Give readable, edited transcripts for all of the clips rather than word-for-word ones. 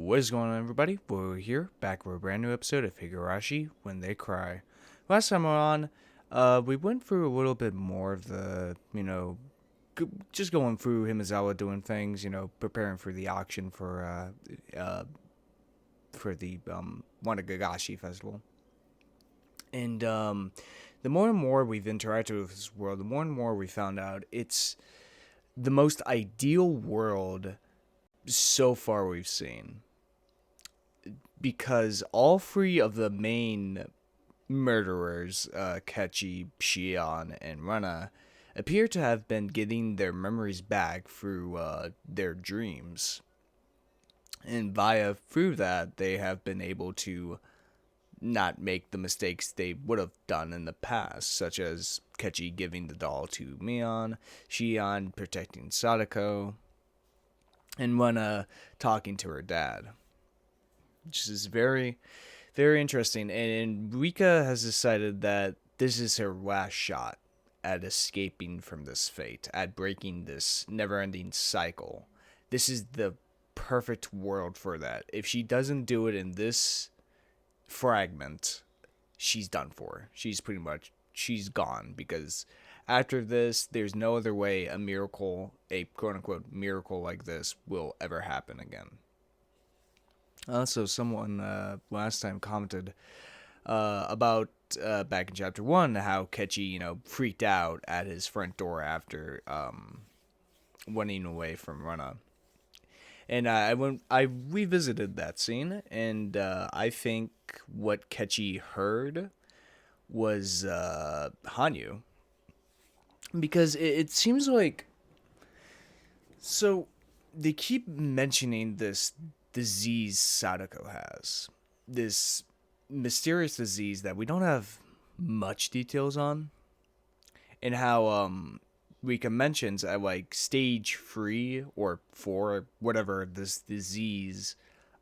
What is going on, everybody? We're here, back with a brand new episode of Higurashi When They Cry. Last time on, we went through a little bit more of the, just going through Himizawa doing things, preparing for the auction for the Wanagagashi festival. And the more and more we've interacted with this world, the more and more we found out it's the most ideal world so far we've seen. Because all three of the main murderers, Kechi, Shion, and Rana, appear to have been getting their memories back through their dreams. And through that, they have been able to not make the mistakes they would have done in the past, such as Kechi giving the doll to Mion, Shion protecting Sadako, and Rana talking to her dad. Which is very, very interesting. And Rika has decided that this is her last shot at escaping from this fate, at breaking this never-ending cycle. This is the perfect world for that. If she doesn't do it in this fragment, she's done for. She's gone, because after this, there's no other way a quote-unquote miracle like this will ever happen again. Also, someone last time commented about back in chapter 1 how Kechi, freaked out at his front door after running away from Rana. And I revisited that scene, and I think what Kechi heard was Hanyu. Because it seems like... So, they keep mentioning this disease Sadako has. This mysterious disease that we don't have much details on. And how Rika mentions at stage 3 or 4, whatever, this disease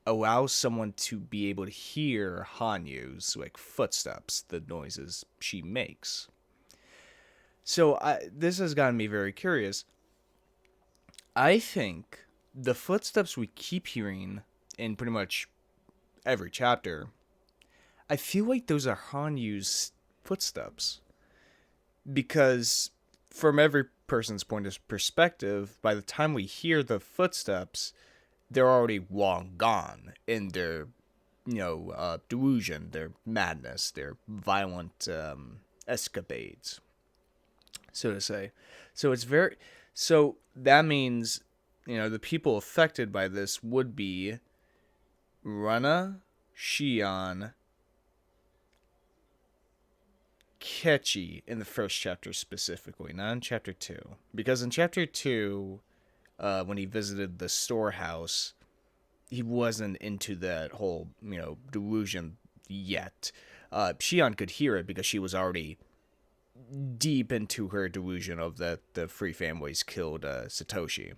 allows someone to be able to hear Hanyu's footsteps, the noises she makes. So this has gotten me very curious. I think the footsteps we keep hearing in pretty much every chapter, I feel like those are Hanyu's footsteps. Because from every person's point of perspective, by the time we hear the footsteps, they're already long gone in their, delusion, their madness, their violent escapades, so to say. So that means, the people affected by this would be Rana, Shion, Kechi in the first chapter specifically, not in chapter 2. Because in chapter 2, when he visited the storehouse, he wasn't into that whole, delusion yet. Shion could hear it because she was already deep into her delusion of that the three families killed Satoshi.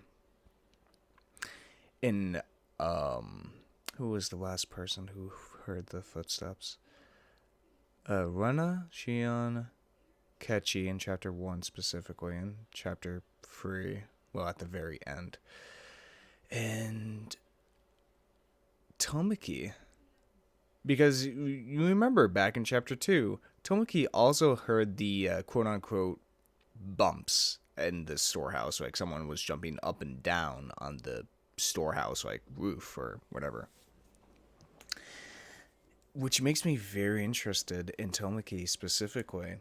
In who was the last person who heard the footsteps? Rana, Shion, Kechi in chapter 1 specifically, in chapter 3, well, at the very end. And Tomoki. Because you remember back in chapter 2, Tomoki also heard the quote-unquote bumps in the storehouse. Someone was jumping up and down on the storehouse, roof or whatever. Which makes me very interested in Tomoki specifically.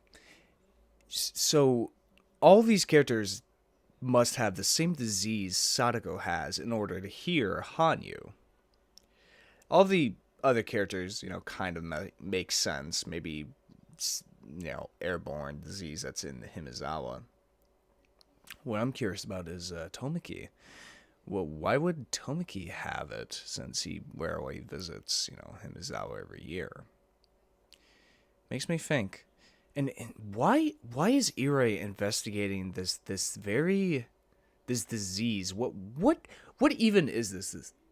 So, all these characters must have the same disease Sadako has in order to hear Hanyu. All the other characters, kind of make sense. Maybe, airborne disease that's in Himizawa. What I'm curious about is Tomoki. Well, why would Tomoki have it, since he rarely visits, Himizawa every year? Makes me think. And why is Irei investigating this disease? What even is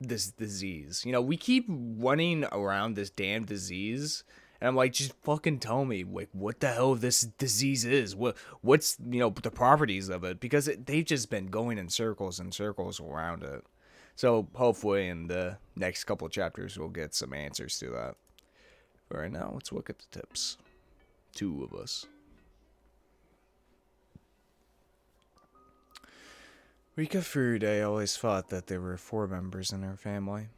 this disease? We keep running around this damn disease, and I'm like, just fucking tell me, what the hell this disease is? What's the properties of it? Because they've just been going in circles and circles around it. So hopefully in the next couple of chapters we'll get some answers to that. But right now, let's look at the tips. 2 of us. Rika Furude always thought that there were 4 members in her family.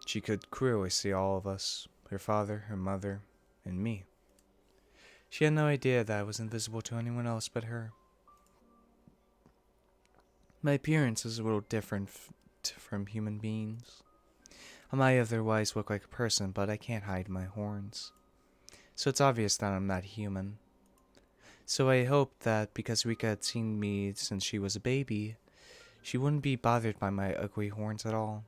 She could clearly see all of us, her father, her mother, and me. She had no idea that I was invisible to anyone else but her. My appearance is a little different from human beings. I might otherwise look like a person, but I can't hide my horns. So it's obvious that I'm not human. So I hoped that because Rika had seen me since she was a baby, she wouldn't be bothered by my ugly horns at all.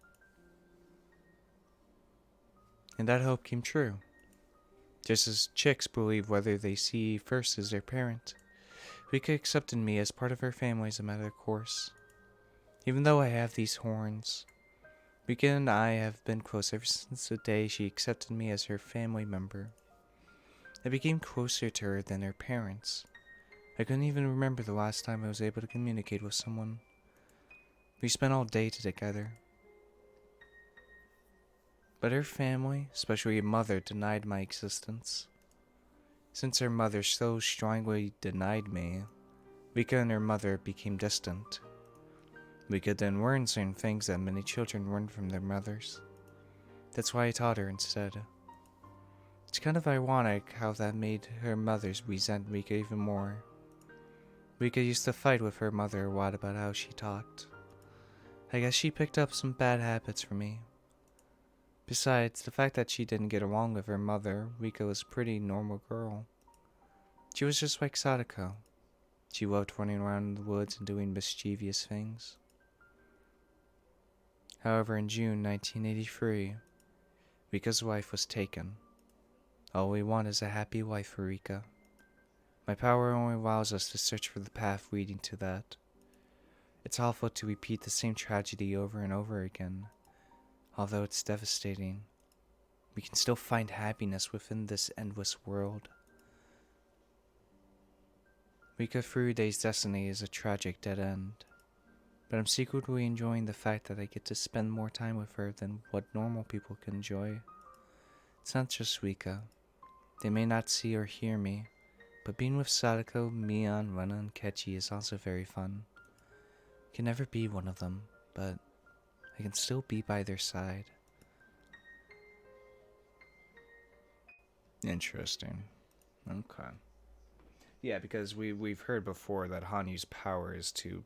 And that hope came true. Just as chicks believe whether they see first as their parent, Rika accepted me as part of her family as a matter of course. Even though I have these horns, Rika and I have been close ever since the day she accepted me as her family member. I became closer to her than her parents. I couldn't even remember the last time I was able to communicate with someone. We spent all day together. But her family, especially her mother, denied my existence. Since her mother so strongly denied me, Rika and her mother became distant. Rika then learned certain things that many children learn from their mothers. That's why I taught her instead. It's kind of ironic how that made her mothers resent Rika even more. Rika used to fight with her mother a lot about how she talked. I guess she picked up some bad habits from me. Besides, the fact that she didn't get along with her mother, Rika was a pretty normal girl. She was just like Sadako. She loved running around in the woods and doing mischievous things. However, in June 1983, Rika's wife was taken. All we want is a happy wife for Rika. My power only allows us to search for the path leading to that. It's awful to repeat the same tragedy over and over again. Although it's devastating, we can still find happiness within this endless world. Rika Furude's destiny is a tragic dead end, but I'm secretly enjoying the fact that I get to spend more time with her than what normal people can enjoy. It's not just Rika. They may not see or hear me, but being with Sadako, Mion, Rena, and Kechi is also very fun. I can never be one of them, but I can still be by their side. Interesting. Okay. Yeah, because we've heard before that Hanyu's power is to,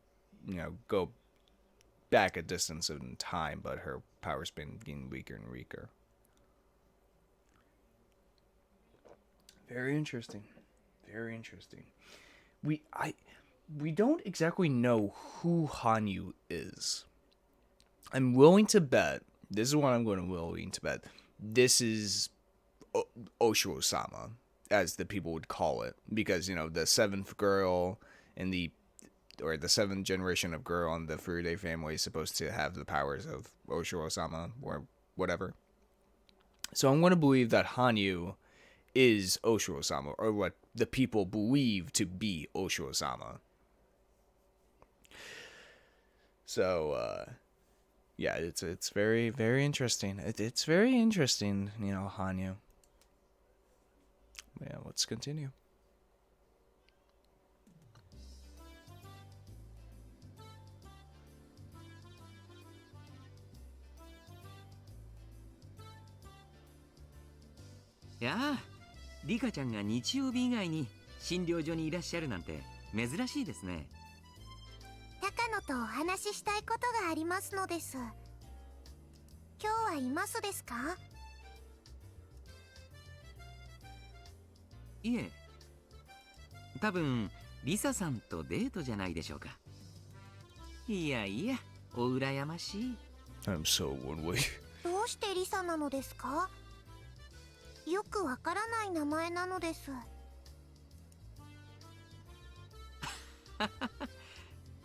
go back a distance in time, but her power's been getting weaker and weaker. Very interesting. Very interesting. We don't exactly know who Hanyu is. I'm willing to bet, this is what I'm willing to bet, this is Oshiro-sama, as the people would call it. Because, the 7th girl in the 7th generation of girl in the Furude family is supposed to have the powers of Oshiro-sama, or whatever. So I'm going to believe that Hanyu is Oshiro-sama, or what the people believe to be Oshiro-sama. So, yeah, it's very, very interesting. It's very interesting, Hanyu. Yeah, let's continue. Yeah, リカちゃんが日曜日以外に診療所にいらっしゃるなんて珍しいですね。高野とお話ししたいことがありますのです。今日はいますですか？いえ、多分リサさんとデートじゃないでしょうか。いやいや、お羨ましい。I'm so one way. どうしてリサなのですか？よくわからない名前なのです。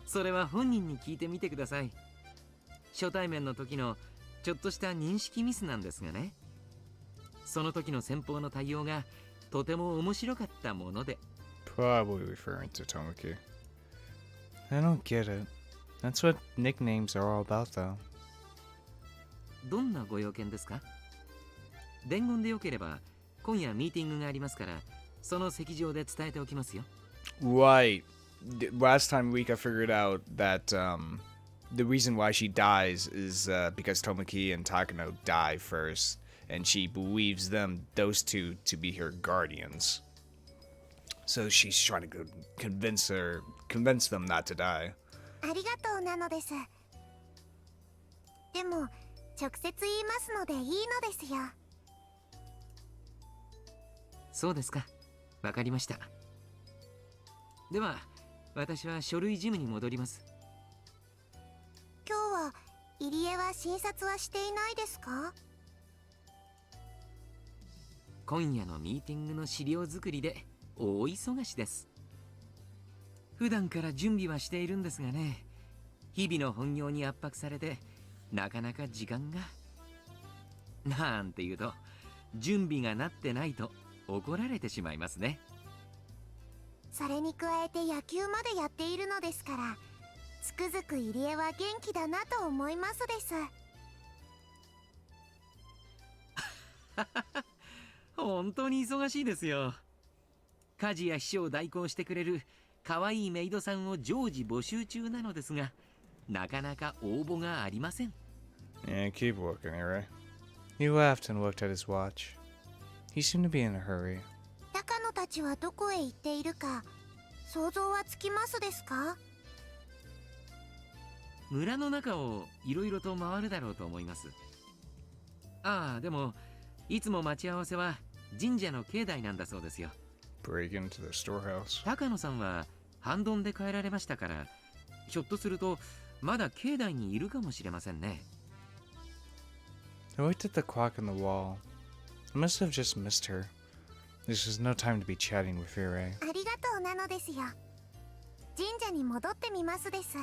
それは本人に聞いてみてください。初対面の時のちょっとした認識ミスなんですがね。その時の先方の対応がとても面白かったもので。Probably referring to Tomoki. I don't get it. That's what nicknames are all about, though. どんなご用件ですか？伝言でよければ今夜ミーティングがありますから、その席上で伝えておきますよ。 Right. Last time week, I figured out that the reason why she dies is because Tomoki and Takano die first, and she believes those two, to be her guardians. So she's trying to convince them not to die. ありがとうなのです。でも直接言いますのでいいのですよ。そうですか、わかりました。では私は書類事務に戻ります。今日は入江は診察はしていないですか？今夜のミーティングの資料作りで大忙しです。普段から準備はしているんですがね、日々の本業に圧迫されてなかなか時間が、なんていうと準備がなってないと怒られてしまいますね。それに加えて野球までやっているのですから、つくづく入江は元気だなと思いますです。本当に忙しいですよ。家事や秘書を代行してくれる可愛いメイドさんを常時募集中なのですが、なかなか応募がありません。 Yeah, keep working, Ray. He laughed and looked at his watch. He seemed to be in a hurry. 高野たちはどこへ行っているか想像はつきますですか？村の中をいろいろと回るだろうと思います。ああ、でもいつも待ち合わせは神社の境内なんだそうですよ。 Break into the storehouse. 高野さんは半ドンで帰られましたから、ひょっとするとまだ境内にいるかもしれませんね。 I looked at the clock on the wall. I must have just missed her. This was no time to be chatting with Ray. ありがとうなのですよ。神社に戻ってみますです。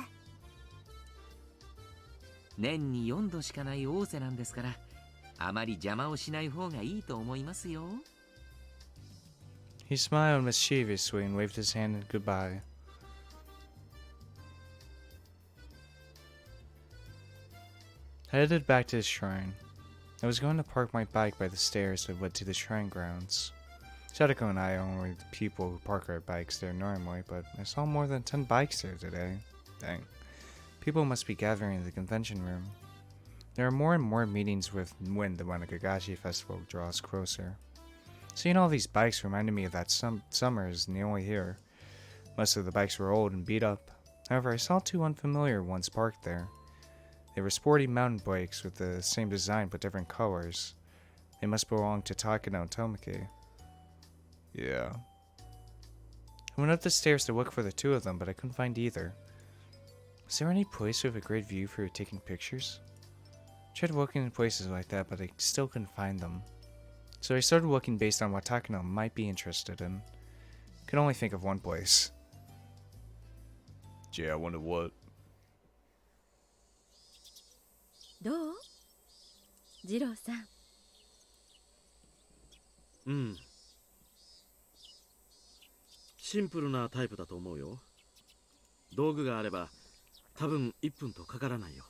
年に4度しかない仰せなんですから、あまり邪魔をしない方がいいと思いますよ。 He smiled mischievously and waved his hand in goodbye. I headed back to the shrine. I was going to park my bike by the stairs that led to the shrine grounds. Sadako and I are only the people who park our bikes there normally, but I saw more than 10 bikes there today. Dang. People must be gathering in the convention room. There are more and more meetings with when the Higurashi festival draws closer. Seeing all these bikes reminded me that summer is nearly here. Most of the bikes were old and beat up. However, I saw two unfamiliar ones parked there. They were sporty mountain bikes with the same design but different colors. They must belong to Takano and Tomoki. Yeah. I went up the stairs to look for the two of them, but I couldn't find either. Is there any place with a great view for taking pictures? I tried looking in places like that, but I still couldn't find them. So I started looking based on what Takano might be interested in. Could only think of one place. Gee, I wonder what. どう？次郎さん。うん。シンプルなタイプだと思うよ。道具があれば多分1分とかからないよ。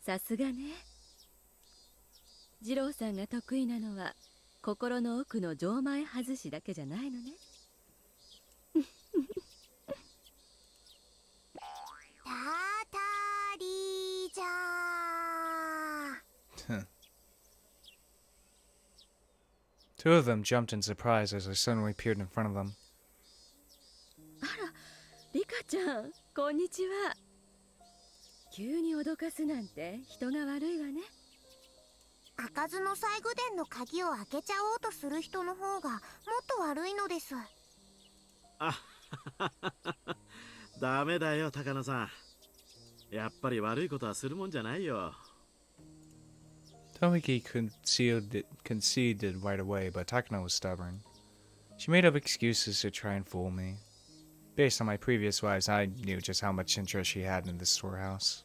さすがね。次郎さんが得意なのは心の奥の錠前外しだけじゃないのね。たたりじゃー。Two of them jumped in surprise as I suddenly appeared in front of them. あら、リカちゃん、こんにちは。急に脅かすなんて人が悪いわね。開かずの西宮殿の鍵を開けちゃおうとする人の方がもっと悪いのです。あダメだよ高野さん。やっぱり悪いことはするもんじゃないよ。Tomoki conceded right away, but Takano was stubborn. She made up excuses to try and fool me. Based on my previous lives, I knew just how much interest she had in this storehouse.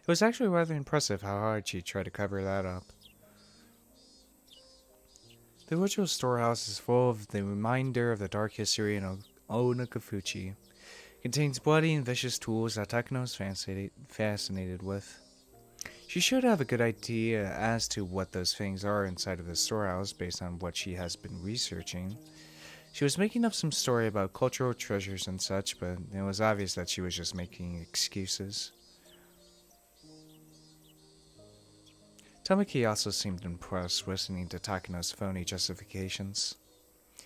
It was actually rather impressive how hard she tried to cover that up. The Uchiho storehouse is full of the reminder of the dark history in Onakafuchi. Contains bloody and vicious tools that Takano is fascinated with. She should have a good idea as to what those things are inside of the storehouse based on what she has been researching. She was making up some story about cultural treasures and such, but it was obvious that she was just making excuses. Tamaki also seemed impressed listening to Takano's phony justifications.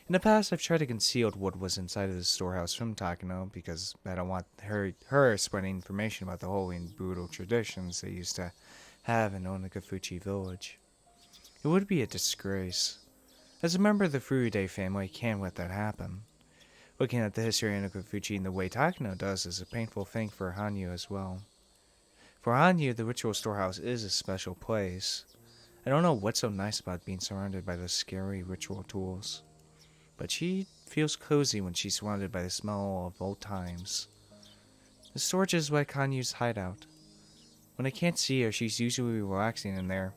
In the past, I've tried to conceal what was inside of the storehouse from Takano because I don't want her spreading information about the holy and brutal traditions they used to have in Onagafuchi village. It would be a disgrace. As a member of the Furude family, I can't let that happen. Looking at the history of Onagafuchi in the way Takano does is a painful thing for Hanyu as well. For Hanyu, the ritual storehouse is a special place. I don't know what's so nice about being surrounded by those scary ritual tools, but she feels cozy when she's surrounded by the smell of old times. The storage is like Hanyu's hideout. When I can't see her, she's usually relaxing in there,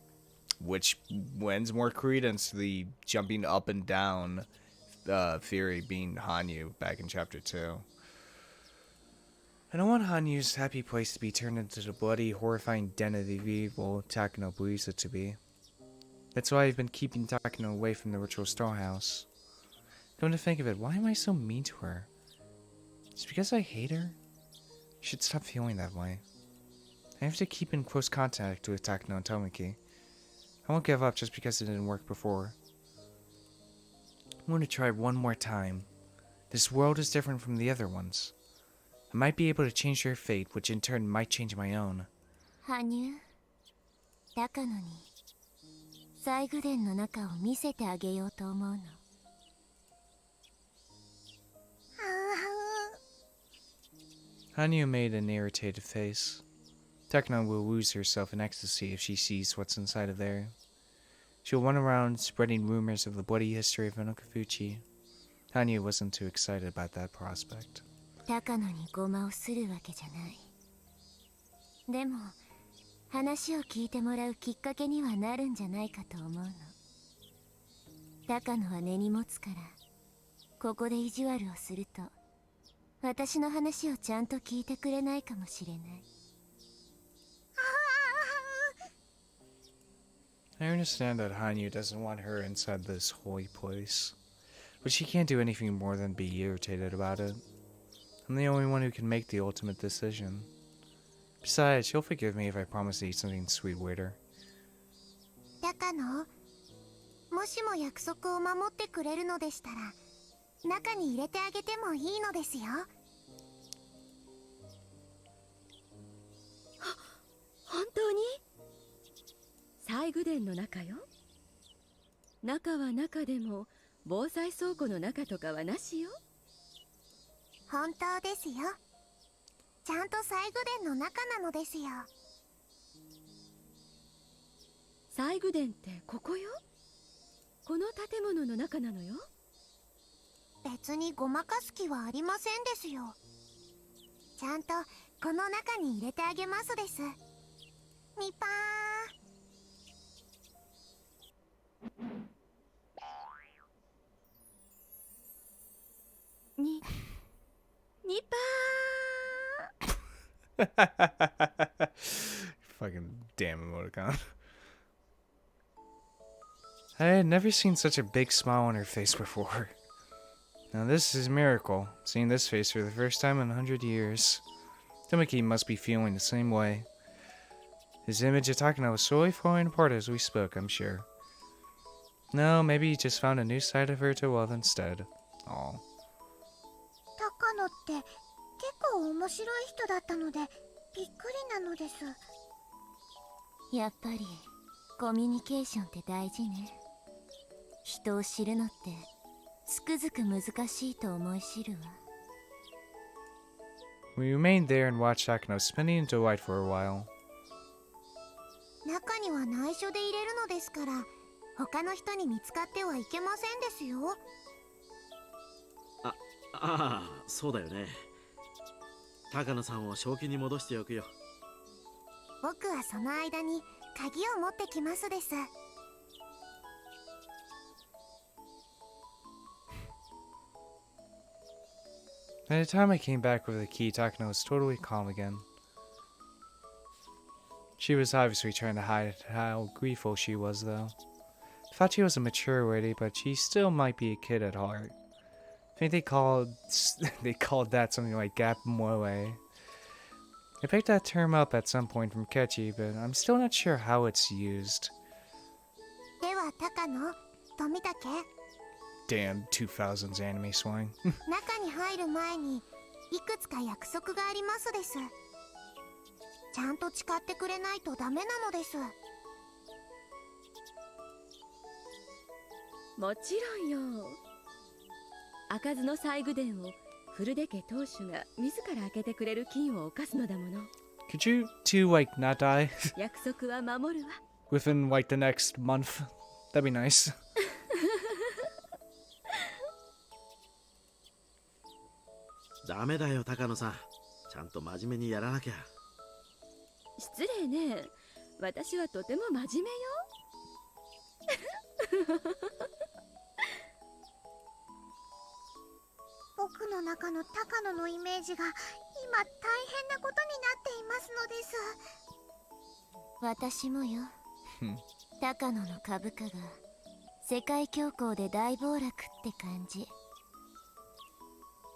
which lends more credence to the jumping up and down theory being Hanyu back in chapter 2. I don't want Hanyu's happy place to be turned into the bloody, horrifying den of evil Takano believes it to be. That's why I've been keeping Takano away from the ritual storehouse. Come to think of it, why am I so mean to her? It's because I hate her? I should stop feeling that way. I have to keep in close contact with Takano and Tomiki. I won't give up just because it didn't work before. I'm going to try one more time. This world is different from the other ones. I might be able to change their fate, which in turn might change my own. 羽生、高野に最具殿の中を見せてあげようと思うの。Hanyu made an irritated face. Takano will lose herself in ecstasy if she sees what's inside of there. She'll run around spreading rumors of the bloody history of Onagafuchi. Hanyu wasn't too excited about that prospect. 高野にごまをするわけじゃない。でも話を聞いてもらうきっかけにはなるんじゃないかと思うの。高野は根に持つから、ここで意地悪をすると私の話をちゃんと聞いてくれないかもしれない。I understand that Hanyu doesn't want her inside this holy place, but she can't do anything more than be irritated about it. I'm the only one who can make the ultimate decision. Besides, she'll forgive me if I promise to eat something sweet later. 高野、もしも約束を守ってくれるのでしたら、中に入れてあげてもいいのですよ。本当に？西宮殿の中よ。中は中でも防災倉庫の中とかはなしよ。本当ですよ。ちゃんと西宮殿の中なのですよ。西宮殿ってここよ。この建物の中なのよ。別にごまかす気はありませんですよ。ちゃんとこの中に入れてあげますです。みぱー。にぱFucking damn emoticon. I had never seen such a big smile on her face before. Now this is a miracle, seeing this face for the first time in 100 years. Tomiki must be feeling the same way. His image of Takano was slowly falling apart as we spoke, I'm sure. No, maybe he just found a new side of her to love instead. Aw. 高野って結構面白い人だったのでびっくりなのです。やっぱりコミュニケーションって大事ね。人を知るのってつくづく難しいと思い知るわ。We remained there and watched Takano spinning in delight for a while. 中には内緒で入れるのですから、他の人に見つかってはいけませんですよ。ああ、そうだよね。高野さんを正気に戻しておくよ。僕はその間に鍵を持ってきますです。By the time I came back with the key, Takano was totally calm again. She was obviously trying to hide how grateful she was, though. I thought she was a mature lady, but she still might be a kid at heart. I think they called that something like gap moe. I picked that term up at some point from Kechi, but I'm still not sure how it's used. では高野、富武、 Damn 2000s anime slang. 中に入る前にいくつか約束がありますです。ちゃんと誓ってくれないとダメなのです。もちろんよ。開かずの細工殿をフルデ家当主が自ら開けてくれる金を犯すのだもの。 Could you two, like, not die 約束は守るわ。 within, like, the next month? That'd be nice. ダメだよ高野さん、ちゃんと真面目にやらなきゃ。失礼ね。私はとても真面目よ。僕の中の高野のイメージが今大変なことになっていますのです。私もよ。高野の株価が世界恐慌で大暴落って感じ。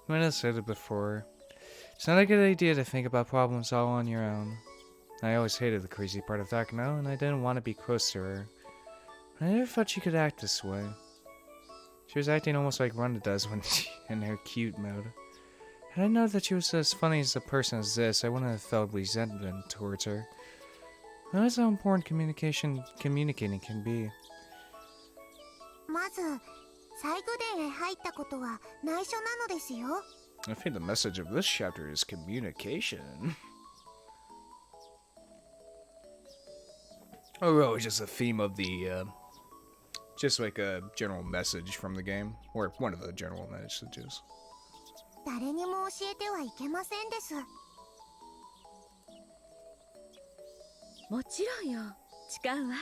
I said it before. It's not a good idea to think about problems all on your own. I always hated the crazy part of Takano, and I didn't want to be close to her. But I never thought she could act this way. She was acting almost like Runda does when she in her cute mode. Had I known that she was as funny as a person as this, I wouldn't have felt resentment towards her. That's how important communicating can be. まず細工殿へ入ったことは内緒なのですよ。I think the message of this chapter is communication. Or really just a theme of the, just like a general message from the game. Or one of the general messages. 誰にも教えてはいけませんです。もちろんよ。誓うわ。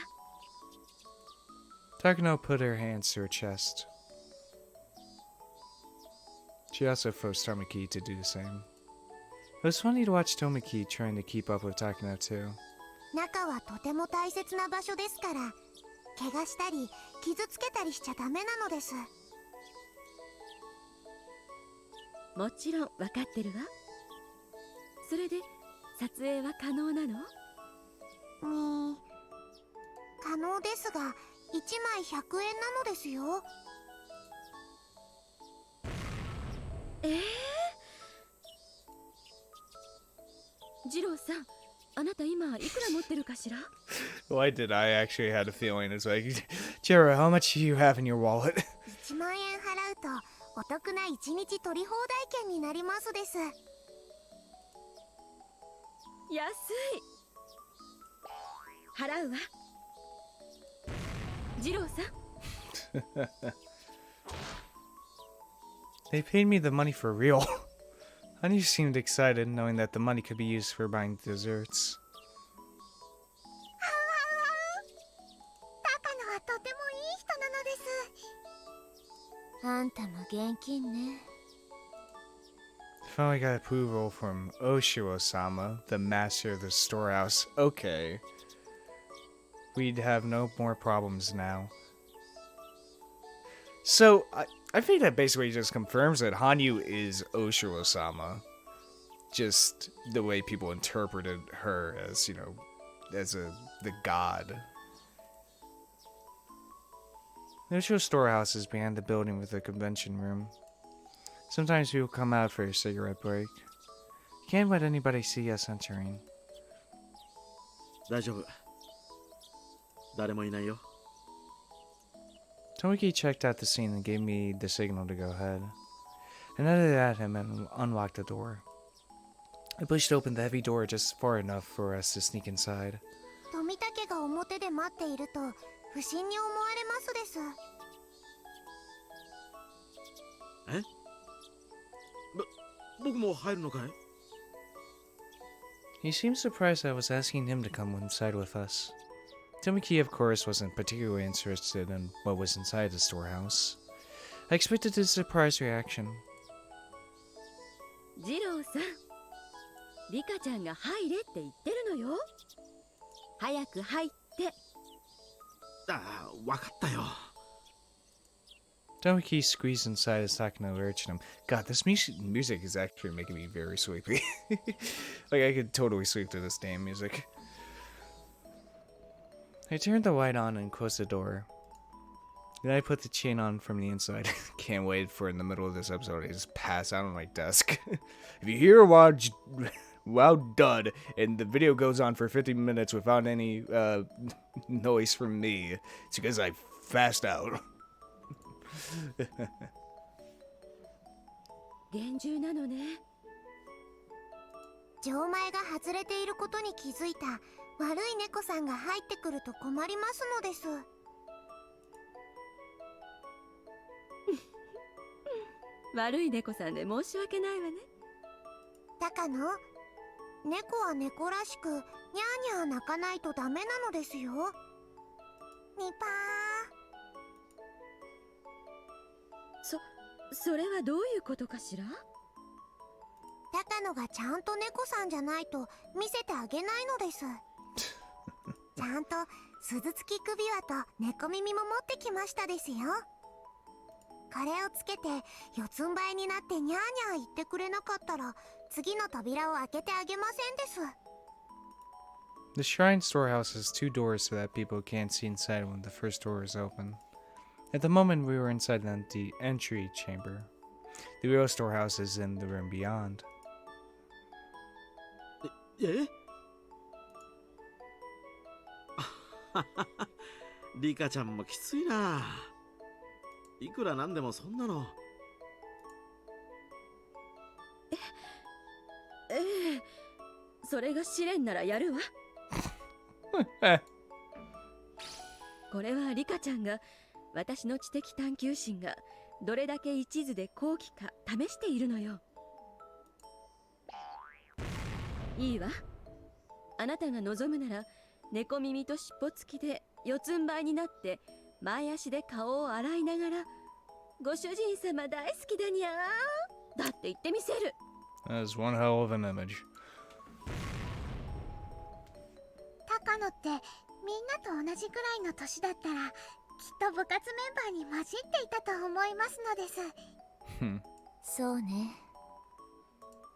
Takano put her hands to her chest. She also forced Tomoki to do the same. It was funny to watch Tomoki trying to keep up with Takano too. 中はとても大切な場所ですから、怪我したり傷つけたりしちゃダメなのです。もちろん分かってるわ。それで撮影は可能なの？可能ですが1枚100円なのですよ。次郎さん、あなた今いくら持ってるかしら？ Why did I actually had a feeling? It's like, Jera, how much do you have in your wallet? 1万円払うとお得な1日取り放題券になりますです。安い。払うわ。次郎さん。They paid me the money for real. Honey seemed excited, knowing that the money could be used for buying desserts. 高野はとてもいい人なのです。あんたも現金ね。Finally got approval from Oshiro-sama, the master of the storehouse. Okay. We'd have no more problems now. So, I think that basically just confirms that Hanyu is Oshiro-sama. Just the way people interpreted her as, you know, as the god. The Oshiro storehouse is behind the building with the convention room. Sometimes people come out for a cigarette break. Can't let anybody see us entering. 大丈夫。誰もいないよ。Tomoki checked out the scene and gave me the signal to go ahead. I nodded at him and unlocked the door. I pushed open the heavy door just far enough for us to sneak inside. 富武が表で待っていると不審に思われますです。え？僕も入るのかい？ He seemed surprised I was asking him to come inside with us. Tomoki, of course, wasn't particularly interested in what was inside the storehouse. I expected his surprised reaction. 次郎さん、リカちゃんが入れって言ってるのよ。早く入って。ああ、わかったよ。Tomoki squeezed inside as Takano urged him. God, this music is actually making me very sleepy. Like, I could totally sleep to this damn music. I turned the light on and closed the door. Then I put the chain on from the inside. Can't wait for in the middle of this episode I just pass out on my desk. If you hear a loud dud and the video goes on for 50 minutes without any noise from me, it's because I passed out. 厳重なのね。錠前が外れていることに気づいた悪い猫さんが入ってくると困りますのです。悪い猫さんで申し訳ないわね。高野、猫は猫らしくニャーニャー鳴かないとダメなのですよ。ニパそれはどういうことかしら。高野がちゃんと猫さんじゃないと見せてあげないのです。ちゃんと鈴付き首輪と猫耳も持ってきましたですよ。これをつけて四つん這いになってニャーニャー言ってくれなかったら次の扉を開けてあげませんです。 The shrine storehouse has 2 doors so that people can't see inside when the first door is open. At the moment, we were inside the entry chamber. The real storehouse is in the room beyond. えリカちゃんもきついな。いくらなんでもそんなの。ええ、それが試練ならやるわ。これはリカちゃんが、私の知的探求心がどれだけ一途で高貴か試しているのよ。いいわ。あなたが望むなら猫耳と尻尾付きで四つん這いになって前足で顔を洗いながら、ご主人様大好きだにゃーだって言ってみせる。 That is one hell of an image. 高野ってみんなと同じくらいの年だったらきっと部活メンバーに混じっていたと思いますのです。そうね。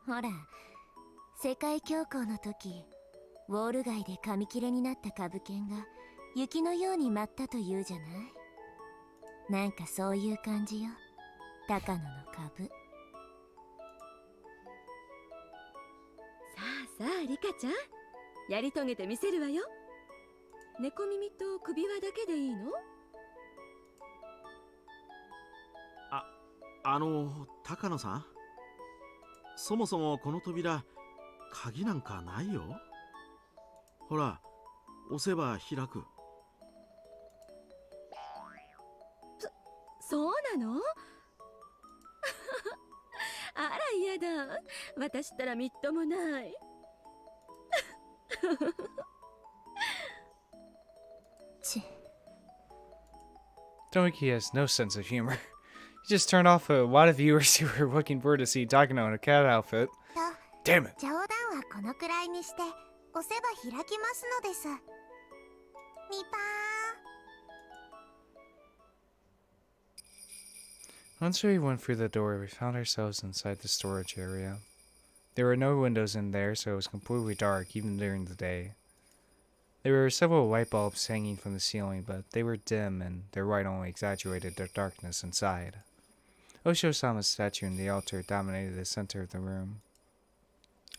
ほら、世界恐慌の時、ウォール街で紙切れになった株券が雪のように舞ったというじゃない。なんかそういう感じよ、高野の株。さあリカちゃん、やり遂げてみせるわよ。猫耳と首輪だけでいいの？高野さん、そもそもこの扉鍵なんかないよ。ほら、押せば開く。そうなの？あら嫌だ。私ったらみっともない。Tomoki has no sense of humor. He just turned off a lot of viewers who were looking forward to see Takano in a cat outfit. Damn it! 冗談はこのくらいにして押せば開きますのです。ニパー。 Once we went through the door, we found ourselves inside the storage area. There were no windows in there, so it was completely dark even during the day. There were several light bulbs hanging from the ceiling, but they were dim and their light only exaggerated the darkness inside. Osho-sama's statue and the altar dominated the center of the room.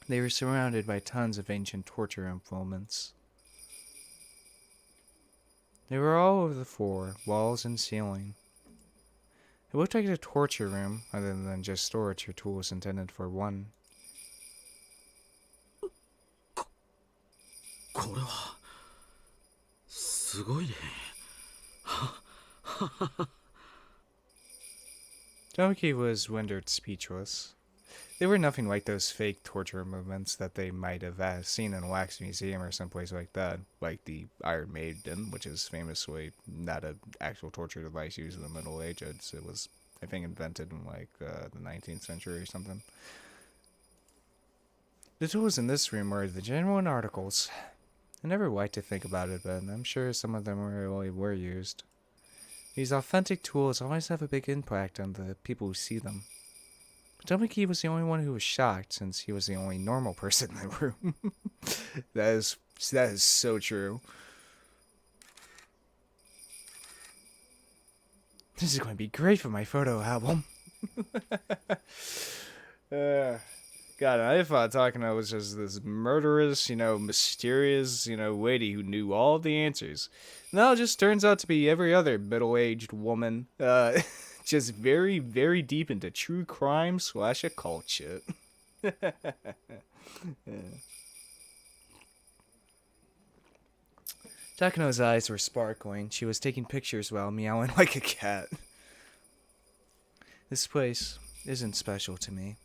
They were surrounded by tons of ancient torture implements. They were all over the floor, walls, and ceiling. It looked like a torture room, other than just storage for tools intended for one. これはすごいね。Tomoki was rendered speechless. They were nothing like those fake torture movements that they might have seen in a wax museum or someplace like that, like the Iron Maiden, which is famously not an actual torture device used in the Middle Ages. It was, I think, invented in like the 19th century or something. The tools in this room are the genuine articles. I never liked to think about it, but I'm sure some of them really were used. These authentic tools always have a big impact on the people who see them. Tomiki was the only one who was shocked, since he was the only normal person in the room. That is so true. This is going to be great for my photo album. God, I thought Takano was just this murderous, mysterious, lady who knew all the answers. No, it just turns out to be every other middle-aged woman. Just very, very deep into true crime / occult shit. Yeah. Takano's eyes were sparkling. She was taking pictures while meowing like a cat. This place isn't special to me.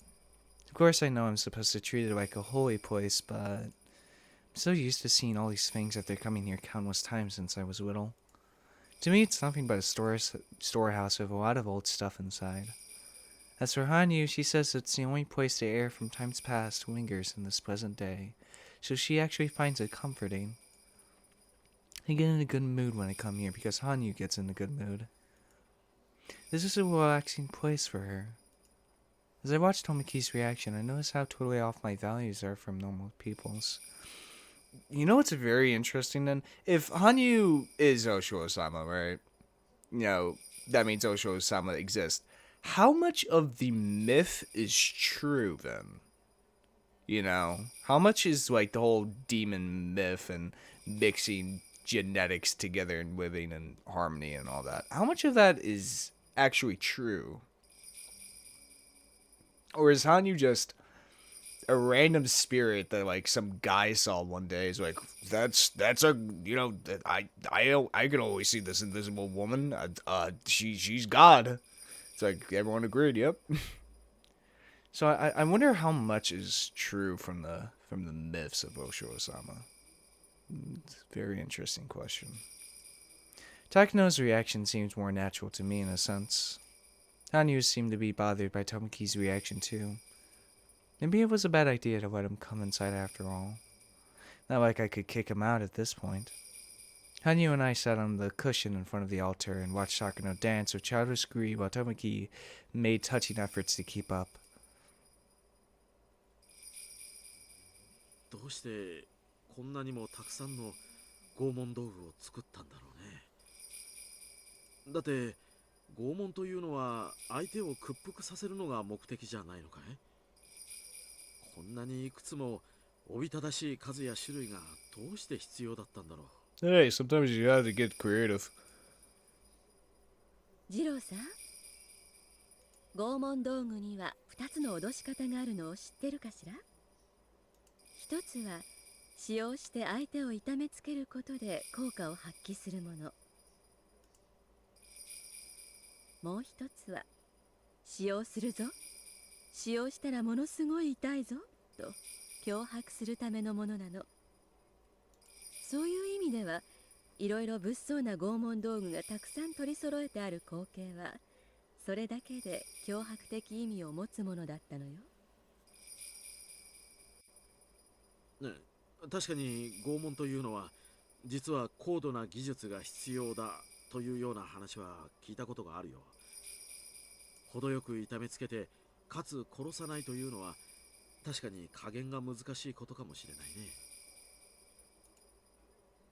Of course I know I'm supposed to treat it like a holy place, but I'm so used to seeing all these things after coming here countless times since I was little. To me, it's nothing but a storehouse with a lot of old stuff inside. As for Hanyu, she says it's the only place the air from times past lingers in this pleasant day, so she actually finds it comforting. I get in a good mood when I come here because Hanyu gets in a good mood. This is a relaxing place for her. As I watched Tomoki's reaction, I noticed how totally off my values are from normal people's. You know what's very interesting then? If Hanyu is Osho-sama, right? That means Osho-sama exists. How much of the myth is true then? How much is like the whole demon myth and mixing genetics together and living in harmony and all that? How much of that is actually true? Or is Hanyu just a random spirit that like some guy saw one day? Is like, that's a I can always see this invisible woman. She's God. It's like everyone agreed. Yep. So I wonder how much is true from the myths of Osho-sama. It's a very interesting question. Takano's reaction seems more natural to me in a sense. Hanyu seemed to be bothered by Tomoki's reaction too. Maybe it was a bad idea to let him come inside after all. Not like I could kick him out at this point. Hanyu and I sat on the cushion in front of the altar and watched Takano dance with childish glee while Tomoki made touching efforts to keep up. どうしてこんなにもたくさんの拷問道具を作ったんだろうね。だって拷問というのは相手を屈服させるのが目的じゃないのかい？こんなにいくつもおびただしい数や種類がどうして必要だったんだろう。Hey, sometimes you have to get creative. 二郎さん、拷問道具には2つの脅し方があるのを知ってるかしら？一つは使用して相手を痛めつけることで効果を発揮するもの。もう一つは使用するぞ、使用したらものすごい痛いぞと脅迫するためのものなの。そういう意味ではいろいろ物騒な拷問道具がたくさん取り揃えてある光景はそれだけで脅迫的意味を持つものだったのよ。ね、確かに拷問というのは実は高度な技術が必要だというような話は聞いたことがあるよ。程よく痛めつけてかつ殺さないというのは確かに加減が難しいことかもしれないね。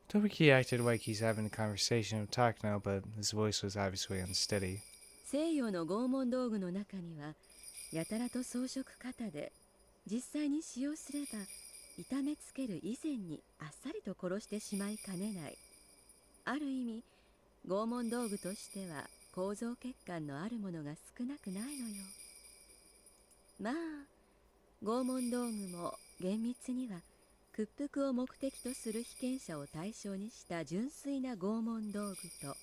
Tomoki acted like he's having a conversation with Takano, but his voice was obviously unsteady. 西洋の拷問道具の中にはやたらと装飾型で実際に使用すれば痛めつける以前にあっさりと殺してしまいかねない。ある意味拷問道具としては構造欠陥のあるものが少なくないのよ。まあ拷問道具も厳密には屈服を目的とする被験者を対象にした純粋な拷問道具と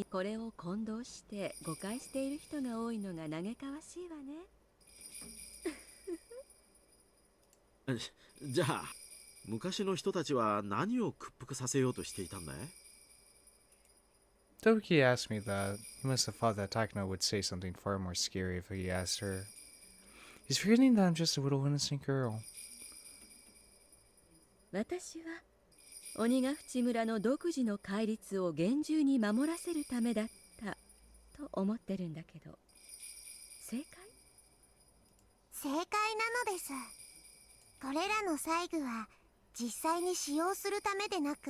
これを混同して誤解している人が多いのが嘆かわしいわね。じゃあ昔の人たちは何を屈服させようとしていたんだい？ Tomoki asked me that. He must have thought that Takano would say something far more scary if he asked her. He's forgetting that I'm just a little innocent girl. 私は鬼ヶ淵村の独自の戒律を厳重に守らせるためだったと思ってるんだけど、正解？正解なのです。これらの細具は実際に使用するためでなく、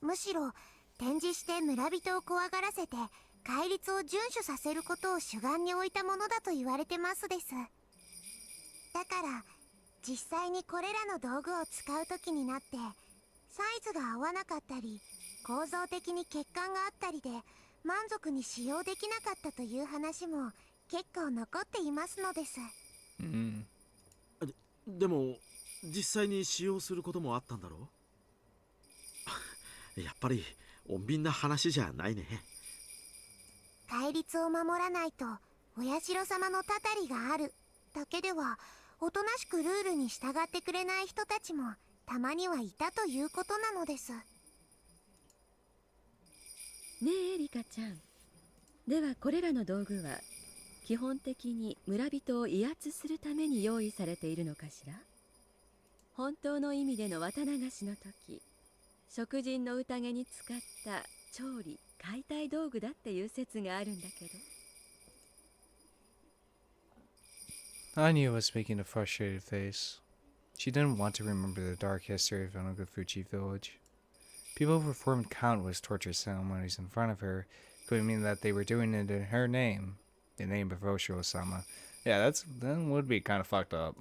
むしろ展示して村人を怖がらせて戒律を遵守させることを主眼に置いたものだと言われてますです。だから実際にこれらの道具を使う時になってサイズが合わなかったり構造的に欠陥があったりで満足に使用できなかったという話も結構残っていますのです。Mm. でも実際に使用することもあったんだろう。やっぱり穏便な話じゃないね。戒律を守らないとお社様のたたりがあるだけではおとなしくルールに従ってくれない人たちもたまにはいたということなのです。ねえエリカちゃん、ではこれらの道具は基本的に村人を威圧するために用意されているのかしら？本当の意味での綿流しの時、食人の宴に使った調理解体道具だっていう説があるんだけど。Anya was making a frustrated face. She didn't want to remember the dark history of Onogafuchi village. People performed countless torture ceremonies in front of her, claiming that they were doing it in her name, the name of Oshiro-sama. Yeah, that would be kind of fucked up.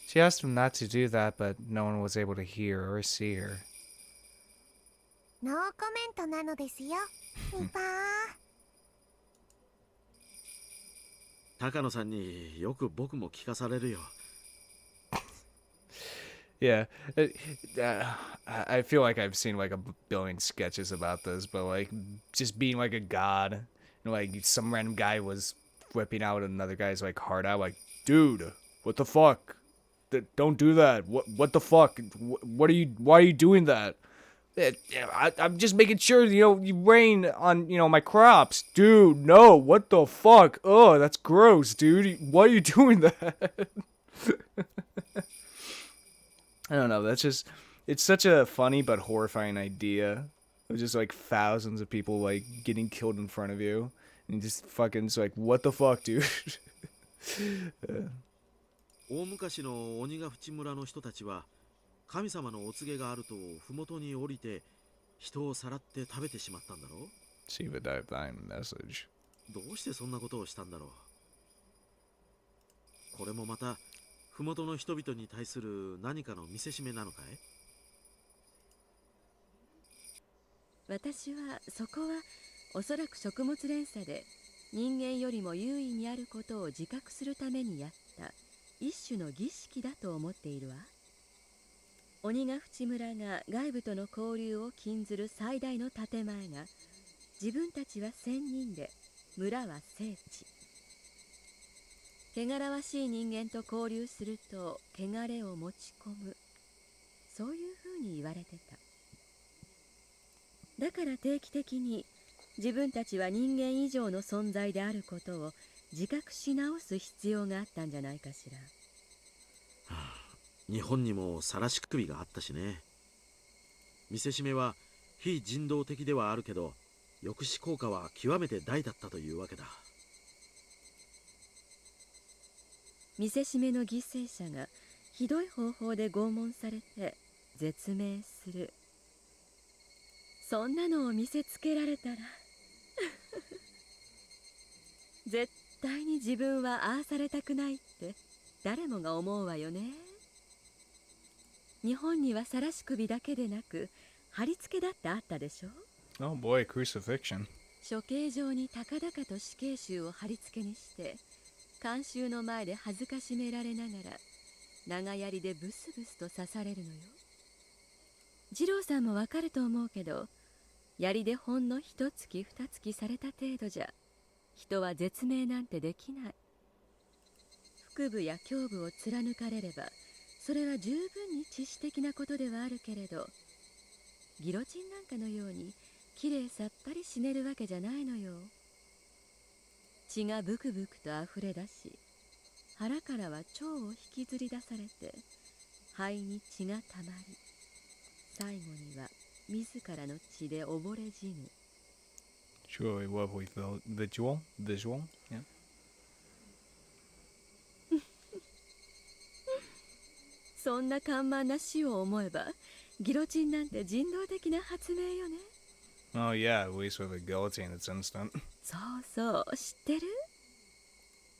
She asked them not to do that, but no one was able to hear or see her. ノーコメントなのですよ、ニパー。高野さんによく僕も聞かされるよ。Yeah, I feel like I've seen like a billion sketches about this, but like just being like a god, like some random guy was whipping out another guy's like heart out, like, dude, what the fuck? Don't do that. What the fuck? What are you? Why are you doing that? I'm just making sure you rain on my crops, dude. No, what the fuck? Oh, that's gross, dude. Why are you doing that? I don't know. It's such a funny but horrifying idea of just like thousands of people like getting killed in front of you, and just fucking it's like, what the fuck, dude? 大昔の鬼ヶ淵村の人たちは神様のお告げがあると麓に降りて人をさらって食べてしまったんだろう。 See the divine message. どうしてそんなことをしたんだろう。これもまた麓の人々に対する何かの見せしめなのかい？私はそこはおそらく食物連鎖で人間よりも優位にあることを自覚するためにやった一種の儀式だと思っているわ。鬼ヶ淵村が外部との交流を禁ずる最大の建前が、自分たちは仙人で村は聖地。汚らわしい人間と交流すると汚れを持ち込む、そういうふうに言われてた。だから定期的に自分たちは人間以上の存在であることを自覚し直す必要があったんじゃないかしら。日本にも晒し首があったしね。見せしめは非人道的ではあるけど抑止効果は極めて大だったというわけだ。見せしめの犠牲者がひどい方法で拷問されて絶命する、そんなのを見せつけられたら絶対に自分はああされたくないって誰もが思うわよね。日本には晒し首だけでなく貼り付けだってあったでしょ。 Oh boy, crucifixion. 処刑場に高々と死刑囚を貼り付けにして観衆の前で恥ずかしめられながら長槍でブスブスと刺されるのよ。二郎さんもわかると思うけど、槍でほんの一突き二突きされた程度じゃ人は絶命なんてできない。腹部や胸部を貫かれればそれは十分に致死的なことではあるけれど、ギロチンなんかのようにきれいさっぱり死ねるわけじゃないのよ。血がブクブクとあふれ出し、腹からは腸を引きずり出されて肺に血がたまり、最後には自らの血で溺れ死ぬ。 It's really lovely visual. Yeah. そんな緩慢な死を思えばギロチンなんて人道的な発明よね。 Oh yeah, at least with a guillotine, it's instant. そうそう、知ってる？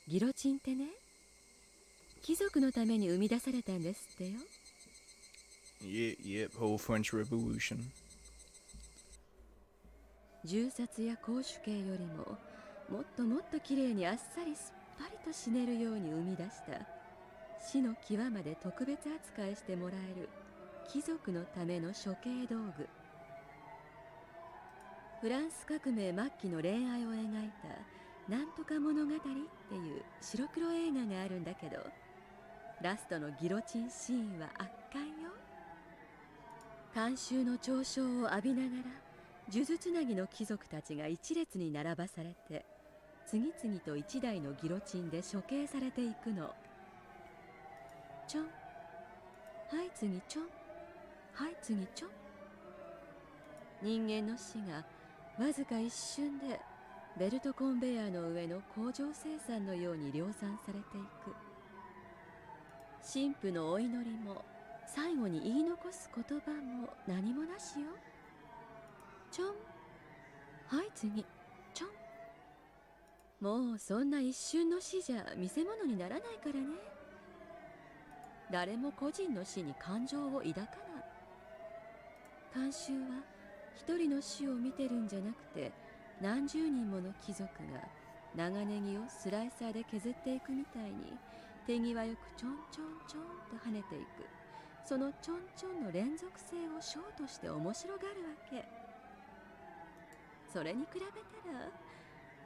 ギロチンってね、貴族のために生み出されたんですってよ。 Yep, whole French Revolution. 銃殺や公主刑よりももっともっと綺麗にあっさりすっぱりと死ねるように生み出した死の際まで特別扱いしてもらえる貴族のための処刑道具。フランス革命末期の恋愛を描いたなんとか物語っていう白黒映画があるんだけど、ラストのギロチンシーンは圧巻よ。観衆の嘲笑を浴びながら数珠つなぎの貴族たちが一列に並ばされて、次々と一台のギロチンで処刑されていくの。ちょん、はい次ちょん、はい次ちょん。人間の死がわずか一瞬でベルトコンベヤーの上の工場生産のように量産されていく。神父のお祈りも最後に言い残す言葉も何もなしよ。ちょん、はい次ちょん。もうそんな一瞬の死じゃ見せ物にならないからね。誰も個人の死に感情を抱かない。観衆は一人の死を見てるんじゃなくて、何十人もの貴族が長ネギをスライサーで削っていくみたいに手際よくちょんちょんちょんと跳ねていく。そのちょんちょんの連続性をショーとして面白がるわけ。それに比べたら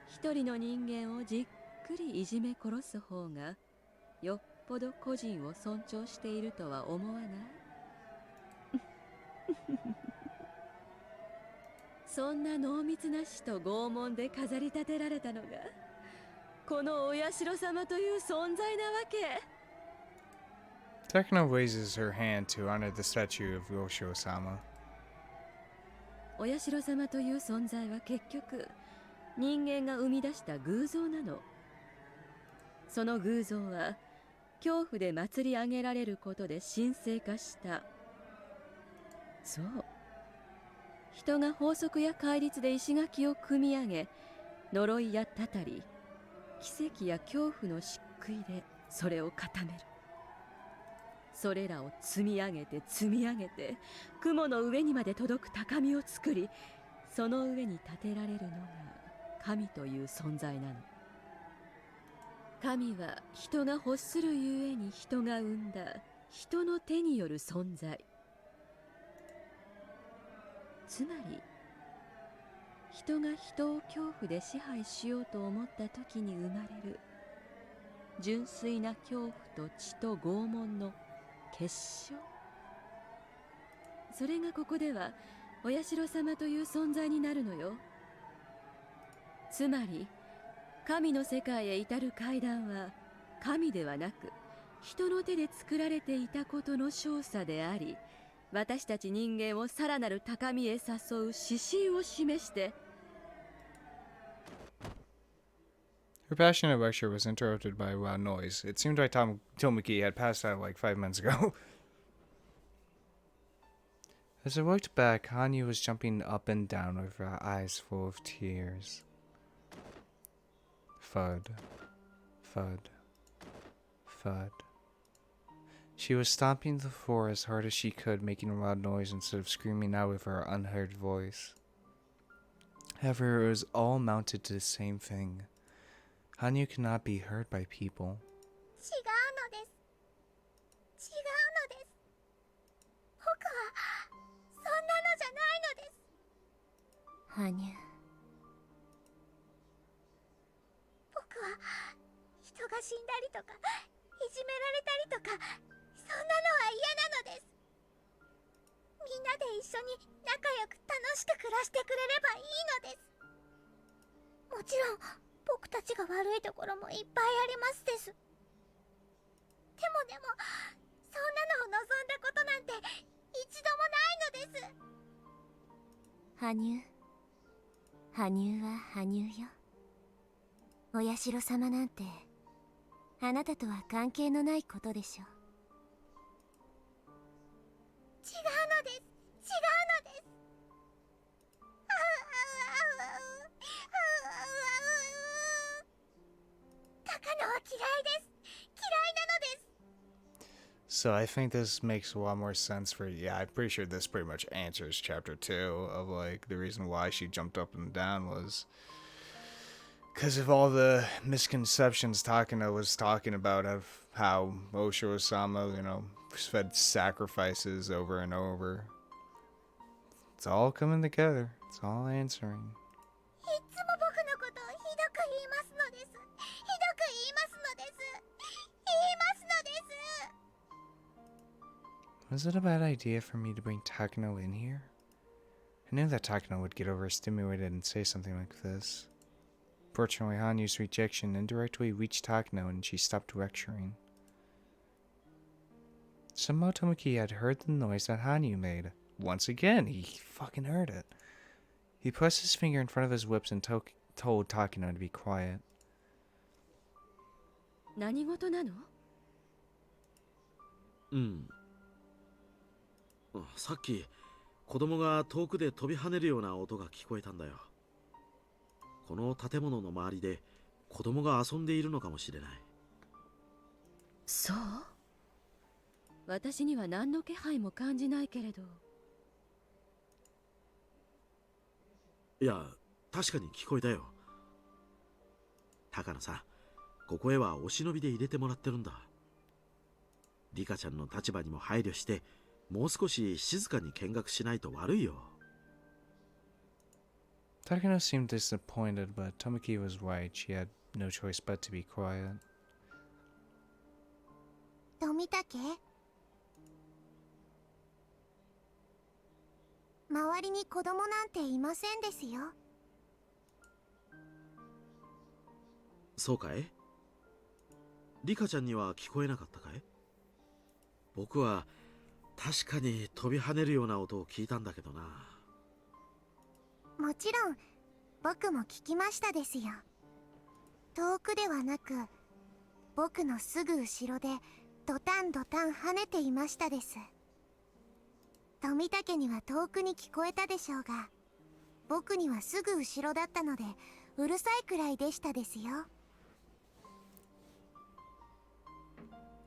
一人の人間をじっくりいじめ殺す方がよっぽど個人を尊重しているとは思わない？そんな濃密な死と拷問で飾り立てられたのがこのお社様という存在なわけ。 Tekno raises her hand to honor the statue of Rosho-sama. お社様という存在は結局人間が生み出した偶像なの。その偶像は恐怖で祭り上げられることで神聖化した。そう、人が法則や戒律で石垣を組み上げ、呪いやたたり、奇跡や恐怖の漆喰でそれを固める。それらを積み上げて積み上げて雲の上にまで届く高みを作り、その上に建てられるのが神という存在なの。神は人が欲するゆえに人が生んだ人の手による存在。つまり人が人を恐怖で支配しようと思った時に生まれる純粋な恐怖と血と拷問の結晶。それがここではお社様という存在になるのよ。つまり神の世界へ至る階段は神ではなく人の手で作られていたことの少佐であり、私たち人間をさらなる高みへ誘う指針を示して。 Her passionate lecture was interrupted by a loud noise. It seemed like Tomoki had passed out like 5 minutes ago. As I looked back, Hanyu was jumping up and down with her eyes full of tears. Thud. Thud. Thud. She was stomping the floor as hard as she could, making a loud noise instead of screaming out with her unheard voice. However, it was all amounted to the same thing. Hanyu cannot be heard by people. 違うのです。違うのです。僕はそんなのじゃないのです。羽生、僕は人が死んだりとかいじめられたりとか、そんなのは嫌なのです。みんなで一緒に仲良く楽しく暮らしてくれればいいのです。もちろん僕たちが悪いところもいっぱいありますです。でもそんなのを望んだことなんて一度もないのです。羽生は羽生よ。お社様なんてあなたとは関係のないことでしょう。違うのです、違うのです。高野は嫌いです、嫌いなのです。 So I think this makes a lot more sense for, yeah, I'm pretty sure this pretty much answers chapter 2 of like the reason why she jumped up and down was because of all the misconceptions Takano was talking about of how Osho-sama, fed sacrifices over and over. It's all coming together. It's all answering. いつも僕のことをひどく言いますのです。ひどく言いますのです。言いますのです。 Was it a bad idea for me to bring Takano in here? I knew that Takano would get overstimulated and say something like this. Fortunately, Hanyu's rejection indirectly reached Takano and she stopped lecturing. Somehow Tomoki had heard the noise that Hanyu made. Once again, he fucking heard it. He pressed his finger in front of his lips and told Takano to be quiet. 何事なの？さっき子供が遠くで飛び跳ねるような音が聞こえたんだよ。この建物の周りで子供が遊んでいるのかもしれない。そう？私には何の気配も感じないけれど。いや、確かに聞こえたよ。高野さん、ここへはお忍びで入れてもらってるんだ。リカちゃんの立場にも配慮してもう少し静かに見学しないと悪いよ。Takano seemed disappointed, but Tomoki was right. She had no choice but to be quiet. 富武、周りに子供なんていませんですよ。そうかい？リカちゃんには聞こえなかったかい？僕は確かに飛び跳ねるような音を聞いたんだけどな。もちろん僕も聞きましたですよ。遠くではなく僕のすぐ後ろでドタンドタン跳ねていましたです。富武には遠くに聞こえたでしょうが、僕にはすぐ後ろだったのでうるさいくらいでしたですよ。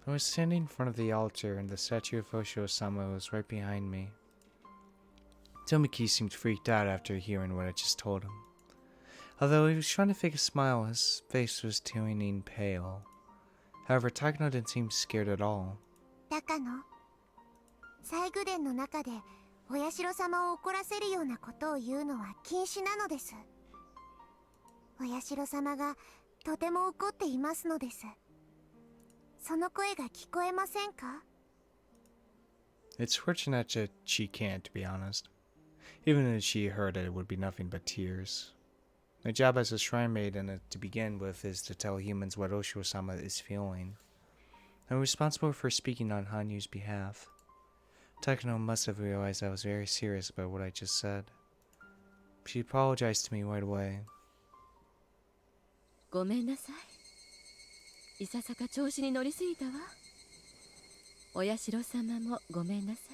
I was standing in front of the altar and the statue of Osho-sama was right behind me. Tomoki seemed freaked out after hearing what I just told him. Although he was trying to fake a smile, his face was turning pale. However, Takano didn't seem scared at all. 高野、西宮殿の中でお社様を怒らせるようなことを言うのは禁止なのです。お社様がとても怒っていますのです。その声が聞こえませんか？ It's fortunate that she can't, to be honest. Even if she heard it, it would be nothing but tears. My job as a shrine maiden, to begin with, is to tell humans what Osho-sama is feeling. I'm responsible for speaking on Hanyu's behalf. Takano must have realized I was very serious about what I just said. She apologized to me right away. ごめんなさい。いささか調子に乗りすぎたわ。お社様もごめんなさい。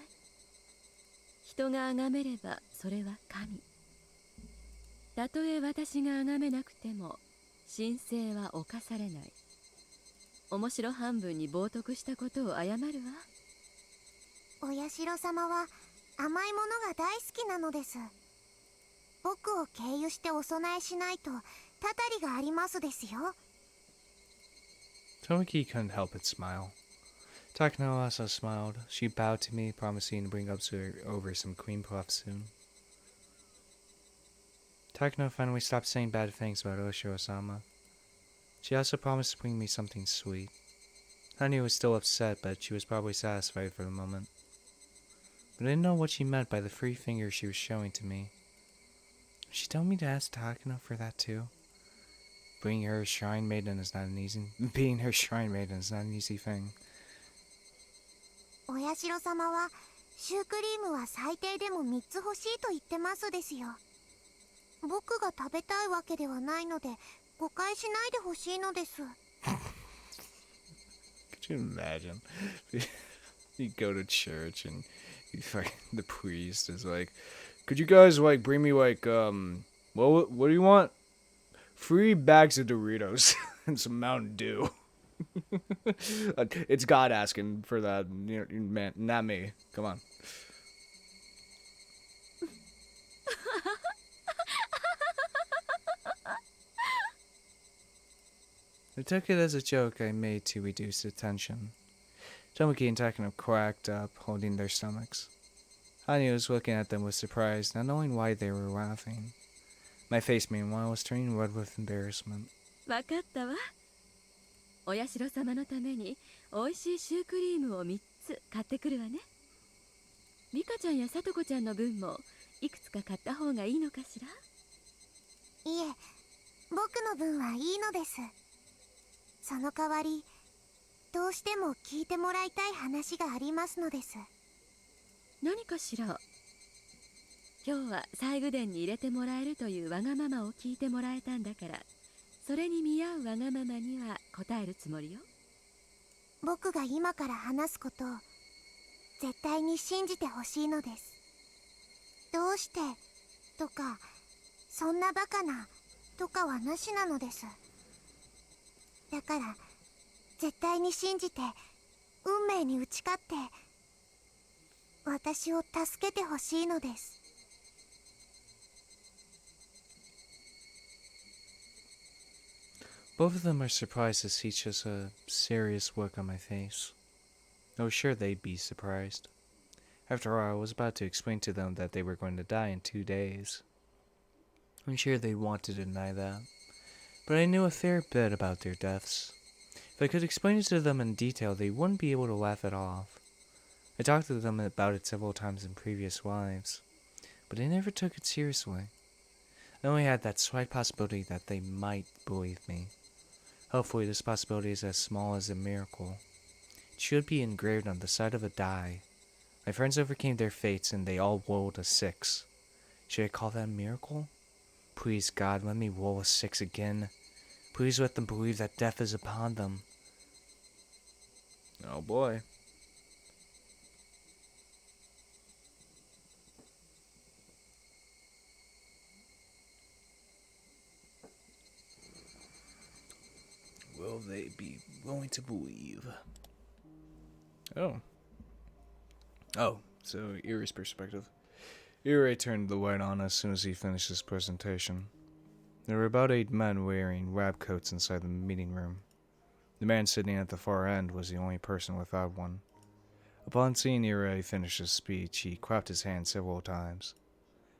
人が崇めればそれは神。たとえ私が崇めなくても神聖は侵されない。面白半分に冒涜したことを謝るわ。お社様は甘いものが大好きなのです。僕を経由してお供えしないとたたりがありますですよ。Tomoki couldn't help but smile. Takano also smiled. She bowed to me, promising to bring up over some cream puff soon. Takano finally stopped saying bad things about Osho-sama. She also promised to bring me something sweet. Hanyu was still upset, but she was probably satisfied for the moment. But I didn't know what she meant by the three fingers she was showing to me. She told me to ask Takano for that too. Being her shrine maiden is not an easy thing. お社様はシュークリームは最低でも3つ欲しいと言ってますですよ。僕が食べたいわけではないので誤解しないでほしいのです。 Could you imagine? You go to church and the priest is like, could you guys like bring me like what do you want? 3 bags of Doritos and some Mountain Dew. It's God asking for that, man, not me. Come on. I took it as a joke I made to reduce the tension. Tomoki and Takano cracked up, holding their stomachs. Hanya was looking at them with surprise, not knowing why they were laughing. My face, meanwhile, was turning red with embarrassment. わかったわ。お社様のために美味しいシュークリームを3つ買ってくるわね。ミカちゃんやさとこちゃんの分もいくつか買った方がいいのかしら。いえ、僕の分はいいのです。その代わりどうしても聞いてもらいたい話がありますのです。何かしら。今日は西宮殿に入れてもらえるというわがままを聞いてもらえたんだから、それに見合うわがままには答えるつもりよ。僕が今から話すことを絶対に信じてほしいのです。どうしてとかそんなバカなとかはなしなのです。だから絶対に信じて運命に打ち勝って私を助けてほしいのです。Both of them are surprised to see just a serious look on my face. I was sure they'd be surprised. After all, I was about to explain to them that they were going to die in 2 days. I'm sure they'd want to deny that, but I knew a fair bit about their deaths. If I could explain it to them in detail, they wouldn't be able to laugh it off. I talked to them about it several times in previous lives, but they never took it seriously. I only had that slight possibility that they might believe me. Hopefully this possibility is as small as a miracle. It should be engraved on the side of a die. My friends overcame their fates and they all rolled a 6. Should I call that a miracle? Please, God, let me roll a 6 again. Please let them believe that death is upon them. Oh boy. Will they be willing to believe? Oh. Oh, so Erie's perspective. Irie turned the light on as soon as he finished his presentation. There were about 8 men wearing lab coats inside the meeting room. The man sitting at the far end was the only person without one. Upon seeing Irie finish his speech, he clapped his hands several times.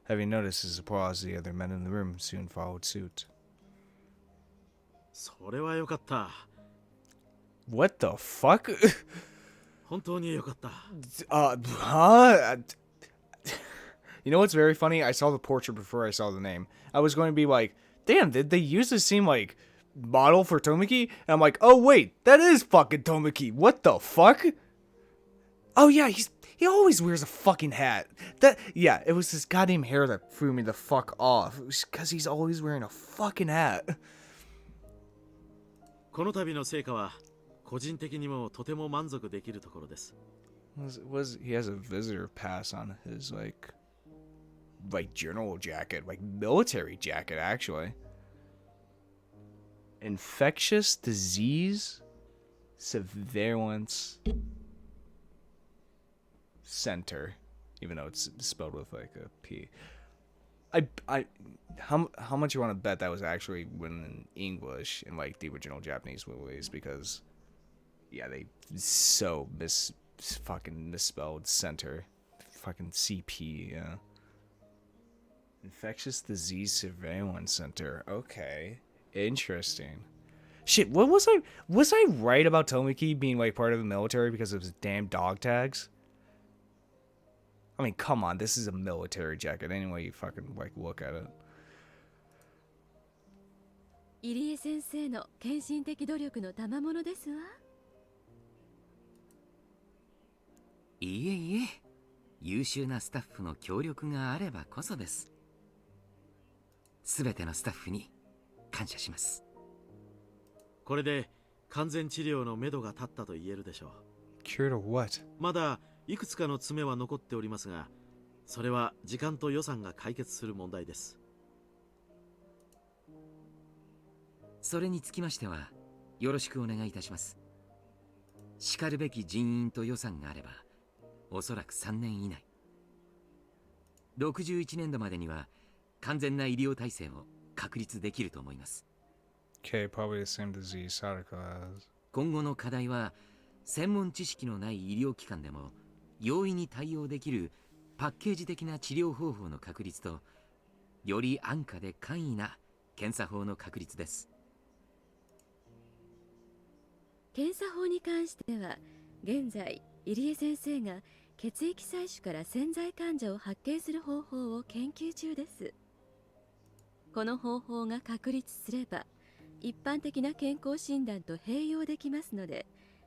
Having noticed his applause, the other men in the room soon followed suit. それはよかった。 What the fuck? 本当によかった。 Huh? You know what's very funny? I saw the portrait before I saw the name. I was going to be like, damn, did they use the same, like, model for Tomoki? And I'm like, oh, wait, that is fucking Tomoki. What the fuck? Oh, yeah, he always wears a fucking hat. Yeah, it was his goddamn hair that threw me the fuck off. It was because he's always wearing a fucking hat. この度の成果は個人的にもとても満足できるところです。He has a visitor pass on his, like general jacket, like military jacket, actually. Infectious disease surveillance center, even though it's spelled with like a P. How much you want to bet that was actually written in English in like the original Japanese movies? Because yeah, they so fucking misspelled center, fucking CP, yeah. Infectious Disease Surveillance Center. Okay, interesting. Shit, what was I right about Tomoki being like part of the military because of his damn dog tags? I mean, come on, this is a military jacket. Anyway, you fucking like look at it. 入江先生の献身的努力の賜物ですわ。いえいえ、優秀なスタッフの協力があればこそです。すべてのスタッフに感謝します。これで完全治療のめどが立ったと言えるでしょ Cured of what? う。まだいくつかの詰めは残っておりますが、それは時間と予算が解決する問題です。それにつきましては、よろしくお願いいたします。しかるべき人員と予算があれば、おそらく3年以内。61年度までには完全な医療体制を確立できると思います。Okay, probably the same disease Sadako has. 今後の課題は、専門知識のない医療機関でも容易に対応できるパッケージ的な治療方法の確立と、より安価で簡易な検査法の確立です。検査法に関しては現在入江先生が血液採取から潜在患者を発見する方法を研究中です。この方法が確立すれば一般的な健康診断と併用できますので、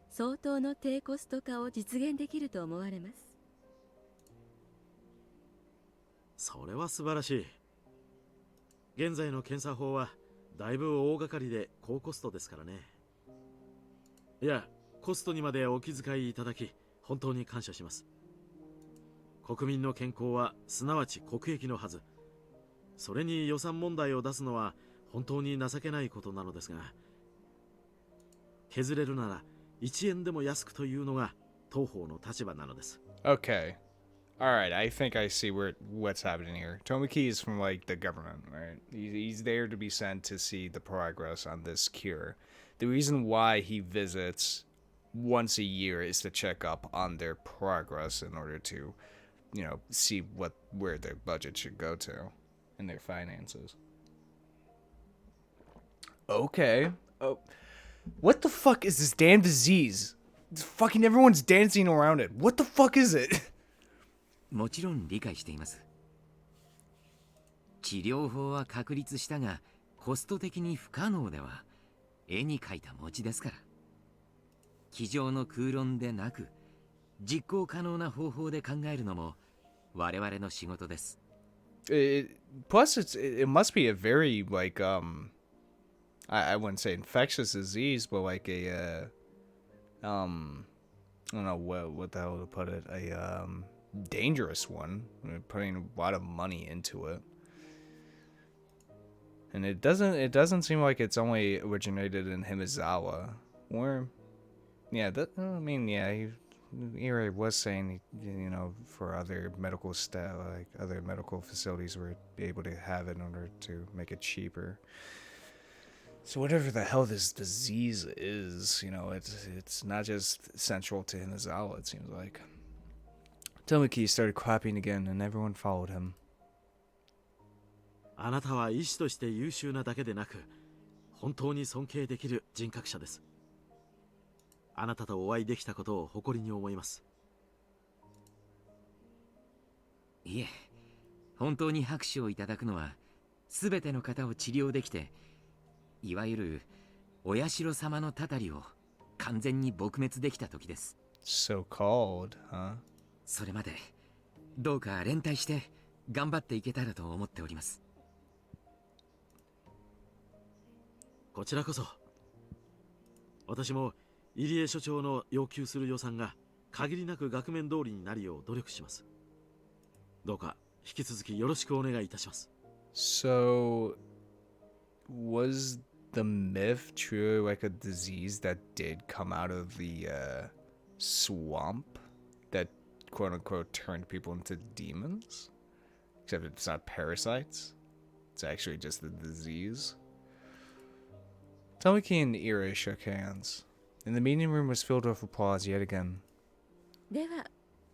相当の低コスト化を実現できると思われます。それは素晴らしい。現在の検査法はだいぶ大掛かりで高コストですからね。いや、コストにまでお気遣いいただき本当に感謝します。国民の健康はすなわち国益のはず。それに予算問題を出すのは本当に情けないことなのですが、削れるなら1円でも安くというのが当方の立場なのです。 Okay. Alright, I think I see what's happening here. Tomiki is from, like, the government, right? He's there to be sent to see the progress on this cure. The reason why he visits once a year is to check up on their progress in order to, see where their budget should go to and their finances. Okay. Oh, what the fuck is this damn disease? Fucking everyone's dancing around it. What the fuck is it? もちろん理解しています。治療法は確立したが、コスト的に不可能では絵に描いた餅ですから。机上の空論でなく、実行可能な方法で考えるのも我々の仕事です。Plus, it must be a very, like, I wouldn't say infectious disease, but like a, I don't know what the hell to put it, a, dangerous one. I mean, putting a lot of money into it. And it doesn't seem like it's only originated in Himizawa. Or, yeah, Ira was saying, for other medical like other medical facilities were able to have it in order to make it cheaper. So whatever the hell this disease is, it's not just central to Hinazawa, it seems like. Tomoki started clapping again, and everyone followed him. あなたは医師として優秀なだけでなく、本当に尊敬できる人格者です。あなたとお会いできたことを誇りに思います。いえ、本当に拍手をいただくのは、すべての方を治療できて、いわゆるお社様のたたりを完全に撲滅できた時です。So called, huh? それまでどうか連帯して頑張っていけたらと思っております。こちらこそ。私も入江所長の要求する予算が限りなく額面通りになるよう努力します。どうか引き続きよろしくお願いいたします。So, was the myth true, like a disease that did come out of the swamp that quote unquote turned people into demons? Except it's not parasites, it's actually just the disease. Tomoki and Ira shook hands, and the meeting room was filled with applause yet again. では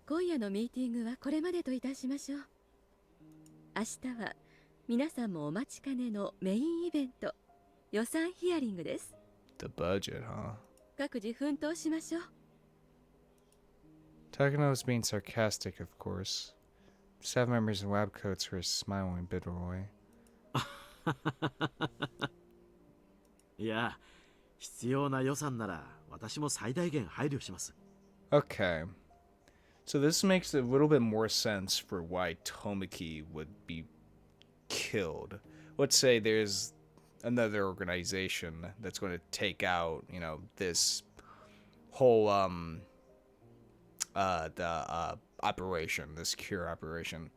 今夜のミーティングはこれまでといたしましょう。明日は皆さんもお待ちかねのメインイベント、予算ヒアリングです。 The budget, huh? 各自奮闘しましょう。 Takano was being sarcastic, of course. Staff members in lab coats were smiling bitterly. いや、必要な予算なら私も最大限配慮します。 Okay. So this makes a little bit more sense for why Tomiki would be killed. Let's say there's another organization that's going to take out, this whole the operation, this cure operation.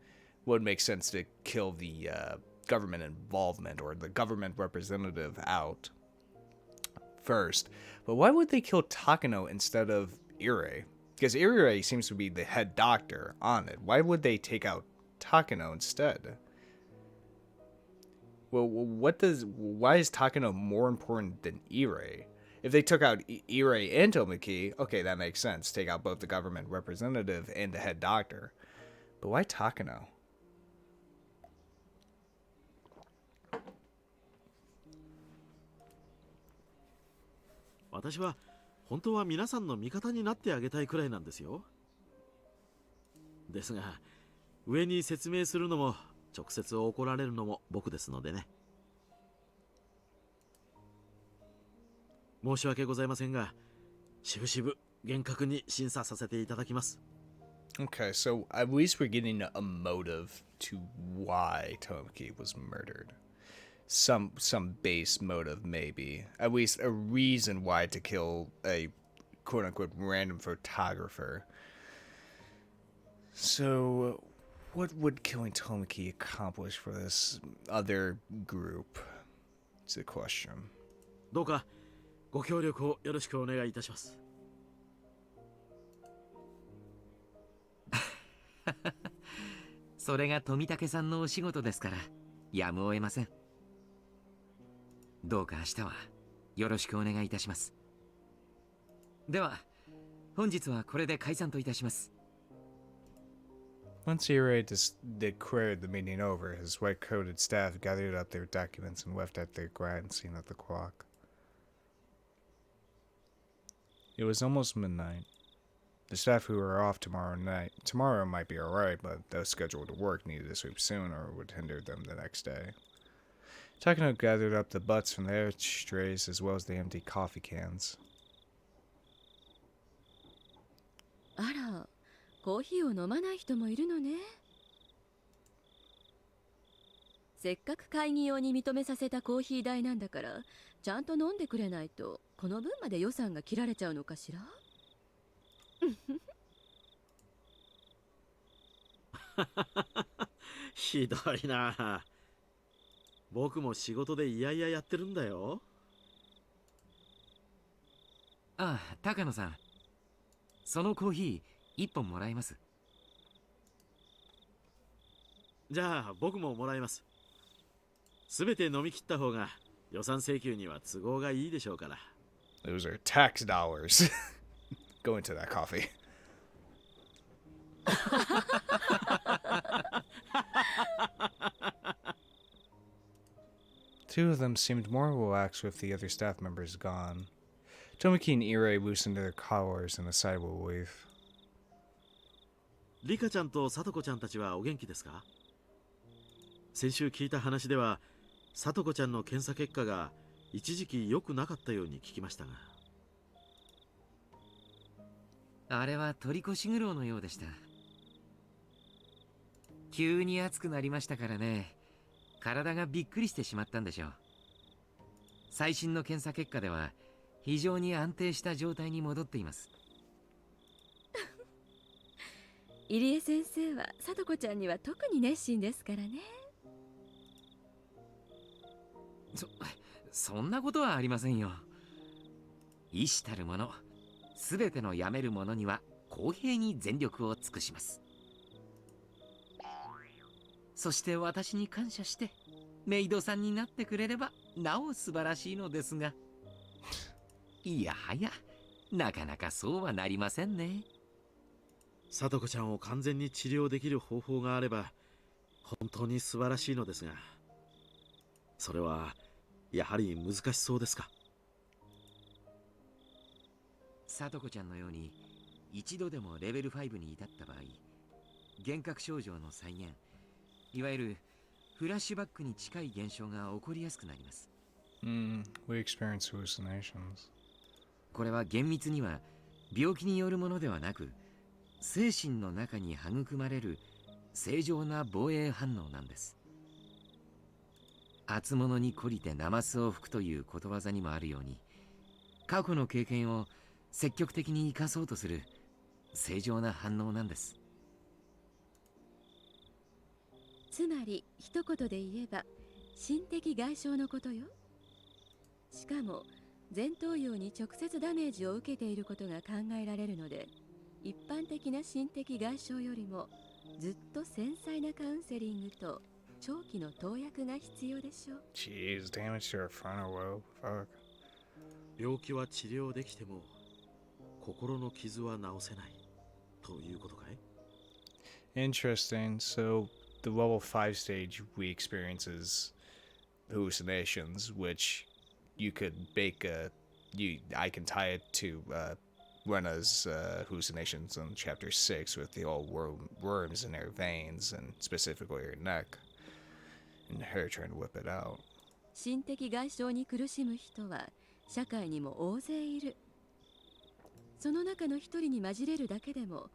Would make sense to kill the government involvement or the government representative out first. But why would they kill Takano instead of Ire? Because Ire seems to be the head doctor on it. Why would they take out Takano instead? Well, why is Takano more important than Ire? If they took out Ire and Tomiki, okay, that makes sense. Take out both the government representative and the head doctor. But why Takano? 私は本当は皆さんの味方になってあげたいくらいなんですよ。ですが、上に説明するのも直接怒られるのも僕ですのでね。申し訳ございませんが、しぶしぶ厳格に審査させていただきます。Okay, so at least we're getting a motive to why Tomiki was murdered. Some base motive, maybe. At least a reason why to kill a quote-unquote random photographer. So, what would killing Tomiki accomplish for this other group? It's the question. どうかご協力をよろしくお願いいたします。それが富武さんのお仕事ですからやむを得ません。どうか明日はよろしくお願いいたします。では本日はこれで解散といたします。 Once Ire declared the meeting over, his white-coated staff gathered up their documents and left at their glancing at the clock. It was almost midnight. The staff who were off tomorrow might be alright, but those scheduled to work needed to sweep soon or it would hinder them the next day. Takano gathered up the butts from their ashtrays as well as the empty coffee cans. あら、コーヒーを飲まない人もいるのね。せっかく会議用に認めさせたコーヒー代なんだから、ちゃんと飲んでくれないとこの分まで予算が切られちゃうのかしら。ひどいな。僕も仕事でいやいややってるんだよ。ああ、高野さん、そのコーヒー1本もらえます。じゃあ僕ももらいます。すべて飲み切った方が予算請求には都合がいいでしょうから。Those are tax dollars. Go into that coffee. Two of them seemed more relaxed with the other staff members gone. Tomiki and Ire loosened their collars in a sigh of relief. リカちゃんとサトコちゃんたちはお元気ですか？先週聞いた話では、サトコちゃんの検査結果が一時期良くなかったように聞きましたが。あれは取り越し苦労のようでした。急に暑くなりましたからね、体がびっくりしてしまったんでしょう。最新の検査結果では非常に安定した状態に戻っています。入江先生はさとこちゃんには特に熱心ですからね。そんなことはありませんよ。医師たるもの、すべての辞める者には公平に全力を尽くします。そして私に感謝してメイドさんになってくれればなお素晴らしいのですが、いやはやなかなかそうはなりませんね。サトコちゃんを完全に治療できる方法があれば本当に素晴らしいのですが、それはやはり難しそうですか？サトコちゃんのように一度でもレベル5に至った場合、幻覚症状の再現、いわゆるフラッシュバックに近い現象が起こりやすくなります。We experience hallucinations. これは厳密には病気によるものではなく、精神の中に育まれる正常な防衛反応なんです。厚物に懲りてナマスを吹くということわざにもあるように、過去の経験を積極的に生かそうとする正常な反応なんです。つまり一言で言えば心的外傷のことよ。しかも前頭葉に直接ダメージを受けていることが考えられるので、一般的な心的外傷よりもずっと繊細なカウンセリングと長期の投薬が必要でしょう。 Jeez, damage to her frontal lobe. Fuck. 病気は治療できても心の傷は治せないということかい？ Interesting. So the level 5 stage we experience is hallucinations, which you could bake I can tie it to Rena's hallucinations in chapter 6 with the old worms in her veins and specifically her neck and her trying to whip it out. 心的外傷に苦しむ人は社会にも大勢いる。その中の一人に混じれるだけでも、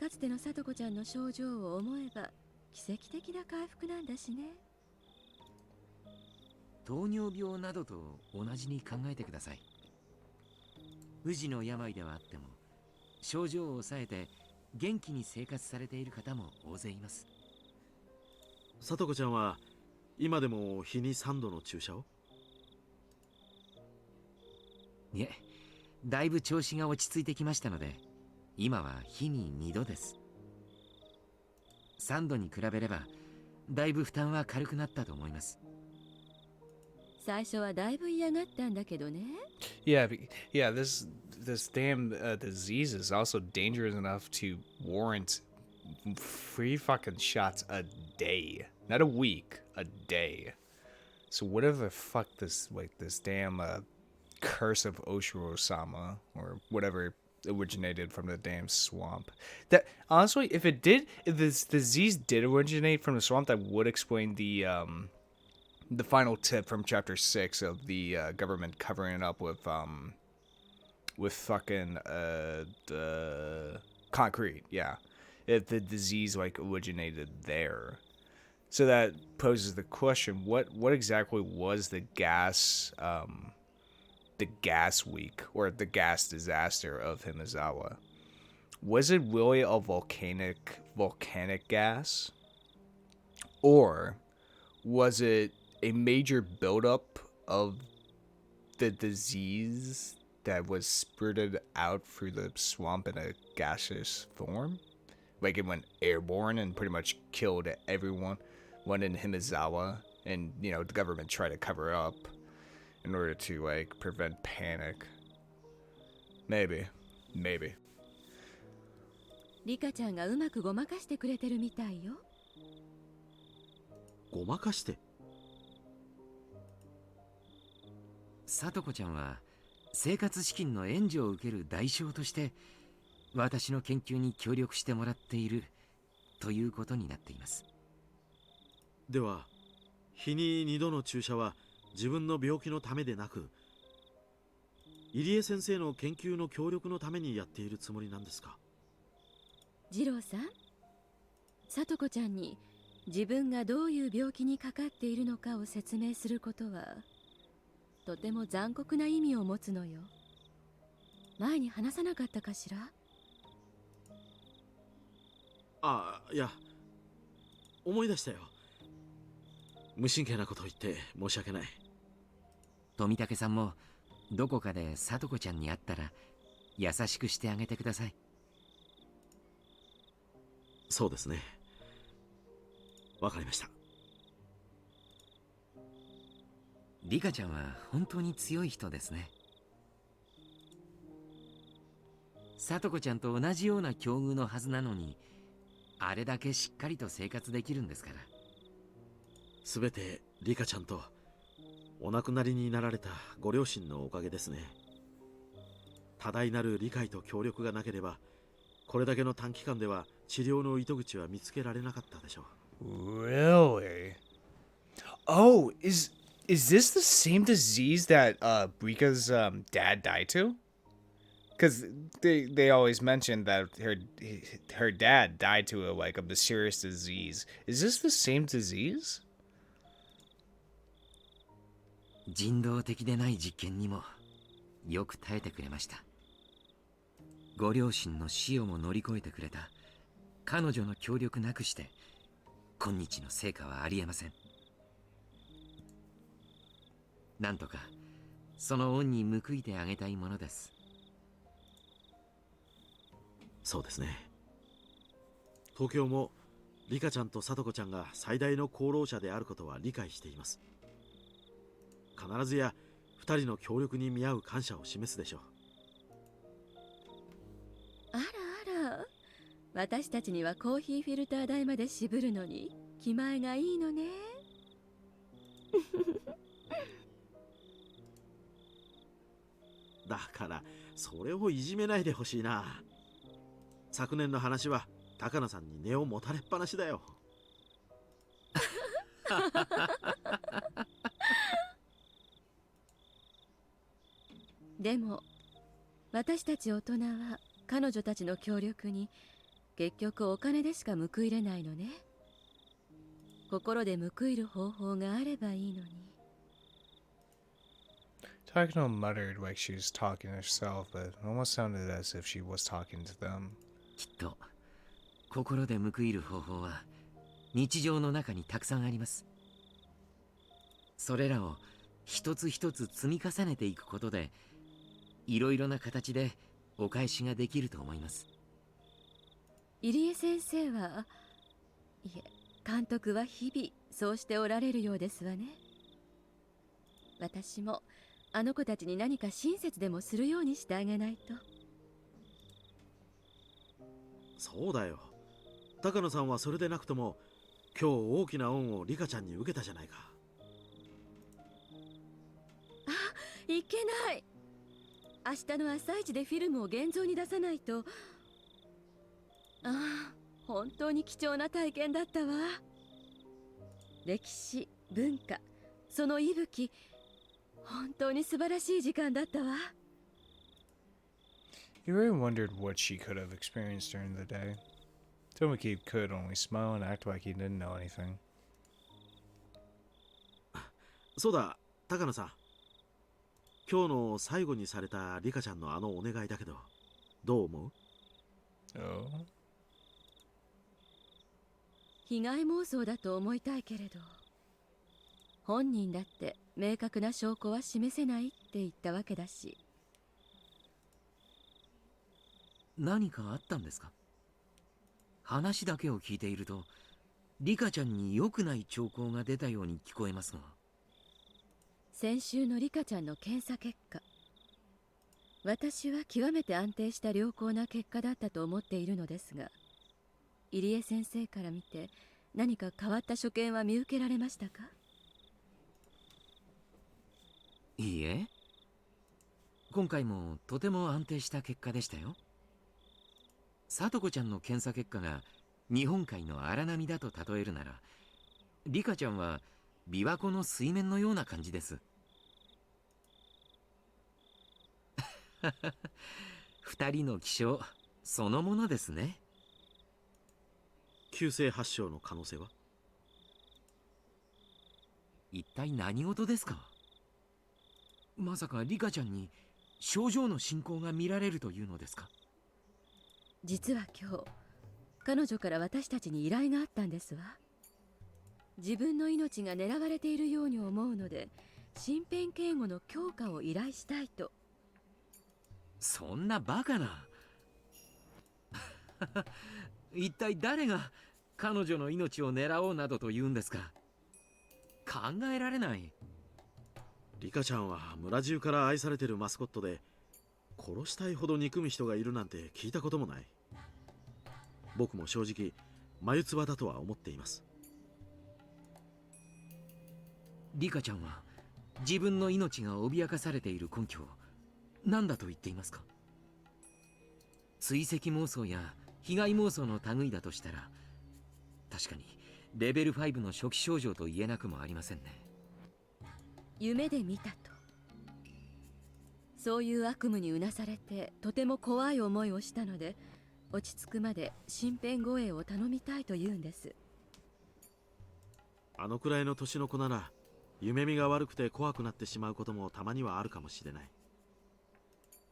かつてのさとこちゃんの症状を思えば奇跡的な回復なんだしね。糖尿病などと同じに考えてください。不治の病ではあっても症状を抑えて元気に生活されている方も大勢います。さとこちゃんは今でも日に3度の注射を？いえ、だいぶ調子が落ち着いてきましたので、今は日に2度です。3度に比べればだいぶ負担は軽くなったと思います。最初はだいぶ嫌がったんだけどね。Yeah, this damn disease is also dangerous enough to warrant 3 fucking shots a day, not a week, a day. So whatever the fuck this damn curse of Oshiro-sama or whatever originated from the damn swamp. That honestly, if this disease did originate from the swamp, that would explain the final tip from chapter 6 of the government covering it up with fucking the concrete. Yeah, if the disease like originated there. So that poses the question: what exactly was the gas week or the gas disaster of Himizawa? Was it really a volcanic gas, or was it a major buildup of the disease that was spurted out through the swamp in a gaseous form? Like it went airborne and pretty much killed everyone in Himizawa, and the government tried to cover it up in order to like prevent panic. Maybe. リカちゃんがうまくごまかしてくれてるみたいよ。ごまかして？さとこちゃんは生活資金の援助を受ける代償として私の研究に協力してもらっているということになっています。では日に2度の注射は自分の病気のためでなく入江先生の研究の協力のためにやっているつもりなんですか？次郎さん、さとこちゃんに自分がどういう病気にかかっているのかを説明することはとても残酷な意味を持つのよ。前に話さなかったかしら？いや、思い出したよ。無神経なことを言って申し訳ない。富武さんもどこかでさとこちゃんに会ったら優しくしてあげてください。そうですね。わかりました。リカちゃんは本当に強い人ですね。さとこちゃんと同じような境遇のはずなのに、あれだけしっかりと生活できるんですから。すべてリカちゃんとお亡くなりになられたご両親のおかげですね。多大なる理解と協力がなければこれだけの短期間では治療の糸口は見つけられなかったでしょう。 Really? Oh, is this the same disease that Brika's dad died to? Because they always mention that her dad died to a mysterious disease. Is this the same disease? 人道的でない実験にもよく耐えてくれました。ご両親の死をも乗り越えてくれた彼女の協力なくして今日の成果はありえません。なんとかその恩に報いてあげたいものです。そうですね。東京もリカちゃんと聡子ちゃんが最大の功労者であることは理解しています。必ずや2人の協力に見合う感謝を示すでしょう。あらあら、私たちにはコーヒーフィルター代まで渋るのに気前がいいのね。だからそれをいじめないでほしいな。昨年の話は高野さんに根を持たれっぱなしだよ。でも私たち大人は彼女たちの協力に結局お金でしか報いれないのね。心で報いる方法があればいいのに。Takano muttered like she was talking to herself, but it almost sounded as if she was talking to them. きっと心で報いる方法は日常の中にたくさんあります。それらを一つ一つ積み重ねていくことでいろいろな形でお返しができると思います。入江先生は、いえ、監督は日々そうしておられるようですわね。私もあの子たちに何か親切でもするようにしてあげないと。そうだよ。高野さんはそれでなくとも今日大きな恩をリカちゃんに受けたじゃないか。いけない。明日の朝一でフィルムを現像に出さないと。ああ、本当に貴重な体験だったわ。歴史、文化、その息吹、本当に素晴らしい時間だったわ。He really wondered what she could have experienced during the day. Tomoki could only smile and act like he didn't know anything. そうだ、高野さん。今日の最後にされたリカちゃんのあのお願いだけど、どう思う？ Oh? 被害妄想だと思いたいけれど、本人だって明確な証拠は示せないって言ったわけだし。何かあったんですか？話だけを聞いているとリカちゃんに良くない兆候が出たように聞こえますが。先週のリカちゃんの検査結果、私は極めて安定した良好な結果だったと思っているのですが、入江先生から見て何か変わった所見は見受けられましたか？いいえ、今回もとても安定した結果でしたよ。聡子ちゃんの検査結果が日本海の荒波だと例えるなら、リカちゃんは琵琶湖の水面のような感じです。二人の気象そのものですね。急性発症の可能性は？一体何事ですか？まさかリカちゃんに症状の進行が見られるというのですか？実は今日、彼女から私たちに依頼があったんですわ。自分の命が狙われているように思うので、身辺警護の強化を依頼したいと。そんなバカな。一体誰が彼女の命を狙おうなどと言うんですか？考えられない。リカちゃんは村中から愛されてるマスコットで、殺したいほど憎む人がいるなんて聞いたこともない。僕も正直眉唾だとは思っています。リカちゃんは自分の命が脅かされている根拠を何だと言っていますか？追跡妄想や被害妄想の類だとしたら、確かにレベル5の初期症状と言えなくもありませんね。夢で見たと。そういう悪夢にうなされてとても怖い思いをしたので、落ち着くまで身辺護衛を頼みたいと言うんです。あのくらいの年の子なら夢見が悪くて怖くなってしまうこともたまにはあるかもしれない。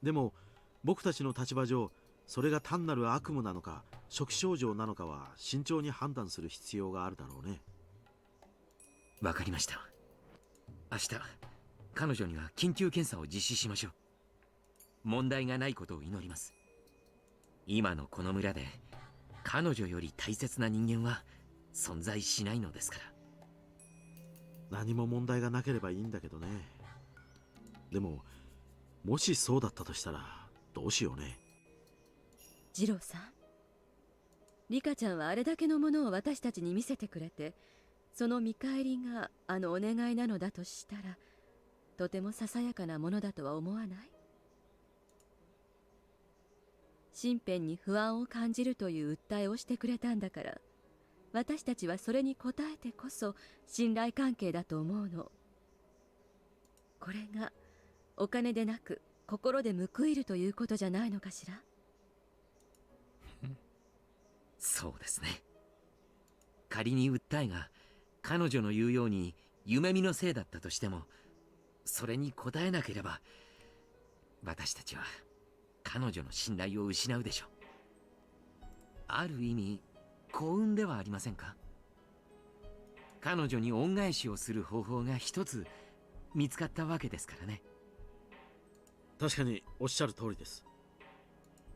でも僕たちの立場上、それが単なる悪夢なのか初期症状なのかは慎重に判断する必要があるだろうね。わかりました。明日彼女には緊急検査を実施しましょう。問題がないことを祈ります。今のこの村で彼女より大切な人間は存在しないのですから。何も問題がなければいいんだけどね。でももしそうだったとしたらどうしようね。次郎さん、リカちゃんはあれだけのものを私たちに見せてくれて、その見返りがあのお願いなのだとしたら、とてもささやかなものだとは思わない？身辺に不安を感じるという訴えをしてくれたんだから、私たちはそれに応えてこそ信頼関係だと思うの。これがお金でなく心で報いるということじゃないのかしら。そうですね。仮に訴えが彼女の言うように夢見のせいだったとしても、それに応えなければ私たちは彼女の信頼を失うでしょう。ある意味幸運ではありませんか。彼女に恩返しをする方法が一つ見つかったわけですからね。確かにおっしゃる通りです。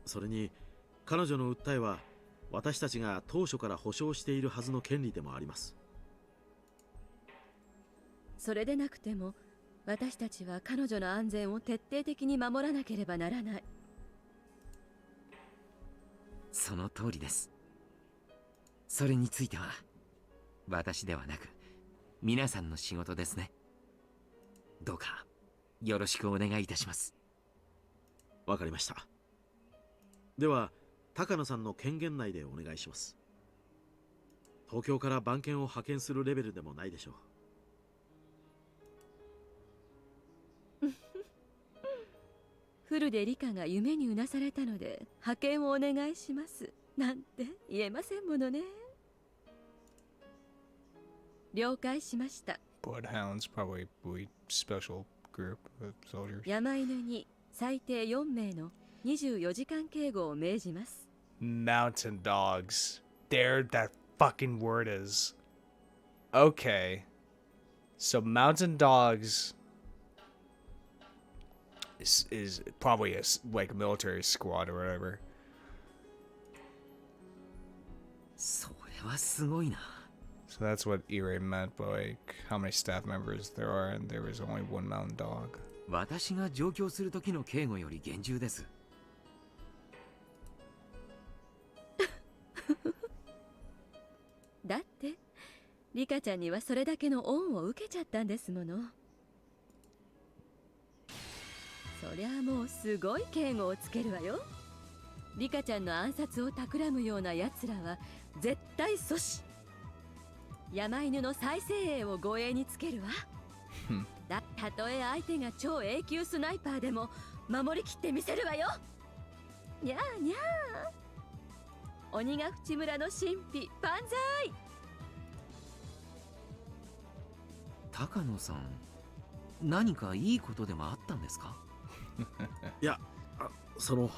それに彼女の訴えは私たちが当初から保障しているはずの権利でもあります。それでなくても私たちは彼女の安全を徹底的に守らなければならない。その通りです。それについては私ではなく皆さんの仕事ですね。どうかよろしくお願いいたします。わかりました。では高野さんの権限内でお願いします。東京から番犬を派遣するレベルでもないでしょう。フルでリカが夢にうなされたので派遣をお願いしますなんて言えませんものね。了解しました。 Bloodhounds, probably a special group of soldiers. 山犬に最低4名の24時間警護を命じます。 Mountain dogs. There that fucking word is. Okay. So mountain dogs is probably like a military squad or whatever. それはすごいな。 So that's what Ire meant by like how many staff members there are, and there was only one mountain dog. 私が上京する時の警護より厳重です。だってリカちゃんにはそれだけの恩を受けちゃったんですもの。そりゃもうすごい警護をつけるわよ。リカちゃんの暗殺を企むような奴らは絶対阻止。山犬の再生鋭を護衛につけるわ。たとえ相手が超永久スナイパーでも守りきってみせるわよ。にゃーにゃー。鬼ヶ淵村の神秘万歳。高野さん、何かいいことでもあったんですか？いや、その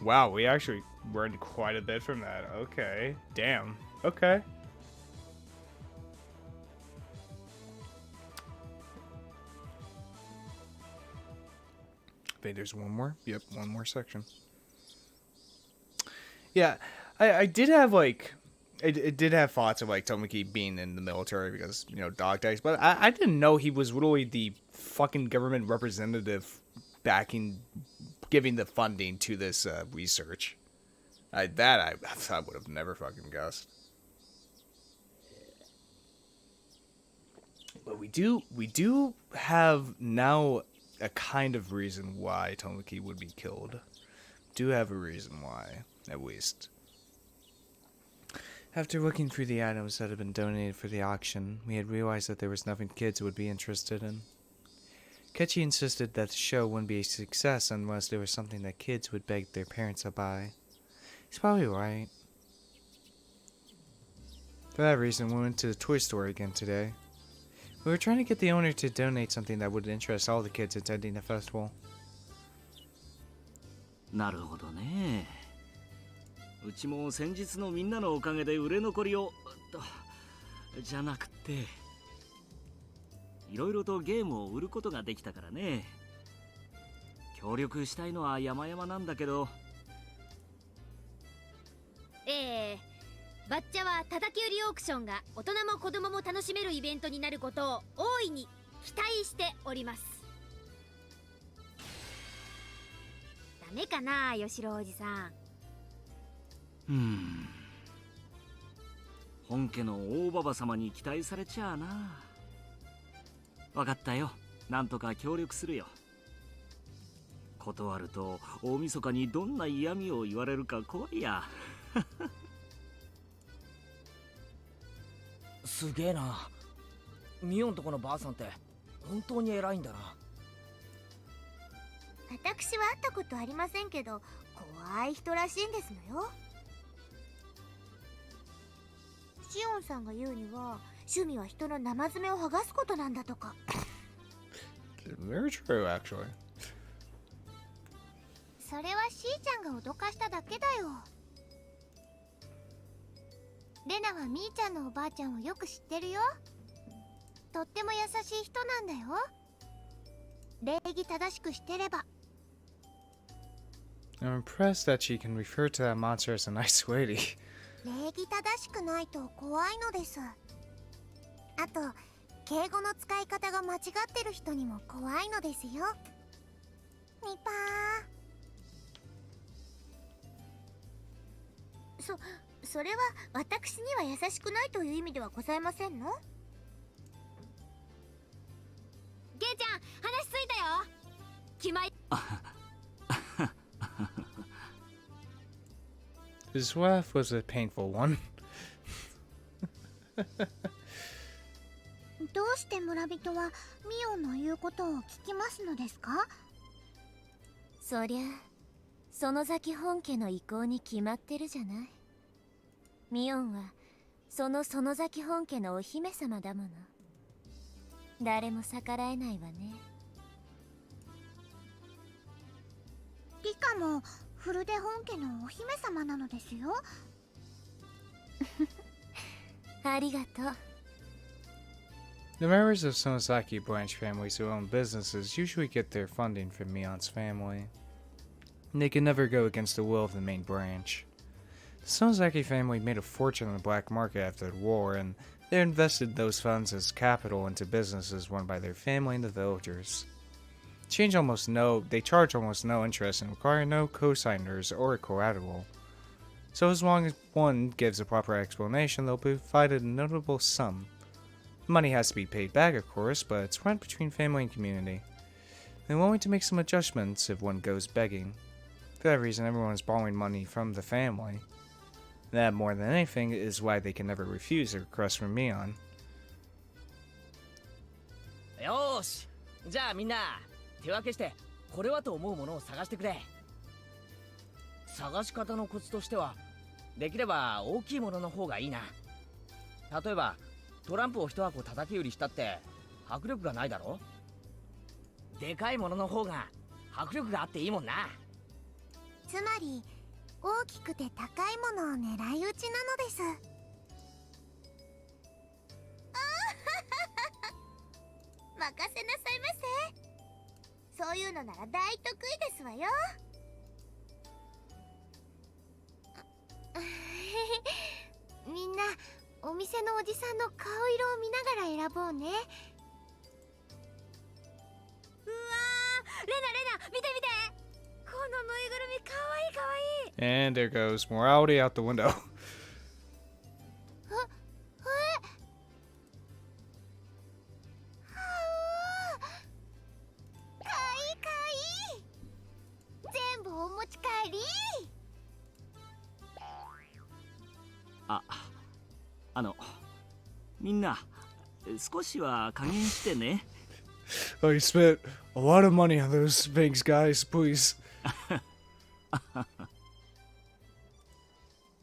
Wow, we actually learned quite a bit from that. Okay. Damn. Okay. I think there's one more. Yep, one more section. Yeah, I did have like, it did have thoughts of like Tomoki being in the military because, you know, dog tags, but I didn't know he was really the fucking government representative backing, giving the funding to this research. I would have never fucking guessed. But we do have now a kind of reason why Tomoki would be killed. Do have a reason why, at least. After looking through the items that had been donated for the auction, we had realized that there was nothing kids would be interested in. Ketchy insisted that the show wouldn't be a success unless there was something that kids would beg their parents to buy. He's probably right. For that reason, we went to the toy store again today. We were trying to get the owner to donate something that would interest all the kids attending the festival. なるほどね。うちも先日のみんなのおかげで売れ残りをじゃなくていろいろとゲームを売ることができたからね。協力したいのは山々なんだけど。バッチャは叩き売りオークションが大人も子供も楽しめるイベントになることを大いに期待しております。ダメかな、吉郎おじさん。本家の大ババ様に期待されちゃあな。わかったよ。なんとか協力するよ。断ると大晦日にどんな嫌味を言われるか怖いや。すげえな。ミオンとこのばあさんって本当に偉いんだな。私は会ったことありませんけど、怖い人らしいんですのよ。シオンさんが言うには、趣味は人の生爪を剥がすことなんだとか。Very true, actually. それはしーちゃんが脅かしただけだよ。レナはみーちゃんのおばあちゃんをよく知ってるよ。とっても優しい人なんだよ。礼儀正しくしてれば。I'm impressed that she can refer to that monster as a nice lady. 礼儀正しくないと怖いのです。あと、敬語の使い方が間違ってる人にも怖いのですよ。ニパー。それは私には優しくないという意味ではございませんの？ゲイちゃん、話ついたよ。決まり。His laugh was a painful one. どうして村人はミオンの言うことを聞きますのですか？そりゃ、園崎本家の意向に決まってるじゃない。ミオンはその園崎本家のお姫様だもの。誰も逆らえないわね。リカもフルデ本家のお姫様なのですよ。ありがとう。The members of Sonosaki branch families who own businesses usually get their funding from Mion's family. They can never go against the will of the main branch. The Sonosaki family made a fortune on the black market after the war, and they invested those funds as capital into businesses run by their family and the villagers. They charge almost no interest and require no cosigners or collateral. So as long as one gives a proper explanation, they'll be provided a notable sum. The money has to be paid back, of course, but it's rent between family and community. They're willing to make some adjustments if one goes begging. For that reason, everyone is borrowing money from the family. That, more than anything, is why they can never refuse a request from Mion. よーし、じゃあみんな手分けしてこれはと思うものを探してくれ。探し方のコツとしては、できれば大きいものの方がいいな。例えばトランプを一箱叩き売りしたって迫力がないだろ。でかいものの方が迫力があっていいもんな。つまり大きくて高いものを狙い撃ちなのです。任せなさいませ。そういうのなら大得意ですわよ。みんなお店のおじさんの顔色を見ながら選ぼうね。うわー、レナ見て見て、このぬいぐるみかわいいかわいい。 And there goes morality out the window. 全部お持ち帰り。みんな少しは加減してね。Oh, you spent a lot of money on those things, guys. Please.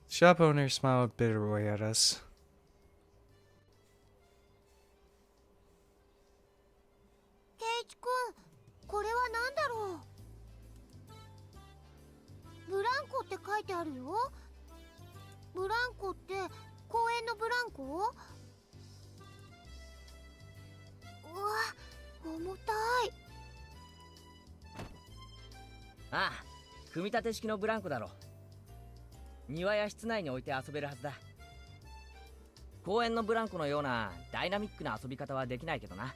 Shop owner smiled bitterly at us. ケイチ君、これは何だろう。ブランコって書いてあるよ。ブランコって公園のブランコ？うわ、重たい。ああ、組み立て式のブランコだろ。庭や室内に置いて遊べるはずだ。公園のブランコのようなダイナミックな遊び方はできないけどな。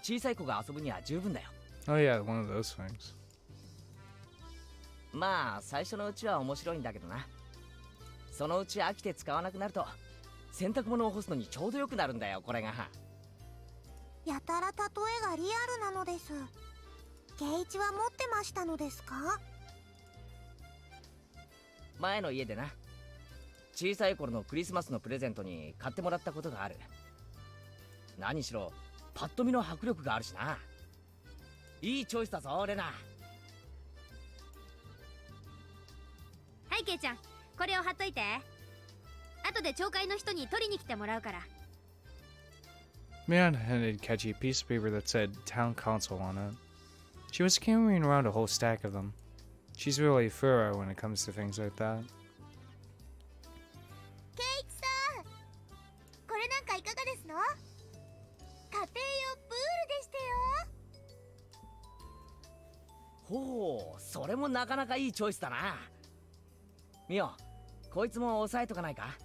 小さい子が遊ぶには十分だよ。Oh yeah, one of those things. まあ最初のうちは面白いんだけどな。そのうち飽きて使わなくなると洗濯物を干すのにちょうどよくなるんだよ、これが。やたら例えがリアルなのです。ケイチは持ってましたのですか？前の家でな、小さい頃のクリスマスのプレゼントに買ってもらったことがある。何しろパッと見の迫力があるしな。いいチョイスだぞレナ。はいケイちゃん、これを貼っといて。後で町会の人に取りに来てもらうから。Mion handed Kechi a piece of paper that said Town Council on it. She was carrying around a whole stack of them. She's really thorough when it comes to things like that. ケイチさん、これなんかいかがですの？家庭用プールでしたよ。ほう、それもなかなかいいチョイスだな。ミオ、こいつも押さえとかないか？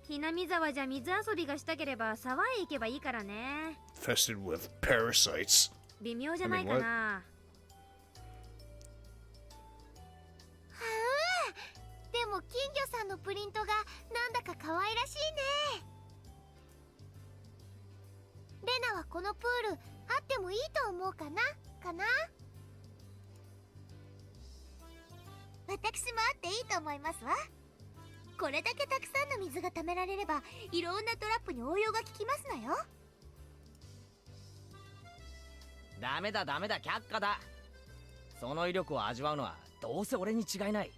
ひなみ沢じゃ水遊びがしたければ沢へ行けばいいからね。 Infested with parasites. 微妙じゃないかな。はう、でも金魚さんのプリントがなんだか可愛らしいね。レナはこのプールあってもいいと思うかな？私もあっていいと思いますわ。これだけたくさんの水が溜められればいろんなトラップに応用が効きますのよ。ダメだダメだ、却下だ。その威力を味わうのはどうせ俺に違いない。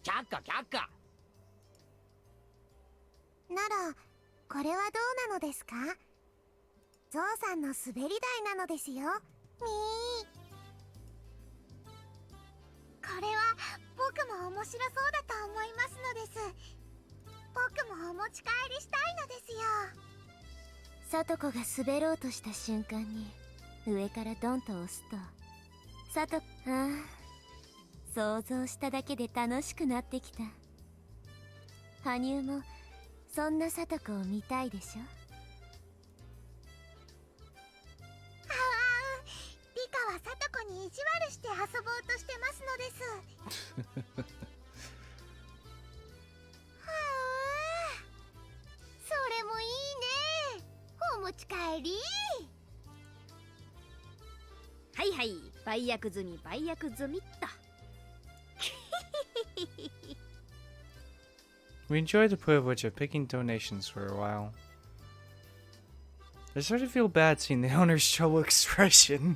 却下却下。ならこれはどうなのですか？ゾウさんの滑り台なのですよ。みー、これは僕も面白そうだと思いますのです。僕もお持ち帰りしたいのですよ。サトコが滑ろうとした瞬間に上からドンと押すと、想像しただけで楽しくなってきた。羽生もそんなサトコを見たいでしょ？リカはサトコに意地悪して遊ぼうとしてますのです。それもいいね。お持ち帰り。はいはい、売約済みっと。We enjoyed the privilege of picking donations for a while. I started to feel bad seeing the owner's troubled expression.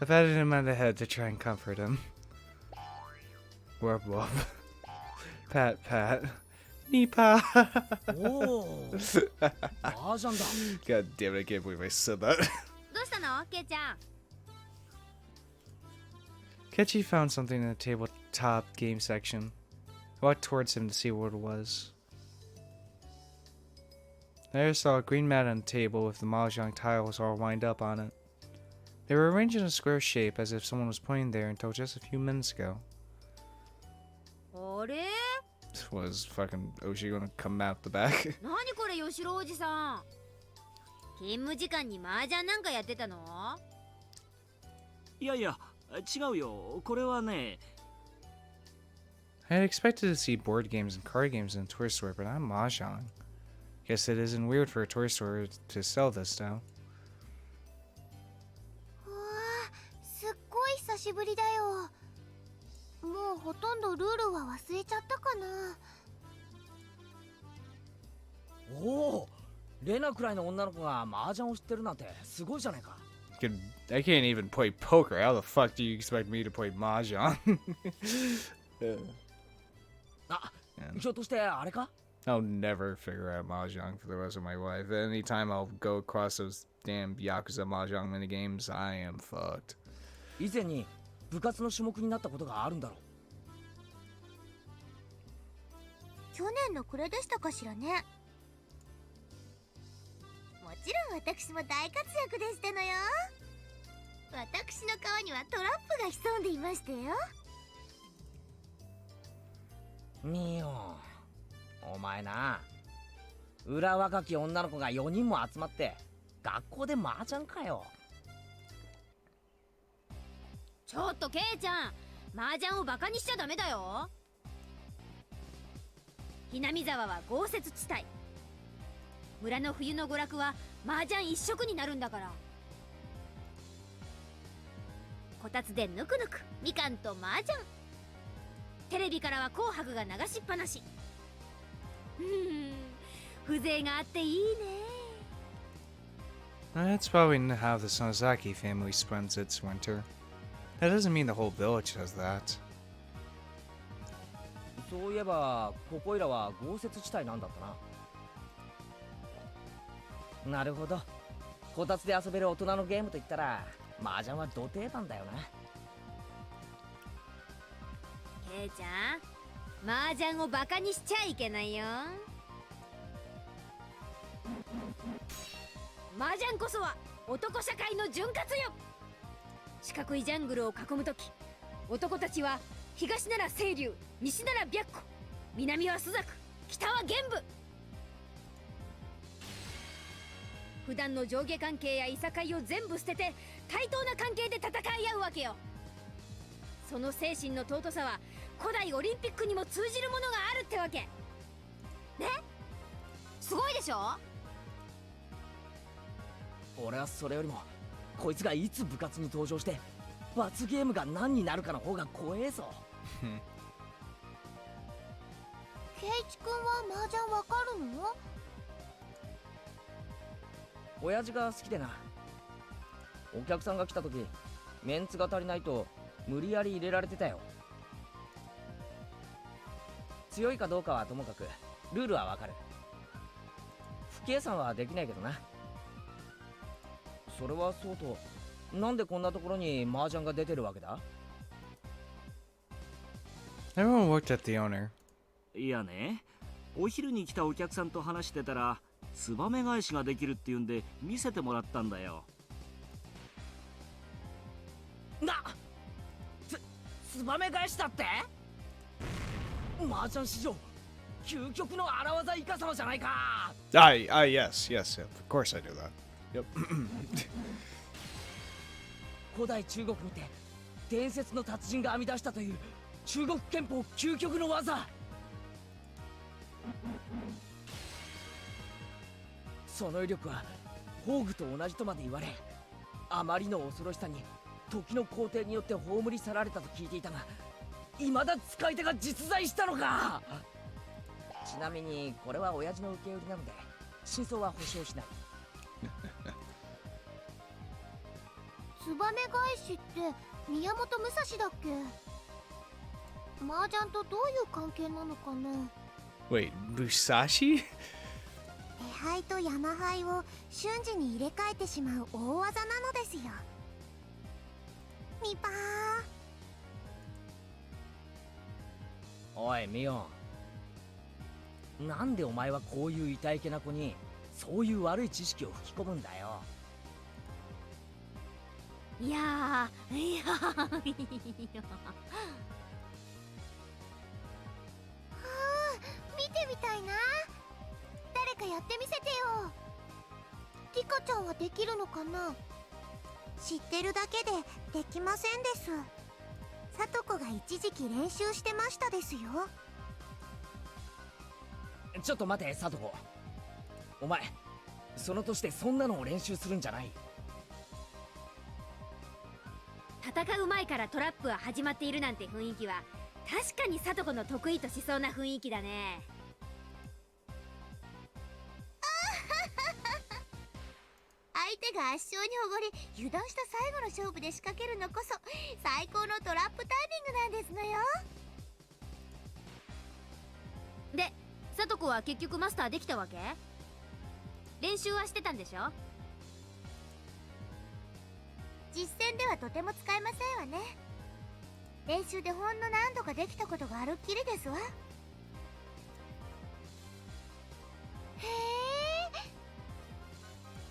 I patted him on the head to try and comfort him. Wub wub. Pat pat. Nipa. おお、麻雀だ。God damn it, I can't believe I said that. どうしたのケイちゃん？ Kechi found something in the tabletop game section. I walked towards him to see what it was. There I saw a green mat on the table with the mahjong tiles all lined up on it. They were arranged in a square shape as if someone was playing there until just a few minutes ago. あれ？ Was fucking Oshi gonna come out the back? 何これ吉郎おじさん。勤務時間に麻雀なんかやってたの？いやいや、違うよ。これはね。I had expected to see board games and card games in a toy store, but not mahjong. Guess it isn't weird for a toy store to sell this, though. うわ、すっごい久ししぶりだよ。もうほとんどルールは忘れちゃったかな。おお、レナくらいの女の子が麻雀を知ってるなんてすごいじゃないか。I can't even play poker. How the fuck do you expect me to play mahjong? あ、ひょっとしてあれか？ I'll never figure out mahjong for the rest of my life. Anytime I'll go across those damn Yakuza mahjong minigames, I am fucked. 以前に部活の種目になったことがあるんだろう。去年の暮れでしたかしらね。もちろん私も大活躍でしたのよ。私の顔にはトラップが潜んでいましたよ。ミオン、お前な、裏若き女の子が4人も集まって学校で麻雀かよ。ちょっとケイちゃん、麻雀をバカにしちゃダメだよ。ひなみ沢は豪雪地帯、村の冬の娯楽は麻雀一色になるんだから。こたつでぬくぬくみかんと麻雀、テレビからは紅白が流しっぱなし。風情があっていいね。That's probably how the Sonozaki family spends its winter. That doesn't mean the whole village does that. そういえばここいらは豪雪地帯なんだったな。なるほど、こたつで遊べる大人のゲームといったら麻雀はど定番だよな。ケイちゃん、麻雀をバカにしちゃいけないよ。麻雀こそは男社会の潤滑よ。四角いジャングルを囲むとき、男たちは東なら清流、西なら白虎、南は朱雀、北は玄武。普段の上下関係やいさかいを全部捨てて対等な関係で戦い合うわけよ。その精神の尊さは古代オリンピックにも通じるものがあるってわけね。すごいでしょ。俺はそれよりもこいつがいつ部活に登場して罰ゲームが何になるかの方が怖えぞ。ケイチ君は麻雀わかるの？親父が好きでな。お客さんが来た時メンツが足りないと無理やり入れられてたよ。強いかどうかはともかくルールはわかる。不計算はできないけどな。それはそうと、なんでこんなところに麻雀が出てるわけだ？ Everyone looked at the owner. いやね、お昼に来たお客さんと話してたらツバメ返しができるっていうんで見せてもらったんだよ。ツバメ返しだって？麻雀史上究極の荒技イカ様じゃないか。Yes, of course I do that. Yep. 古代中国にて伝説の達人が編み出したという中国拳法究極の技。その威力は宝具と同じとまで言われ、あまりの恐ろしさに時の皇帝によって葬り去られたと聞いていたが、未だ使い手が実在したのか。ちなみにこれは親父の受け売りなので真相は保証しない。ツバメ返しって宮本武蔵だっけ？麻雀とどういう関係なのかな？ Wait, Musashi? 手牌と山牌を瞬時に入れ替えてしまう大技なのですよ。ミパー。おいミオン、なんでお前はこういう痛いけな子にそういう悪い知識を吹き込むんだよ。いやー、いやー、はあ、見てみたいな。誰かやってみせてよ。リカちゃんはできるのかな？知ってるだけでできませんです。さとこが一時期練習してましたですよ。ちょっと待て、サトコ。お前その年でそんなのを練習するんじゃない。戦う前からトラップは始まっているなんて雰囲気は確かに聡子の得意としそうな雰囲気だね。相手が圧勝におごり油断した最後の勝負で仕掛けるのこそ最高のトラップタイミングなんですのよ。で聡子は結局マスターできたわけ？練習はしてたんでしょ？実戦ではとても使えませんわね。練習でほんの何度かできたことがあるっきりですわ。へえ、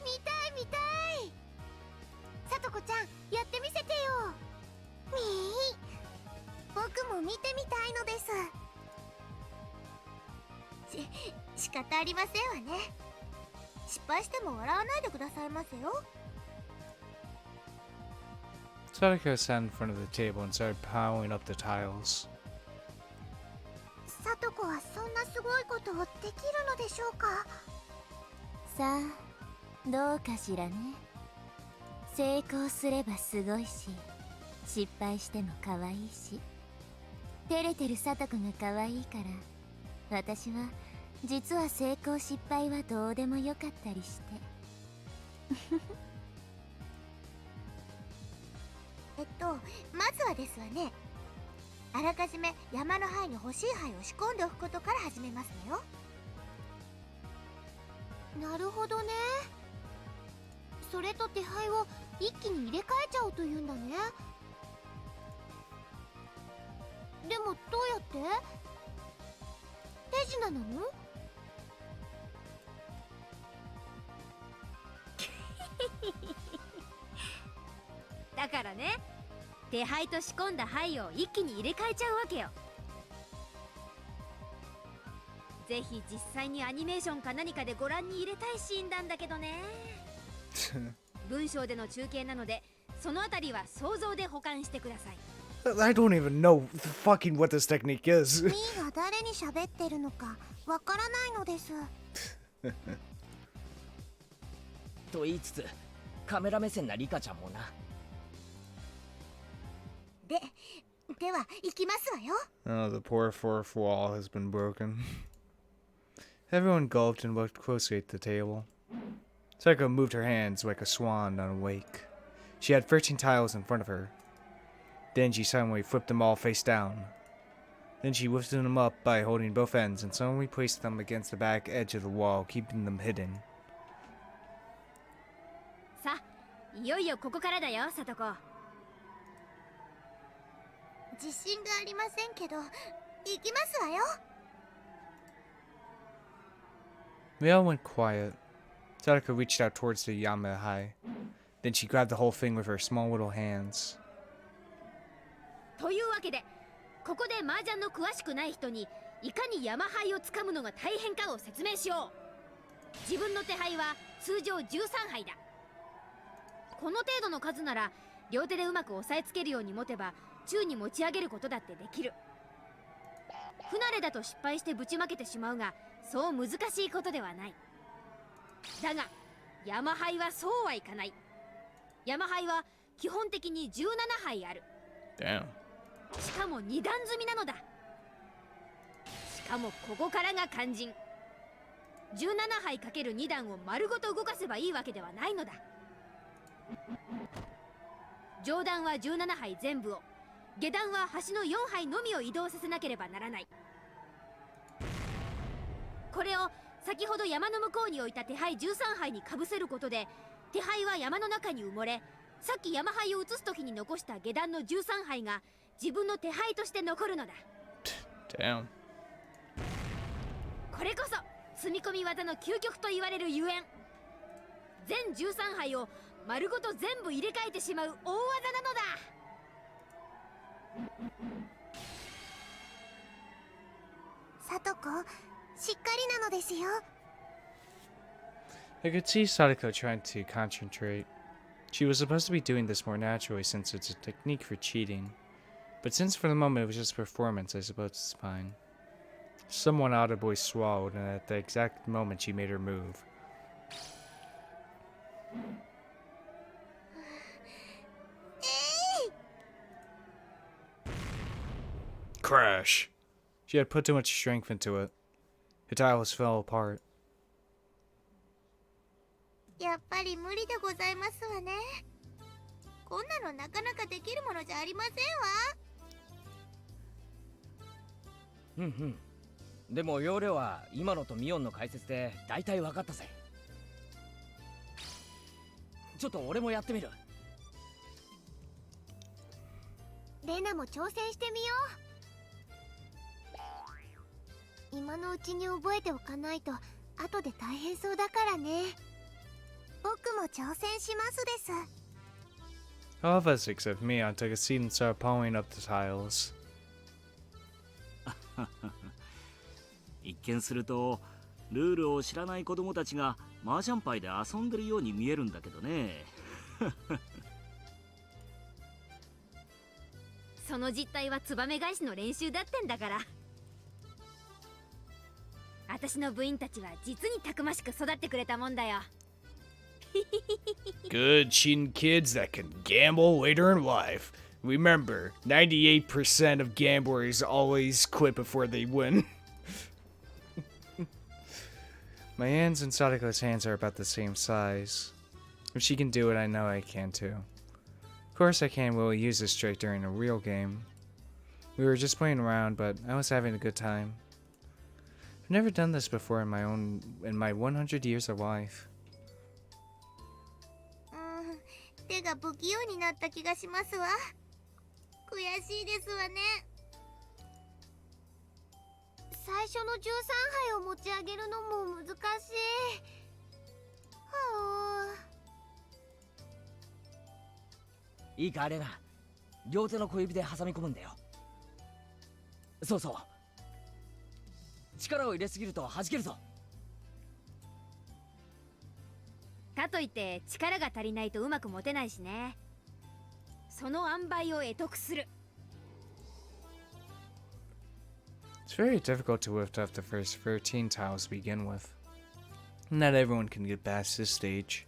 見たい見たい。さとこちゃんやってみせてよ。みー、僕も見てみたいのです。仕方ありませんわね。失敗しても笑わないでくださいませよ。Sadako sat in front of the table and started piling up the tiles. さとこはそんなすごいことをできるのでしょうか。さあ、どうかしらね。成功すればすごいし、失敗しても可愛いし。照れてるさとこが可愛いから、私は実は成功失敗はどうでもよかったりして。まずはですわね、あらかじめ山の灰に欲しい灰を仕込んでおくことから始めますのよ。なるほどね。それと手灰を一気に入れ替えちゃおうというんだね。でもどうやって手品なの？だからね、手灰と仕込んだ灰を一気に入れ替えちゃうわけよ。ぜひ実際にアニメーションか何かでご覧に入れたいシーンなんだけどね。文章での中継なのでそのあたりは想像で保管してください。I don't even know fucking what this technique is. ミーが誰に喋ってるのかわからないのです。と言いつつカメラ目線なリカちゃんもな。では行きますわよ。Oh, the poor fourth wall has been broken. Everyone gulped and looked closely at the table. Psycho moved her hands like a swan on a wake. She had 13 tiles in front of her. Then she suddenly flipped them all face down. Then she lifted them up by holding both ends and suddenly placed them against the back edge of the wall, keeping them hidden. さあ、いよいよここからだよ、さとこ。自信がありませんけど、行きますわよ。We all went quiet. Sadako reached out towards the Yamahai. Then she grabbed the whole thing with her small little hands. というわけで、ここで麻雀の詳しくない人にいかに山牌をつかむのが大変かを説明しよう。自分の手牌は通常13牌だ。この程度の数なら両手でうまく押さえつけるように持てば宙に持ち上げることだってできる。不慣れだと失敗してぶちまけてしまうが、そう難しいことではない。だが山牌はそうはいかない。山牌は基本的に17牌ある。 Damn. しかも2段積みなのだ。しかもここからが肝心。17牌かける2段を丸ごと動かせばいいわけではないのだ。上段は17牌全部を、下段は端の4牌のみを移動させなければならない。これを先ほど山の向こうに置いた手牌13牌にかぶせることで、手牌は山の中に埋もれ、さっき山牌を移す時に残した下段の13牌が自分の手牌として残るのだ。 Damn. これこそ積み込み技の究極と言われるゆえん。全13牌を丸ごと全部入れ替えてしまう大技なのだ。さとこ、しっかりなのですよ。I could see Sadako trying to concentrate. She was supposed to be doing this more naturally since it's a technique for cheating. But since for the moment it was just performance, I suppose it's fine. Someone audibly swallowed, and at the exact moment she made her move. えい、Crash. She had put too much strength into it. Her tiles fell apart. やっぱり無理でございますわね。こんなのなかなかできるものじゃありませんわ。うんうん。でも要領は今のとミオンの解説で大体分かったぜ。ちょっと俺もやってみる。レナも挑戦してみよう。今のうちに覚えておかないと後で大変そうだからね。僕も挑戦しますです。All of us except Mion took a seat and started pulling up the tiles. 一見するとルールを知らない子供たちが麻雀牌で遊んでるように見えるんだけどね。その実態はツバメ返しの練習だってんだから。私の部員たちは実にたくましく育ってくれたもんだよ。Good cheating kids that can gamble later in life. Remember, 98% of gamblers always quit before they win. My hands and Sadako's hands are about the same size. If she can do it, I know I can too. Of course I can't really use this trick during a real game. We were just playing around, but I was having a good time. I've never done this before in my 100 years of life. 手が不器用になった気がしますわ。悔しいですわね。最初の13杯を持ち上げるのも難しい。はあ。いいかレナ、両手の小指で挟み込むんだよ。そうそう。力を入れすぎると弾けるぞ。かといって力が足りないとうまく持てないしね。その塩梅を得得する。It's very difficult to lift up the first 13 tiles to begin with. Not everyone can get past this stage.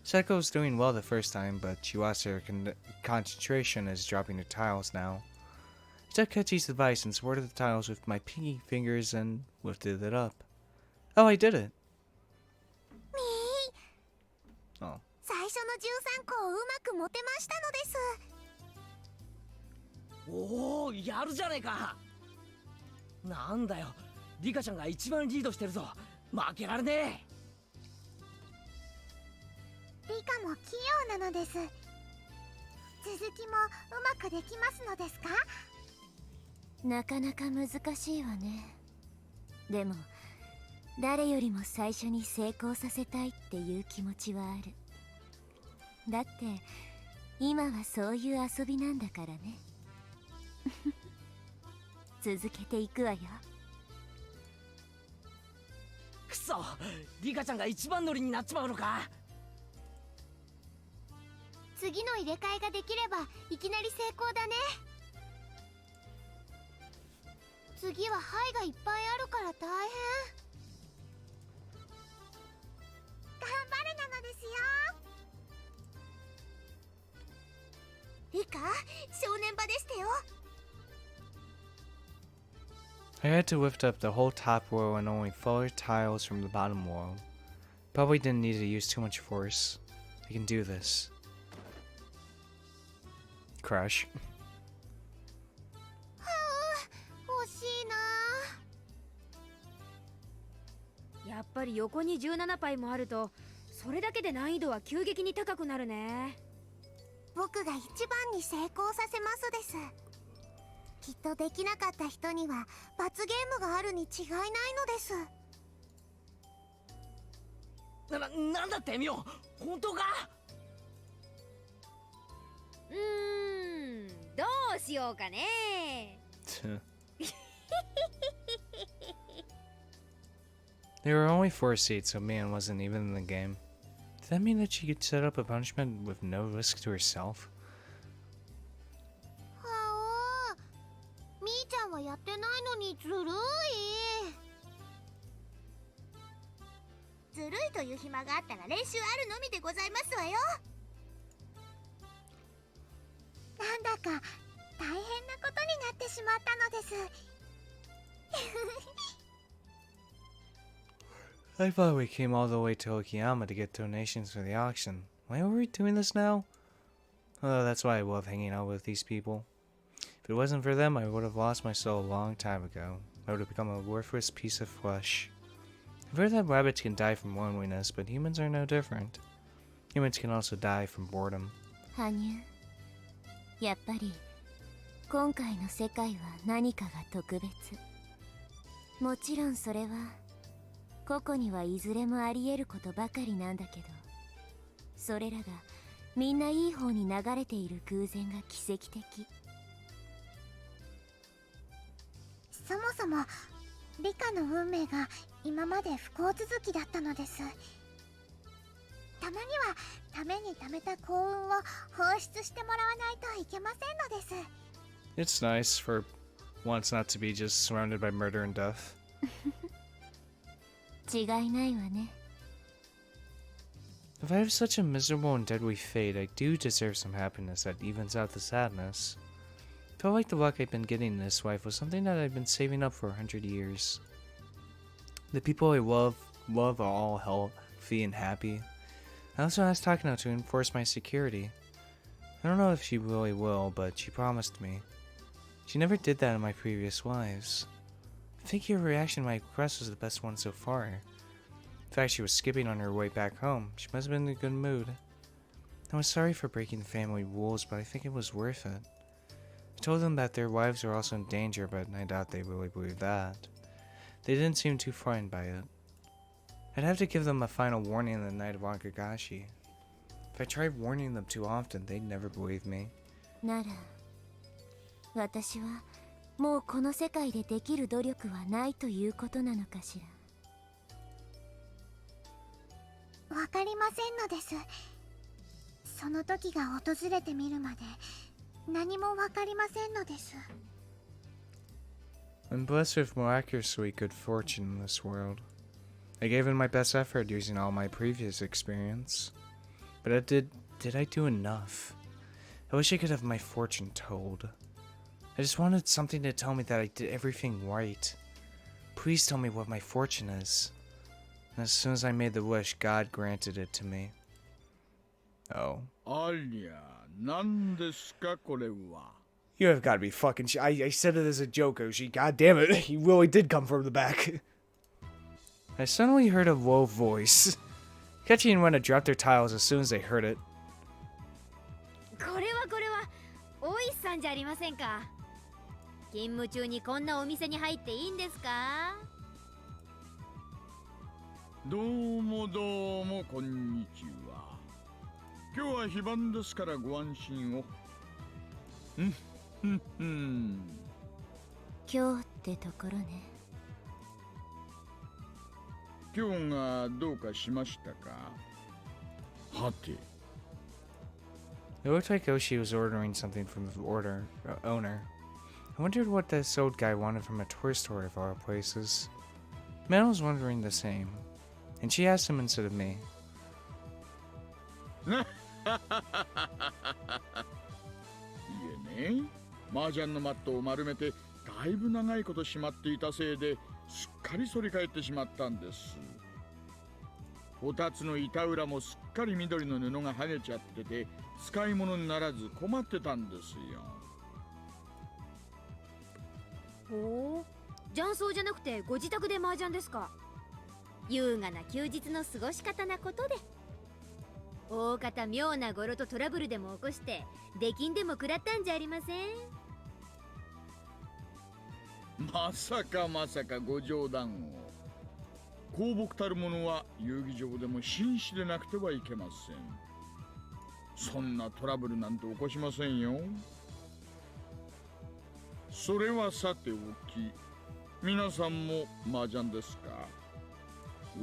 Seko was doing well the first time, but she lost her concentration as dropping her tiles now. I took Ketchi's advice and supported the tiles with my pinky fingers and lifted it up. Oh, I did it! 最初の13個をうまく持てましたのです。おお、やるじゃねえか。なんだよ、リカちゃんが一番リードしてるぞ。負けられねリカも器用なのです。続きもうまくできますのですか？なかなか難しいわね。でも誰よりも最初に成功させたいっていう気持ちはある。だって今はそういう遊びなんだからね。続けていくわよ。え。くそ、リカちゃんが一番乗りになっちまうのか。次の入れ替えができればいきなり成功だね。次は牌がいっぱいあるから大変。頑張れなのですよ。リカ、正念場でしたよ。I had to lift up the whole top row and only 4 tiles from the bottom row. Probably didn't need to use too much force. I can do this. Crush. 惜しいな。やっぱり横に17杯もあるとそれだけで難易度は急激に高くなるね。僕が一番に成功させますです。きっとできなかった人には罰ゲームがあるに違いないのです。なんだってミオ、本当か？どうしようかね。There were only 4 seats, so Mian wasn't even in the game. Did that mean that she could set up a punishment with no risk to herself? はお、みーちゃんはやってないのにずるい。ずるいという暇があったら練習あるのみでございますわよ。なんだか大変なことになってしまったのです。I thought we came all the way to Okayama to get donations for the auction. Why are we doing this now? Oh, that's why I love hanging out with these people. If it wasn't for them, I would have lost my soul a long time ago. I would have become a worthless piece of flesh. I've heard that rabbits can die from loneliness, but humans are no different. Humans can also die from boredom. 羽生、やっぱり今回の世界は何かが特別。もちろんそれは個々にはいずれもあり得ることばかりなんだけど、それらがみんないい方に流れている偶然が奇跡的。そもそも理科の運命が今まで不幸続きだったのです。たまにはためにためた幸運を放出してもらわないといけませんのです。It's nice for once not to be just surrounded by murder and death. 違いないわね。If I have such a miserable and deadly fate, I do deserve some happiness that evens out the sadness. I felt like the luck I've been getting in this life was something that I've been saving up for 100 years. The people I love are all healthy and happy. I also asked Takano to enforce my security. I don't know if she really will, but she promised me. She never did that in my previous lives. I think your reaction to my request was the best one so far. In fact, she was skipping on her way back home. She must have been in a good mood. I was sorry for breaking the family rules, but I think it was worth it. I told them that their wives were also in danger, but I doubt they really believed that. They didn't seem too frightened by it. I'd have to give them a final warning on the night of Higurashi. If I tried warning them too often, they'd never believe me. なら、私はもうこの世界でできる努力はないということなのかしら。わかりませんのです。その時が訪れてみるまで何もわかりませんのです。I'm blessed with miraculously good fortune in this world. I gave in my best effort using all my previous experience. But did I do enough? I wish I could have my fortune told. I just wanted something to tell me that I did everything right. Please tell me what my fortune is. And as soon as I made the wish, God granted it to me. Oh. ありゃ、何ですかこれは。You have got to be fucking I said it as a joke, Oshi. God damn it, he really did come from the back. I suddenly heard a low voice. Kechi and Rena dropped their tiles as soon as they heard it. これは大石さんじゃありませんか。勤務中にこんなお店に入っていいんですか。どうもどうもこんにちは。今日は非番ですからご安心を。今日ってところね。今日がどうかしましたか。はて。It looked like Oshi was ordering something from the owner. I wondered what this old guy wanted from a toy store of all places. Man was wondering the same, and she asked him instead of me. いえね、麻雀のマットを丸めてだいぶ長いことしまっていたせいですっかり反り返ってしまったんです。こたつの板裏もすっかり緑の布が剥げちゃってて使い物にならず困ってたんですよ。ほう、雀荘じゃなくてご自宅で麻雀ですか。優雅な休日の過ごし方なことで。大方妙な語呂とトラブルでも起こして出禁でも食らったんじゃありません。まさかまさかご冗談を。公僕たる者は遊戯場でも紳士でなくてはいけません。そんなトラブルなんて起こしませんよ。それはさておき、皆さんも麻雀ですか。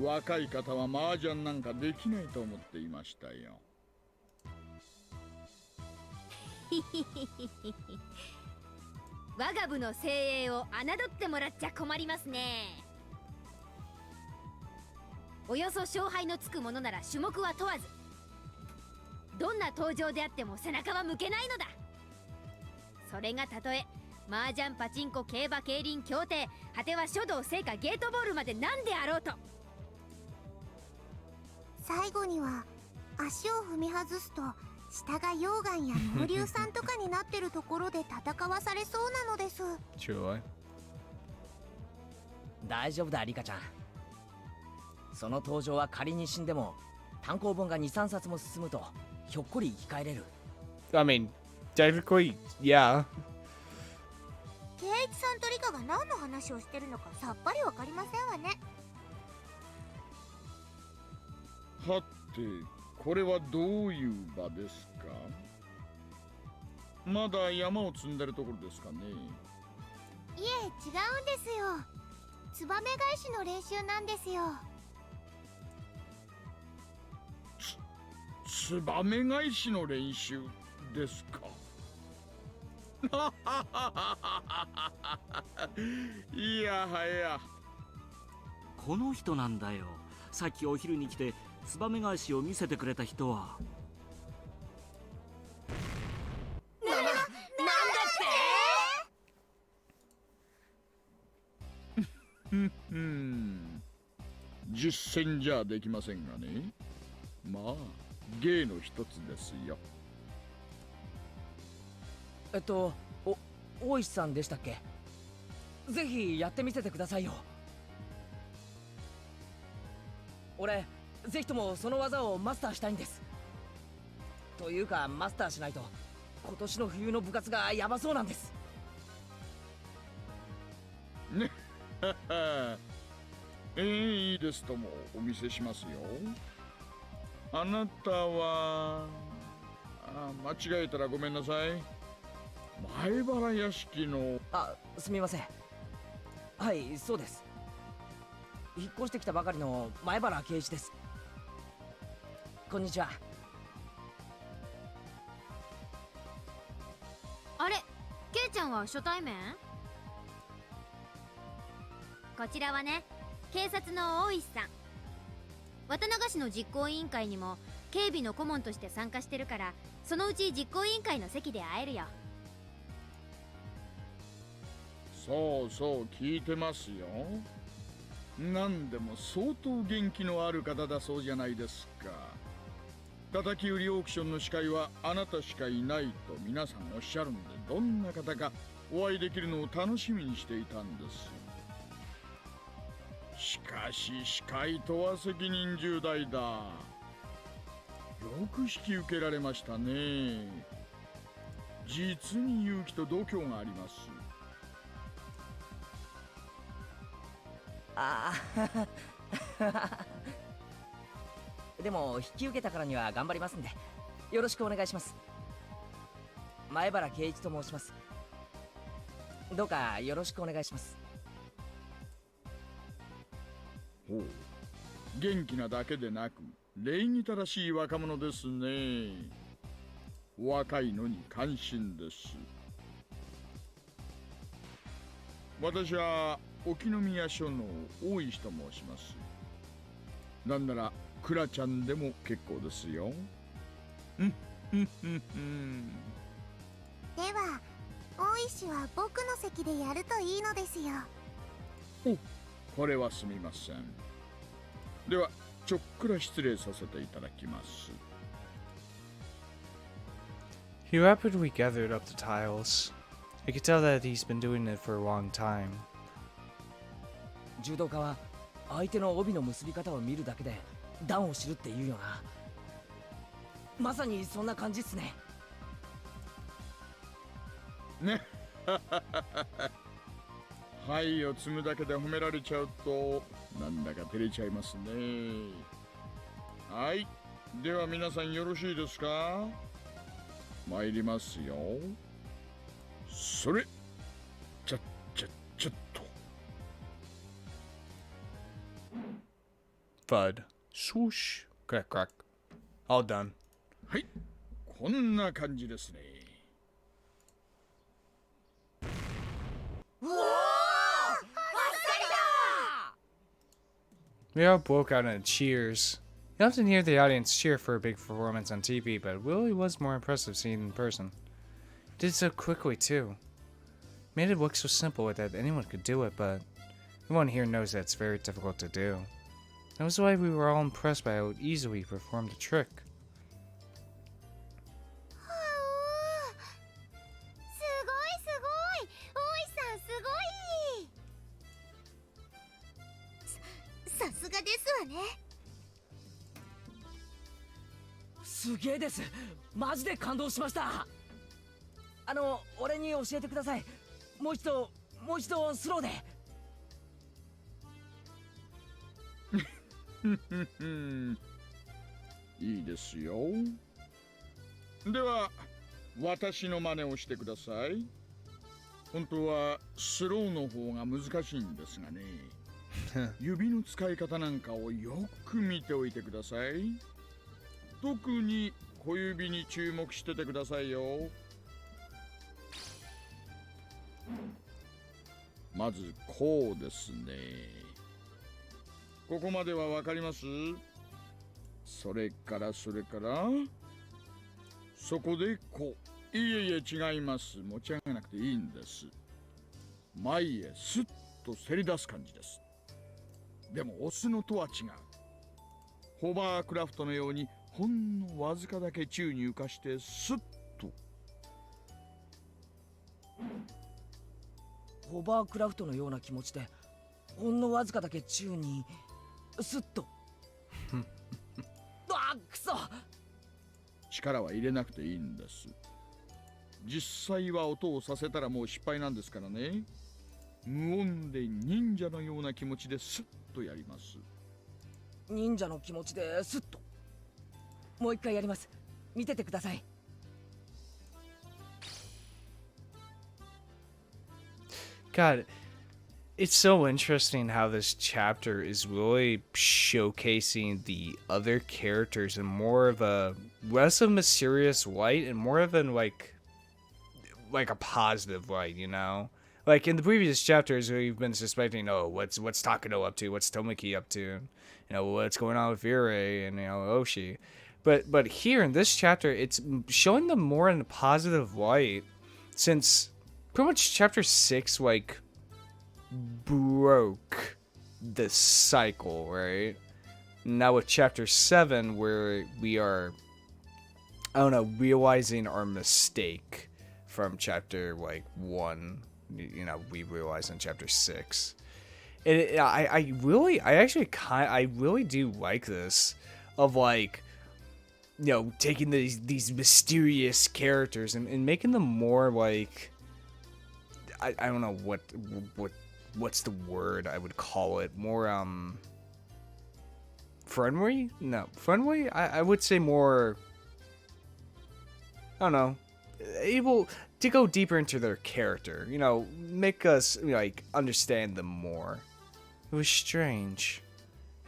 若い方は麻雀なんかできないと思っていましたよ。我が部の精鋭を侮ってもらっちゃ困りますね。およそ勝敗のつくものなら種目は問わず、どんな登場であっても背中は向けないのだ。それがたとえ麻雀パチンコ競馬競輪競艇果ては書道聖火ゲートボールまで何であろうと。最後には足を踏み外すと下が溶岩や濃硫酸とかになってるところで戦わされそうなのです。Sure. 大丈夫だリカちゃん。その登場は仮に死んでも単行本が2、3冊も進むとひょっこり生き返れる。 I mean, technically, yeah. 圭一さんとリカが何の話をしてるのかさっぱりわかりませんわね。はて、これはどういう場ですか？まだ山を積んでるところですかね？いえ、違うんですよ。ツバメ返しの練習なんですよ。ツバメ返しの練習ですか？いやはや、この人なんだよ。さっきお昼に来てツバメ返しを見せてくれた人は。実践じゃできませんがね。まあ芸の一つですよ。大石さんでしたっけ？ぜひやってみせてくださいよ。俺ぜひともその技をマスターしたいんです。というかマスターしないと今年の冬の部活がヤバそうなんです。ねいいですともお見せしますよ。あなたは間違えたらごめんなさい。前原屋敷の。すみません。はい、そうです。引っ越してきたばかりの前原圭一です。こんにちは。あれ、ケイちゃんは初対面？こちらはね、警察の大石さん。綿流しの実行委員会にも警備の顧問として参加してるから、そのうち実行委員会の席で会えるよ。そうそう聞いてますよ。なんでも相当元気のある方だそうじゃないですか。叩き売りオークションの司会はあなたしかいないと皆さんおっしゃるんで、どんな方かお会いできるのを楽しみにしていたんです。しかし司会とは責任重大だ。よく引き受けられましたね。実に勇気と度胸があります。でも引き受けたからには頑張りますんでよろしくお願いします。前原圭一と申します。どうかよろしくお願いします。ほう、元気なだけでなく礼儀正しい若者ですね。若いのに感心です。私は沖宮署の大石と申します。なんならクラちゃんでも結構ですよ。では大石は僕の席でやるといいのですよ。お、これはすみません。ではちょっくら失礼させていただきます。 He rapidly gathered up the tiles. I could tell that he's been doing it for a long time. 柔道家は相手の帯の結び方を見るだけで段を知るって言うよな。まさにそんな感じっすね。ねはいを積むだけで褒められちゃうとなんだか照れちゃいますね。はい、では皆さんよろしいですか？参りますよ。それちょっと。 Thud. Swoosh. Crack, crack. All done. はい、こんな感じですね。We all broke out into cheers. You often hear the audience cheer for a big performance on TV, but Willie was more impressive seen in person. Did it so quickly, too. Made it look so simple that anyone could do it, but everyone here knows that it's very difficult to do. That was why we were all impressed by how easily he performed the trick. はお、すごいすごい、大石さんすごい。さすがですわね。すげえです。マジで感動しました。俺に教えてください。もう一度スローで。いいですよ。では私の真似をしてください。本当はスローの方が難しいんですがね。指の使い方なんかをよく見ておいてください。特に小指に注目しててくださいよ。まずこうですね。ここまではわかります？それからそこでこう。いえ違います。持ち上げなくていいんです。前へスッとせり出す感じです。でも押すのとは違う。ホバークラフトのようにほんのわずかだけ宙に浮かしてスッと。ホバークラフトのような気持ちでほんのわずかだけ宙にスッと。あっくそ。力は入れなくていいんです。実際は音をさせたらもう失敗なんですからね。無音で忍者のような気持ちでスッとやります。忍者の気持ちでスッと。もう一回やります。見ててください。God, it's so interesting how this chapter is really showcasing the other characters in more of a less of a mysterious light and more of an like a positive light, you know? Like in the previous chapters we've been suspecting, oh, what's Takano up to, what's Tomoki up to, you know, what's going on with Irei and, you know, Oshi. But here in this chapter it's showing them more in a positive light, since pretty much chapter 6 like broke the cycle, right? Now with chapter 7 where we are, I don't know, realizing our mistake from chapter like 1, you know, we realized in chapter 6. And I really do like this, of like, you know, taking these mysterious characters and making them more like, I don't know what's the word I would call it, more friendly? No, friendly? I would say more, I don't know, able to go deeper into their character, you know, make us like understand them more. It was strange.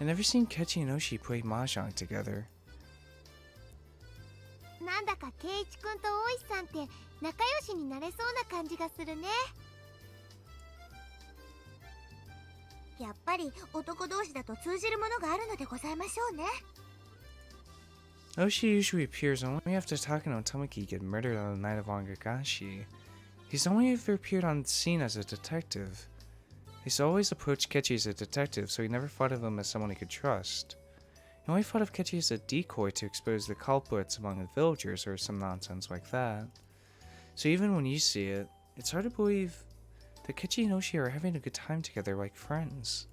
I never seen Kechi and Oshi play mahjong together. なんだか圭一君と大石さんって仲良しになれそうな感じがするね。やっぱり男同士だと通じるものがあるのでございましょうね。Oshi usually appears only after Takano and Tomoki get murdered on the night of Higurashi. He's only ever appeared on scene as a detective. He's always approached Kechi as a detective, so he never thought of him as someone he could trust. He only thought of Kechi as a decoy to expose the culprits among the villagers or some nonsense like that. So even when you see it, it's hard to believe that Kechi and Oshi are having a good time together like friends.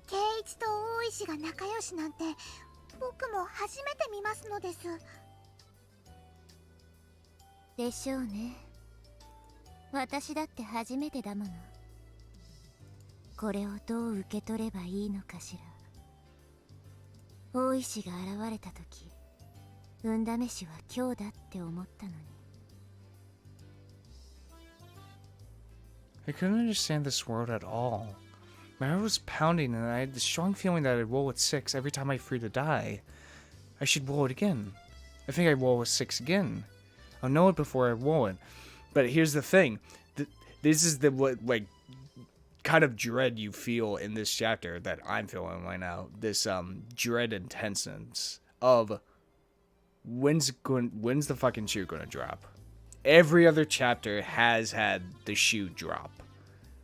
圭一と大石が仲良しなんて僕も初めて見ますのです。でしょうね。私だって初めてだもの。これをどう受け取ればいいのかしら。大石が現れた時、運試しは今日だって思ったのに。I couldn't understand this world at all. My heart was pounding and I had the strong feeling that I'd roll with 6 every time I threw the die. I should roll it again. I think I'd roll with 6 again. I'll know it before I roll it. But here's the thing. This is the like kind of dread you feel in this chapter that I'm feeling right now. This dread intenseness of when's the fucking shoe gonna drop? Every other chapter has had the shoe drop.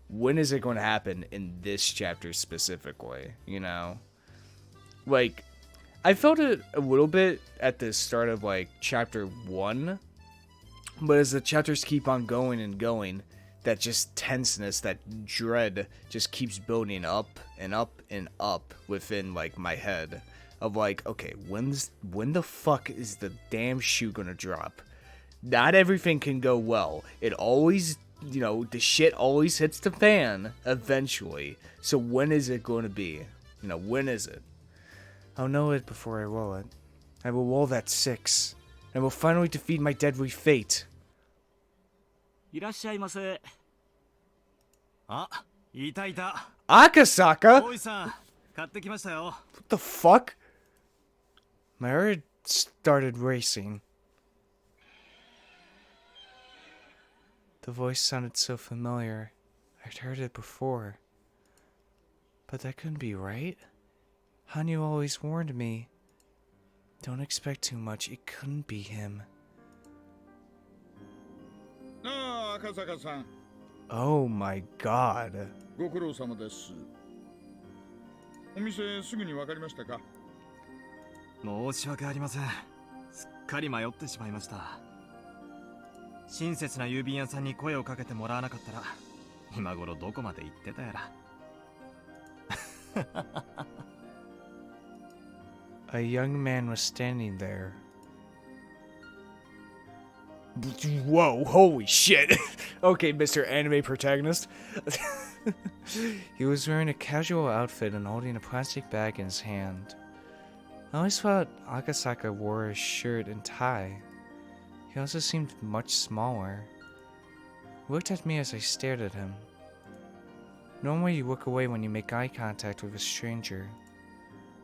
When is it going to happen in this chapter specifically? You know, like, I felt it a little bit at the start of like chapter 1, but as the chapters keep on going and going, that just tenseness, that dread just keeps building up and up and up within like my head of like, okay, when the fuck is the damn shoe gonna drop? Not everything can go well. It always, the shit always hits the fan eventually. So when is it going to be? When is it? I'll know it before I roll it. I will roll that 6. And will finally defeat my deadly fate. いらっしゃいませ。あ、いたいた。Akasaka? おいさん、買ってきましたよ。What the fuck? My heart started racing. The voice sounded so familiar. I'd heard it before. But that couldn't be right. Hanyu always warned me. Don't expect too much. It couldn't be him. ああ、赤坂さん。 Oh my god. ご苦労様です。お店すぐに分かりましたか？申し訳ありません。すっかり迷ってしまいました。親切な郵便屋さんに声をかけてもらわなかったら、今頃どこまで行ってたやら。A young man was standing there. Whoa, holy shit. Okay, Mr. Anime Protagonist. He was wearing a casual outfit and holding a plastic bag in his hand. I always thought Akasaka wore a shirt and tie. He also seemed much smaller. He looked at me as I stared at him. Normally you look away when you make eye contact with a stranger,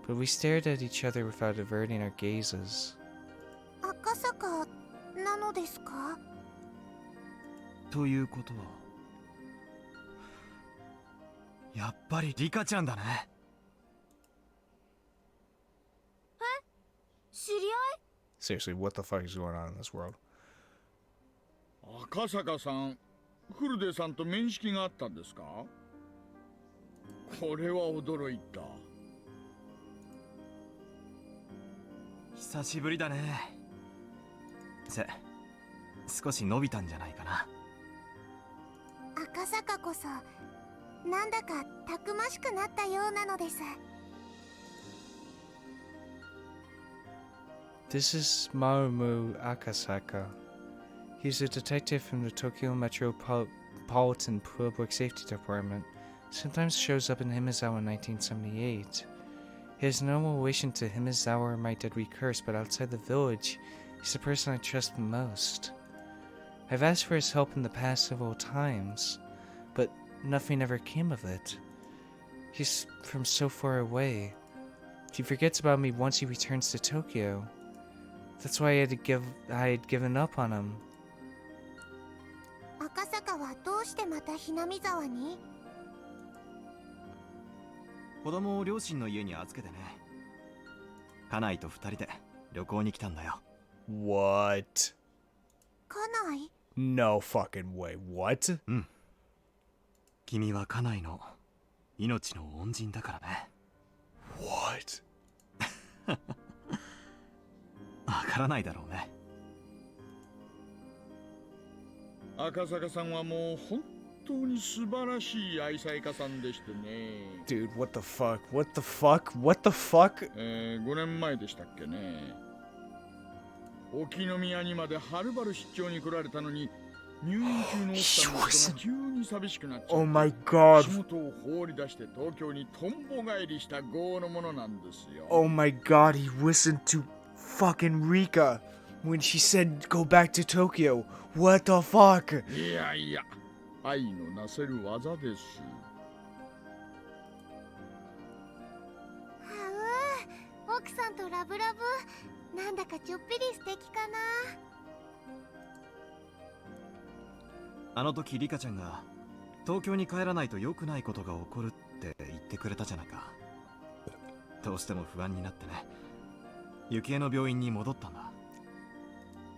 but we stared at each other without averting our gazes. 赤坂なのですか？ということは、やっぱりリカちゃんだね。知り合い？ Seriously, what the fuck is going on in this world? 赤坂さん、フルデさんと面識があったんですか？これは驚いた。久しぶりだね。少し伸びたんじゃないかな。赤坂こそなんだかたくましくなったようなのです。 This is Marumu Akasaka. He's a detective from the Tokyo Metropolitan Public Safety Department. Sometimes shows up in Himizawa 1978. He has no relation to Himizawa or my deadly curse, but outside the village, he's the person I trust the most. I've asked for his help in the past several times, but nothing ever came of it. He's from so far away. He forgets about me once he returns to Tokyo. That's why I had given up on him. 赤坂はどうしてまたひなみ沢に？子供を両親の家に預けてね。家内と二人で旅行に来たんだよ。What? 家内？ No fucking way. What? うん。君は家内の命の恩人だからね。What? わからないだろうね。赤坂さんはもう本当に素晴らしい愛妻家さんでしてね。Dude, what the fuck? What the fuck? What the fuck? 5年前でしたっけね。沖宮にまではるばる出張に来られたのに、入院中の奥さんのことが急に寂しくなっちゃって、Oh my god. 仕事を放り出して東京にとんぼ帰りした業のものなんですよ。Oh my god, he listened to fucking Rika when she said go back to Tokyo. What the fuck? いやいや、愛のなせる技です。奥さんとラブラブ。なんだかちょっぴり素敵かな。あの時リカちゃんが東京に帰らないと良くないことが起こるって言ってくれたじゃないか。どうしても不安になってね。雪江の病院に戻ったんだ。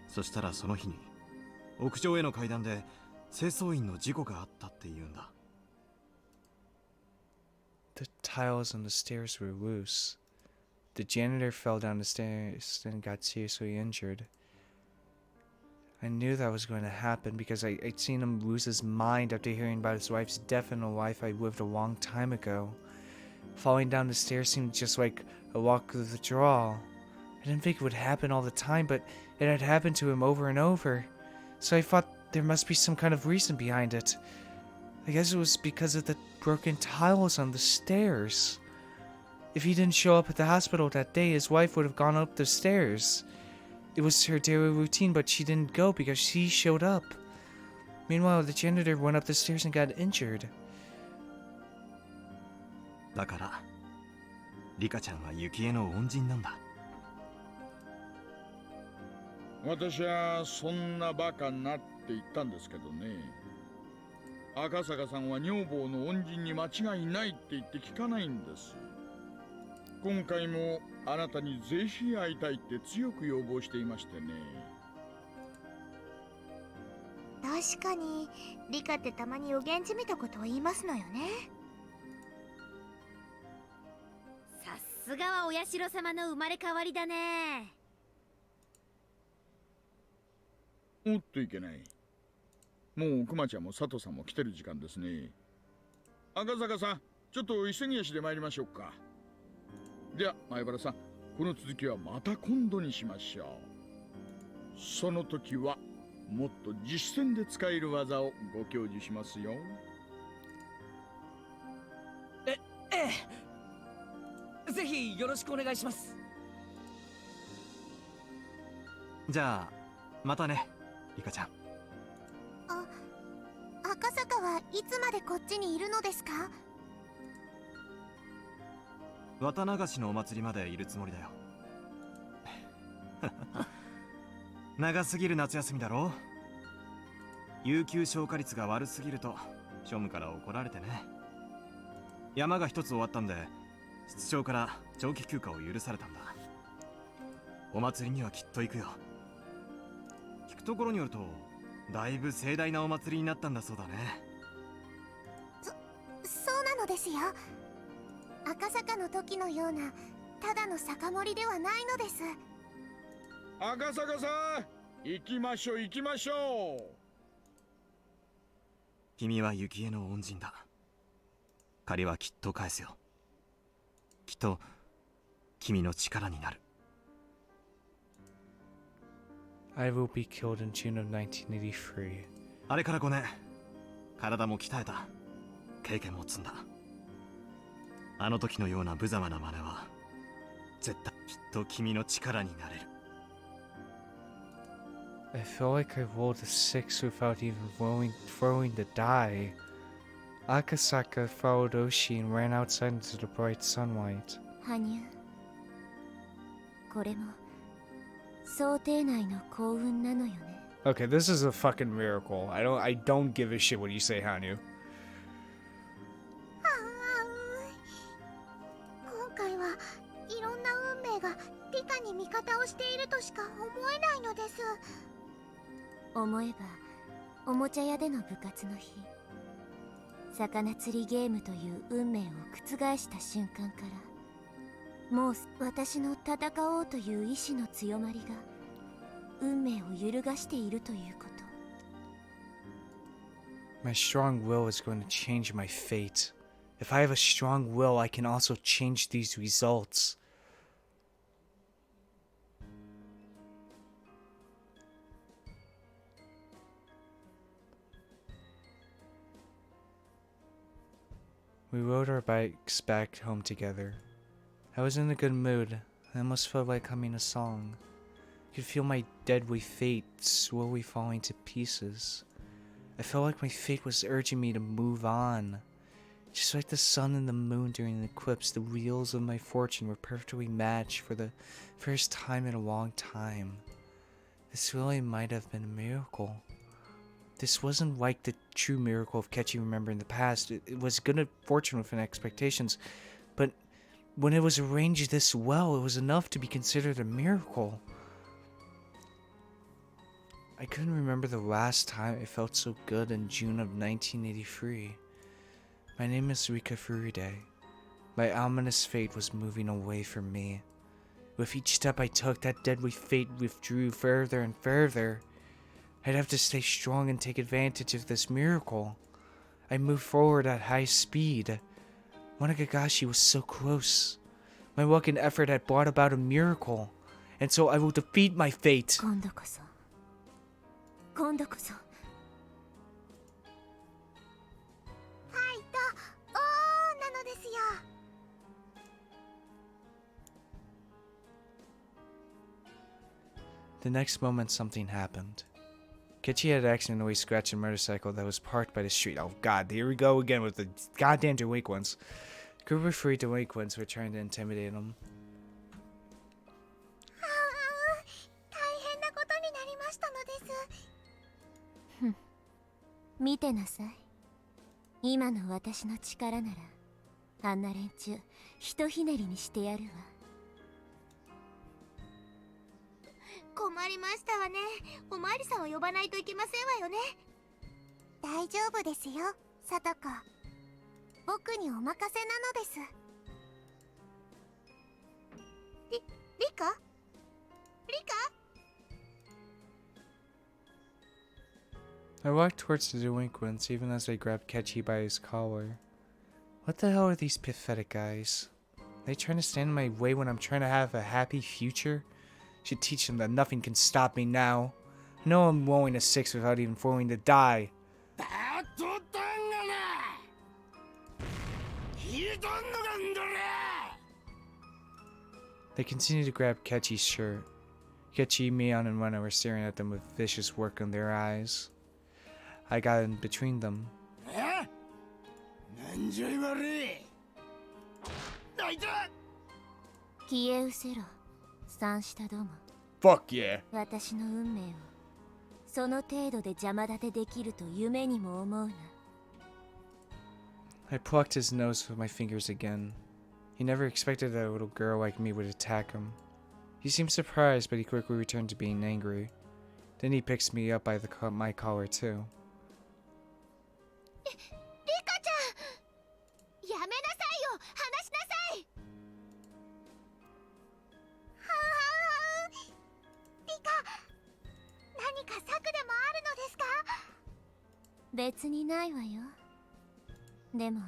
そしたらその日に屋上への階段で清掃員の事故があったって言うんだ。 The tiles on the stairs were loose. The janitor fell down the stairs and got seriously injured. I knew that was going to happen because I'd seen him lose his mind after hearing about his wife's death in a life I lived a long time ago. Falling down the stairs seemed just like a walk of the draw. I didn't think it would happen all the time, but it had happened to him over and over. So I thought there must be some kind of reason behind it. I guess it was because of the broken tiles on the stairs. If he didn't show up at the hospital that day, his wife would have gone up the stairs. It was her daily routine, but she didn't go because she showed up. Meanwhile, the janitor went up the stairs and got injured. だからリカちゃんはユキエの恩人なんだ。私はそんなバカなって言ったんですけどね。赤坂さんは女房の恩人に間違いないって言って聞かないんです。今回もあなたにぜひ会いたいって強く要望していましてね。確かにリカってたまに予言じみたことを言いますのよね。さすがはお社様の生まれ変わりだね。おっといけない。もうクマちゃんも佐藤さんも来てる時間ですね。赤坂さん、ちょっと急ぎ足で参りましょうか。では前原さん、この続きはまた今度にしましょう。その時はもっと実践で使える技をご教授しますよ。ええ、ぜひよろしくお願いします。じゃあまたねリカちゃん。赤坂はいつまでこっちにいるのですか？綿流しのお祭りまでいるつもりだよ。長すぎる夏休みだろ。有給消化率が悪すぎると庶務から怒られてね。山が一つ終わったんで室長から長期休暇を許されたんだ。お祭りにはきっと行くよ。聞くところによるとだいぶ盛大なお祭りになったんだそうだね。そうなのですよ。赤坂の時のようなただの酒盛りではないのです。赤坂さん、行きましょう行きましょう。君は雪江の恩人だ。借りはきっと返すよ。きっと君の力になる。I will be killed in June of 1983. あれから5年、体も鍛えた。経験も積んだ。あの時のような無様な真似は絶対きっと君の力になれる。I feel like I rolled a 6 without even throwing the die. Akasaka followed Oshi and ran outside into the bright sunlight. 羽生、これも想定内の幸運なのよね。 Okay, this is a fucking miracle. I don't give a shit what you say, Hanu. 今回はいろんな運命がリカに味方をしているとしか思えないのです。思えばおもちゃ屋での部活の日、魚釣りゲームという運命を覆した瞬間からもう私の戦おうという意志の強まりが運命を揺るがしているということ。 My strong will is going to change my fate. If I have a strong will, I can also change these results. We rode our bikes back home together. I was in a good mood. I almost felt like humming a song. I could feel my deadly fate slowly falling to pieces. I felt like my fate was urging me to move on. Just like the sun and the moon during an eclipse, the wheels of my fortune were perfectly matched for the first time in a long time. This really might have been a miracle. This wasn't like the true miracle of Ketchy Remember in the past. It was good fortune within expectations, but when it was arranged this well, it was enough to be considered a miracle. I couldn't remember the last time I felt so good in June of 1983. My name is Rika Furude. My ominous fate was moving away from me. With each step I took, that deadly fate withdrew further and further. I'd have to stay strong and take advantage of this miracle. I moved forward at high speed. Higurashi was so close. My luck and effort had brought about a miracle, and so I will defeat my fate. 今度こそ今度こそファイトおーなのですよ。 The next moment, something happened. Kechi had accidentally scratched a motorcycle that was parked by the street. Oh god, here we go again with the goddamn delinquents. A group of free delinquents were trying to intimidate him. 大変なことになりましたのです。ふん、見てなさい。今の私の力ならあんな連中ひとひねりにしてやるわ。困りましたわね。おまわりさんを呼ばないといけませんわよね。大丈夫ですよ、サトコ。僕にお任せなのです。リカ？リカ？ I walked towards the delinquents even as I grabbed Kechi by his collar. What the hell are these pathetic guys? Are they trying to stand in my way when I'm trying to have a happy future? Should teach them that nothing can stop me now. I know I'm rolling a 6 without even falling to die. They continued to grab Kechi's shirt. Kechi, Mion, and Rena were staring at them with vicious work in their eyes. I got in between them. Fuck yeah. 私の運命をその程度で邪魔立てできると夢にも思うな。 I plucked his nose with my fingers again. He never expected that a little girl like me would attack him. He seemed surprised, but he quickly returned to being angry. Then he picks me up by my collar too. リカちゃん、やめなさいよ、話しなさい。リカ、何か策でもあるのですか？別にないわよ。でも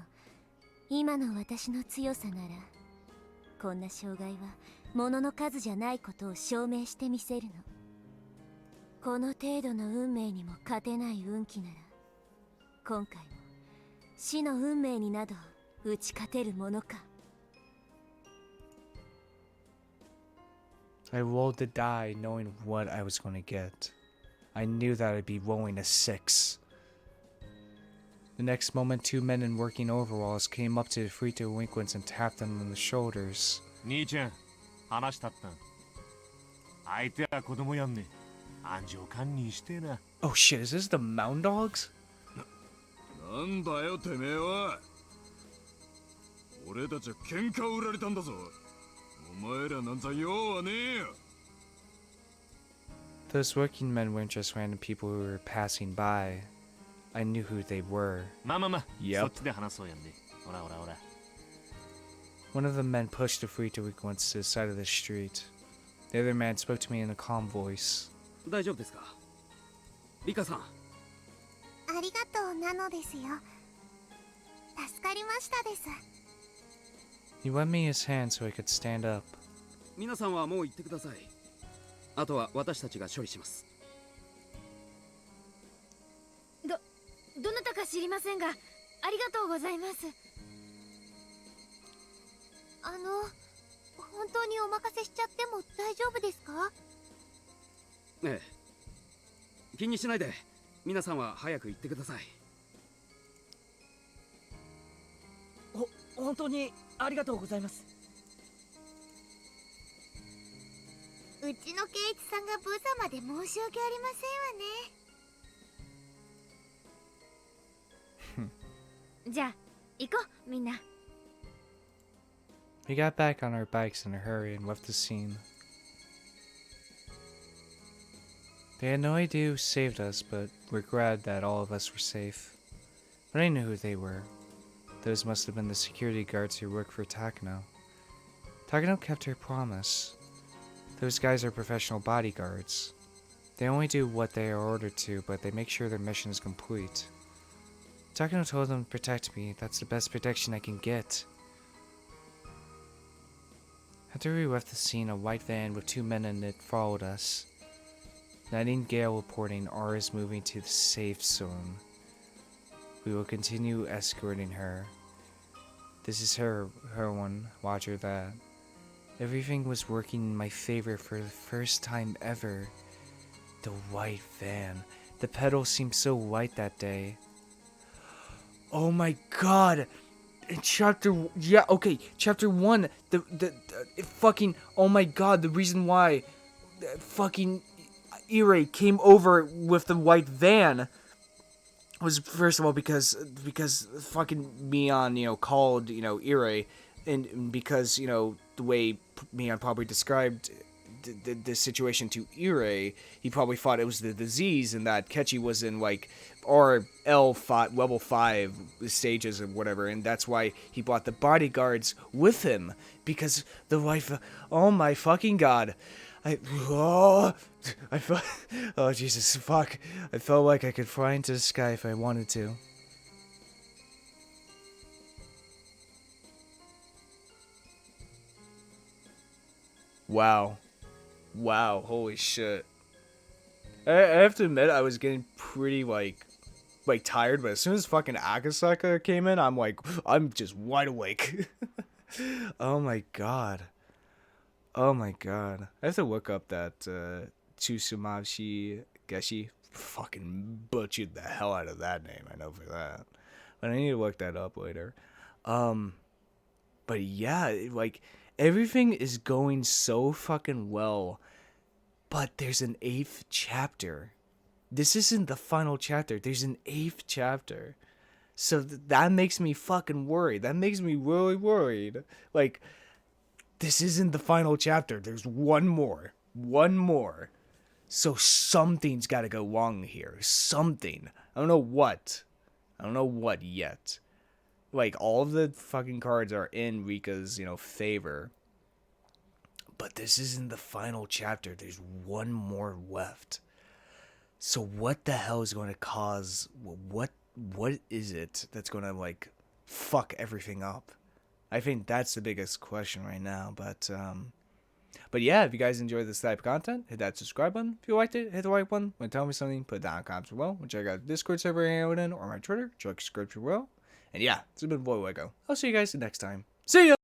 今の私の強さならこんな障害は物の数じゃないことを証明してみせるの。この程度の運命にも勝てない運気なら今回も死の運命になど打ち勝てるものか。 I rolled the die knowing what I was going to get. I knew that I'd be rolling a 6. The next moment, 2 men in working overalls came up to the free delinquents and tapped them on the shoulders. 兄ちゃん、話したった。相手は子供やんね。暗情観にしてな。Oh shit, is this the Mound Dogs? なんだよてめえは。俺たちは喧嘩を売られたんだぞ。お前らなんざ用はねえよ。 Those working men weren't just random people who were passing by. I knew who they were. まあまあまあ、Yep. そっちで話そうやんね。ほらほらほら。One of the men pushed the free delinquents to the side of the street. The other man spoke to me in a calm voice. 大丈夫ですか？リカさん。ありがとうなのですよ。助かりましたです。 He lent me his hand so I could stand up. 皆さんはもう行ってください。あとは私たちが処理します。どなたか知りませんが、ありがとうございます。本当にお任せしちゃっても大丈夫ですか？ええ。気にしないで。皆さんは早く行ってください。本当にありがとうございます。うちの圭一さんが無様で申し訳ありませんわね。じゃあ行こうみんな。 We got back on our bikes in a hurry and left the scene. They had no idea who saved us, but we're glad that all of us were safe. But I knew who they were. Those must have been the security guards who worked for Takano. Takano kept her promise. Those guys are professional bodyguards. They only do what they are ordered to, but they make sure their mission is complete. Takano told them to protect me. That's the best protection I can get. After we left the scene, a white van with 2 men in it followed us. Nightingale reporting R is moving to the safe zone. We will continue escorting her. This is her one. Roger that. Everything was working in my favor for the first time ever. The white van. The pedals seemed so white that day. Oh my god! In chapter 1, the fucking, oh my god, the reason why fucking Ire came over with the white van was, first of all, because fucking Mion, called, Ire, and because, the way Mion probably described the situation to Ire, he probably thought it was the disease and that Kechi was in, like, RL5, level 5 stages or whatever, and that's why he brought the bodyguards with him, because the wife, oh my fucking god, I felt, oh Jesus, fuck, I felt like I could fly into the sky if I wanted to. Wow. Wow, holy shit. I have to admit, I was getting pretty, like tired, but as soon as fucking Akasaka came in, I'm just wide awake. Oh my god. Oh my god. I have to look up that, Tsusumashi Geshi. Fucking butchered the hell out of that name, I know for that. But I need to look that up later. But yeah, everything is going so fucking well. But there's an 8th chapter. This isn't the final chapter. There's an 8th chapter. So that makes me fucking worried. That makes me really worried. This isn't the final chapter. There's one more. One more. So something's got to go wrong here. Something. I don't know what. I don't know what yet. All of the fucking cards are in Rika's, favor. But this isn't the final chapter. There's one more left. So what the hell is going to cause... What is it that's going to, fuck everything up? I think that's the biggest question right now. But yeah, if you guys enjoyed this type of content, hit that subscribe button. If you liked it, hit the like button. When tell me something, put it down in the comments below. When check out the Discord server I hang out in, or my Twitter, check the description below. And yeah, this has been Voidlego. I'll see you guys next time. See ya!